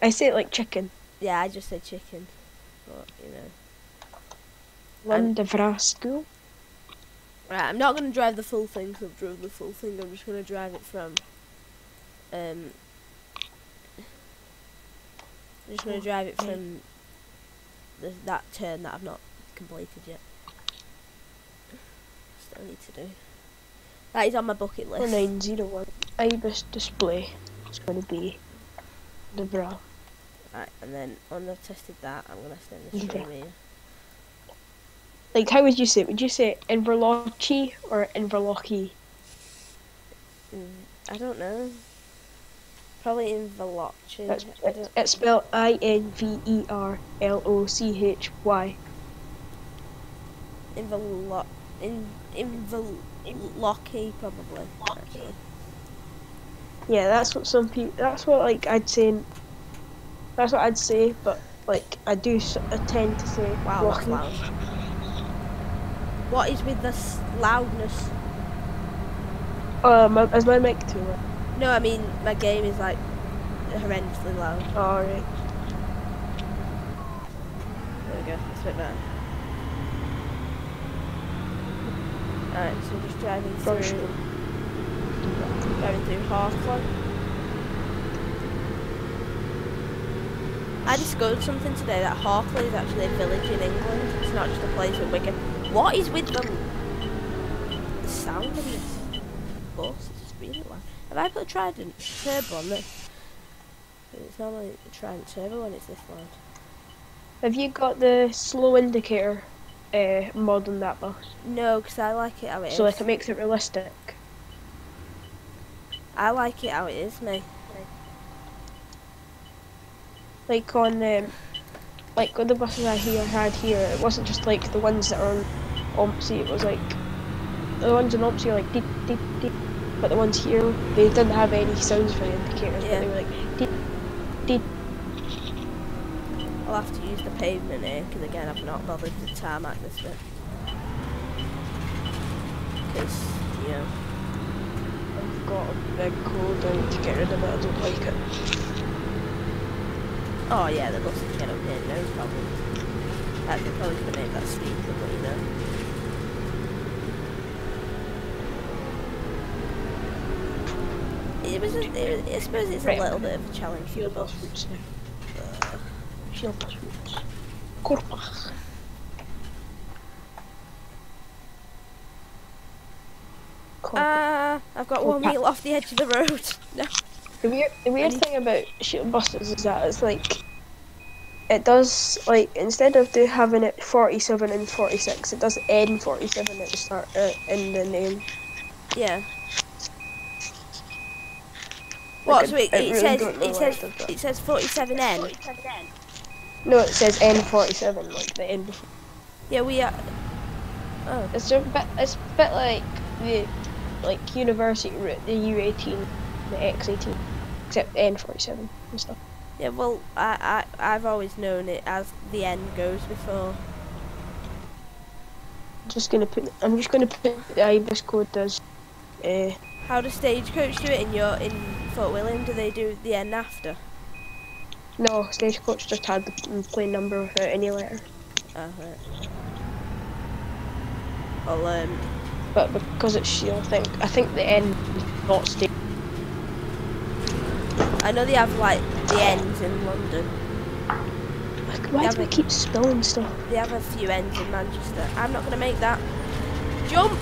I say it like chicken. Yeah, I just say chicken, but you know. Lundevrasco. Right, I'm not gonna drive the full thing. Cause I've driven the full thing. I'm just gonna drive it from. I'm just gonna drive it from there's that turn that I've not completed yet. Still need to do. That is on my bucket list. 4901 IBIS display. It's going to be the bra. Right, and then when I've tested that, I'm gonna send this stream here. Like, how would you say it? Would you say Inverlochy or Inverlocky? I don't know. Probably Inverlochy. It's spelled INVERLOCHY. Inverlocky, probably. Actually. Yeah, that's what some people. That's what like I'd say. That's what I'd say, but like I tend to say. Wow, that's loud. What is with this loudness? Is my mic too loud? No, I mean my game is like horrendously loud. Oh, right. There we go. It's a bit better. Alright, so just driving through Harkley. I discovered something today, that Harkley is actually a village in England. It's not just a place with Wigan. What is with the sound of this bus? It's just really loud. Have I put a Trident turbo on this? It's normally a Trident turbo when it's this loud. Have you got the slow indicator mod on that bus? No, because I like it how it is. So like it makes it realistic. I like it how it is, mate. Like on like on the buses I had here, it wasn't just like the ones that are on Ompsey, it was like the ones on Ompsey are like deep deep deep, but the ones here they didn't have any sounds for the indicators, Yeah. but they were like deep deep. I'll have to use the pavement here, because again I've not bothered to tarmac this bit. Because, you know. I've got a big cold, I need to get rid of it, I don't like it. Oh yeah, the bus can get up here, no problem. Actually, probably could have made that steeper, but you know. I suppose it's a little bit of a challenge for the bus. I've got one wheel off the edge of the road. No. The weird thing about shuttle buses is that it's like it does like instead of having it 47 and 46, it does N47 at the start in the name. Yeah. Like What? So it says 47N. No, it says N47, like the N before. Yeah, we are. Oh. It's a bit like the university route, the U18, the X18, except N47 and stuff. Yeah, well, I've always known it as the N goes before. I'm just gonna put the IBIS code as. How does Stagecoach do it in Fort William? Do they do the N after? No, Stagecoach just had the plane number without any letter. Oh, right. Well, but because it's Shield, I think the N is not stage. I know they have like the N's in London. Why do I keep spilling stuff? They have a few N's in Manchester. I'm not gonna make that jump.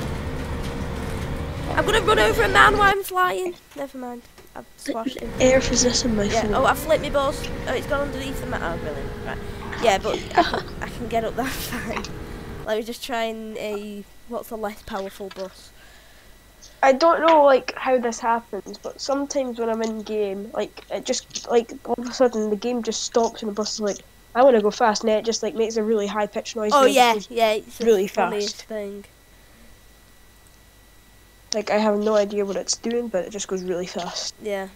I'm gonna run over a man while I'm flying. Never mind. I've squashed him. Air resistant my phone. Oh, I flipped my bus. Oh, it's gone underneath the mat. Oh, brilliant. Right. Yeah, but I can get up that fine. Let me just try and what's a less powerful bus? I don't know like how this happens, but sometimes when I'm in game, like it just like all of a sudden the game just stops and the bus is like, I want to go fast, and it just like makes a really high pitched noise. Oh yeah, it's really the funniest fast thing. Like I have no idea what it's doing, but it just goes really fast. Yeah,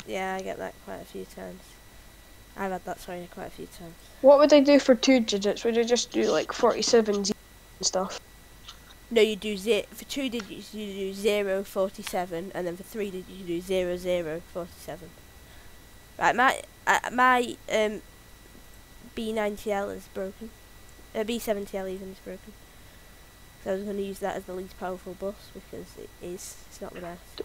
I get that quite a few times. I've had that quite a few times. What would I do for 2 digits? Would I just do like 47 and stuff? No, you do for 2 digits you do 0, 47, and then for 3 digits you do 0, 0, 47. Right, my B90L is broken. B70L even is broken. So I was going to use that as the least powerful bus because it's not the best.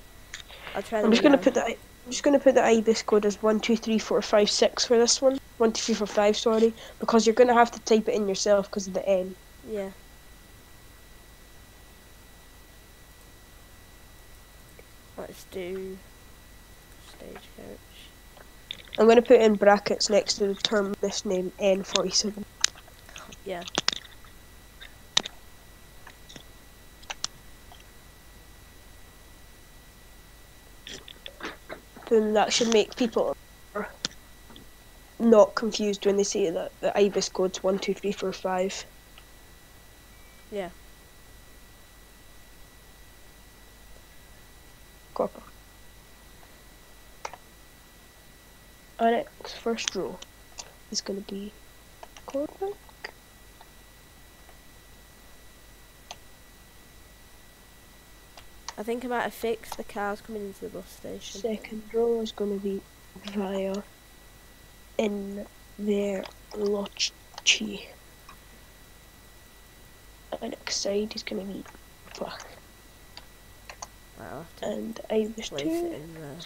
I'll try. I'm just going to put the IBIS code as 123456 for this one. 1, 2, 3, 4, 5, sorry, because you're going to have to type it in yourself because of the N. Yeah. Let's do stagecoach. I'm going to put in brackets next to the term this name, N47. Yeah. Then that should make people not confused when they say that the IBIS code's 1, 2, 3, 4, 5. Yeah. Copper. Our next first row is going to be copper. I think I might have fixed the cars coming into the bus station. Second row is going to be via in their lotchi. And next side is going to be black. I'll have to And IBIS place 2. it in there.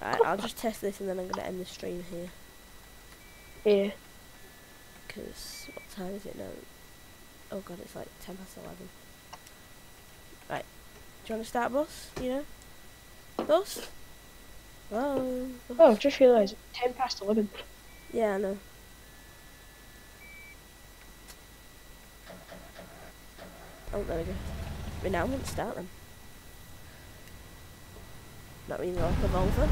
Right, I'll just test this and then I'm going to end the stream here. Yeah. Because, what time is it now? Oh god, it's like 10 past 11. Right, do you want to start bus? You know? Bus? Oh, bus. Oh, I've just realised, 10 past 11. Yeah, I know. Oh, there we go. But now I won't start them. Not really like a Volvo.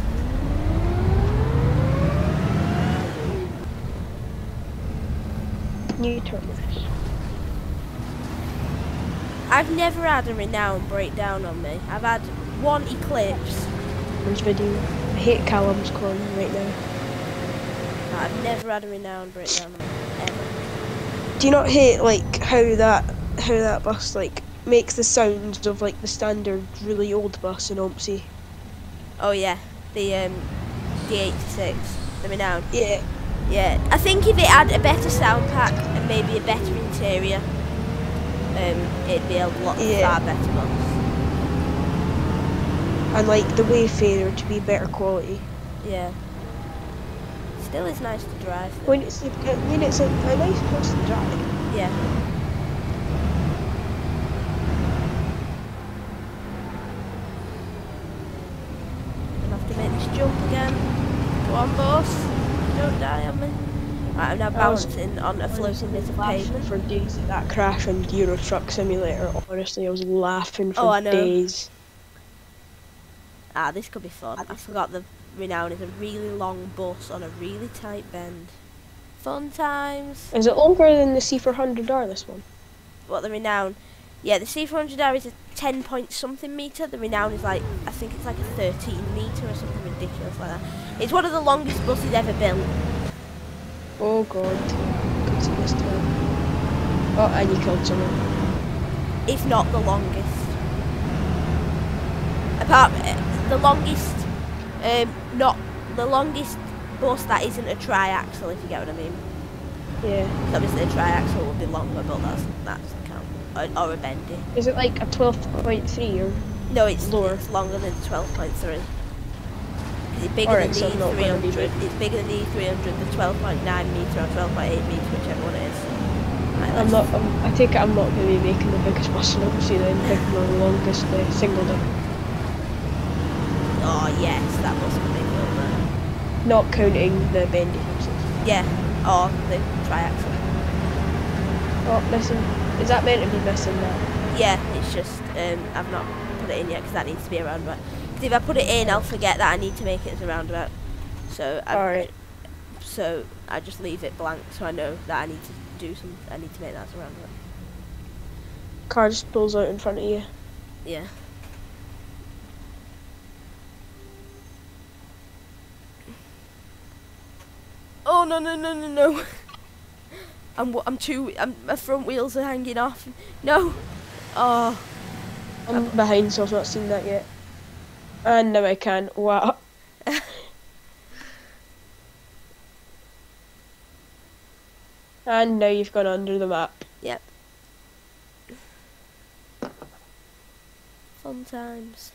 New terminus. I've never had a Renown breakdown on me. I've had one Eclipse. There's video. I hate Callum's corner right now. I've never had a Renown breakdown on me. Ever. Do you not hate like how that bus like makes the sounds of like the standard really old bus in Ompsey? Oh yeah, the 86, the Renown. Yeah. Yeah, I think if it had a better sound pack and maybe a better interior, it'd be a lot far better bus. And like the Wayfarer to be better quality. Yeah. Still is nice to drive though. When it's a nice bus to drive. Yeah. Gonna have to make this jump again. Go on, boss. Don't die on me. Right, I'm now balancing on a floating bit of pavement. For days at that crash on Euro Truck Simulator. Honestly, I was laughing for I know. days. Ah, this could be fun. I forgot the Renown is a really long bus on a really tight bend. Fun times. Is it longer than the C400R, this one? What, the Renown? Yeah, the C400R is a 10 point something metre. The Renown is like, I think it's like a 13 metre or something ridiculous like that. It's one of the longest buses ever built. Oh god. Could see this time. Oh, and you killed someone. If not the longest. Apart the longest, not the longest bus that isn't a tri-axle, if you get what I mean. Yeah. Obviously a tri-axle would be longer, but that doesn't count. Or a bendy. Is it like a 12.3 or? No, it's lower? It's longer than 12.3. It's bigger Alright, than so the I'm not gonna be E300. It's bigger than the E300, the 12.9 metre or 12.8 metre, whichever one it is. Right, I take it I'm not going to be making the biggest bus in Odyssey then, picking the longest single deck. Oh yes, that bus could be good though. Not counting the bendy buses. Yeah, or the tri-axle. Oh, missing. Is that meant to be missing that? Yeah, it's just, I've not put it in yet because that needs to be a roundabout. Because if I put it in, I'll forget that I need to make it as a roundabout. So I just leave it blank so I know that I need to make that as a roundabout. Car just pulls out in front of you. Yeah. Oh no no no no no! my front wheels are hanging off. No! Oh. I'm behind, so I've not seen that yet. And now I can. Wow. And now you've gone under the map. Yep. Fun times.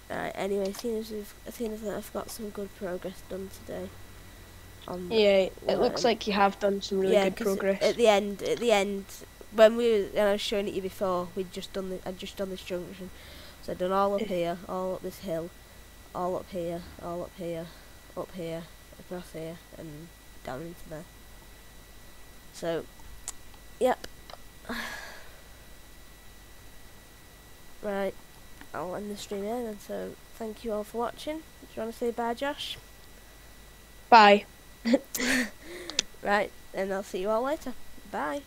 Right. Anyway, seeing as I've got some good progress done today. On Yeah, it looks like you have done some really good 'cause progress. at the end, when I was showing it you before, I'd just done this junction. So I'd done all up here, all up this hill, all up here, all up here, up here, across here, and down into there. So, yep. Right, I'll end the stream here then. So, thank you all for watching. Do you want to say bye, Josh? Bye. Right, and I'll see you all later. Bye.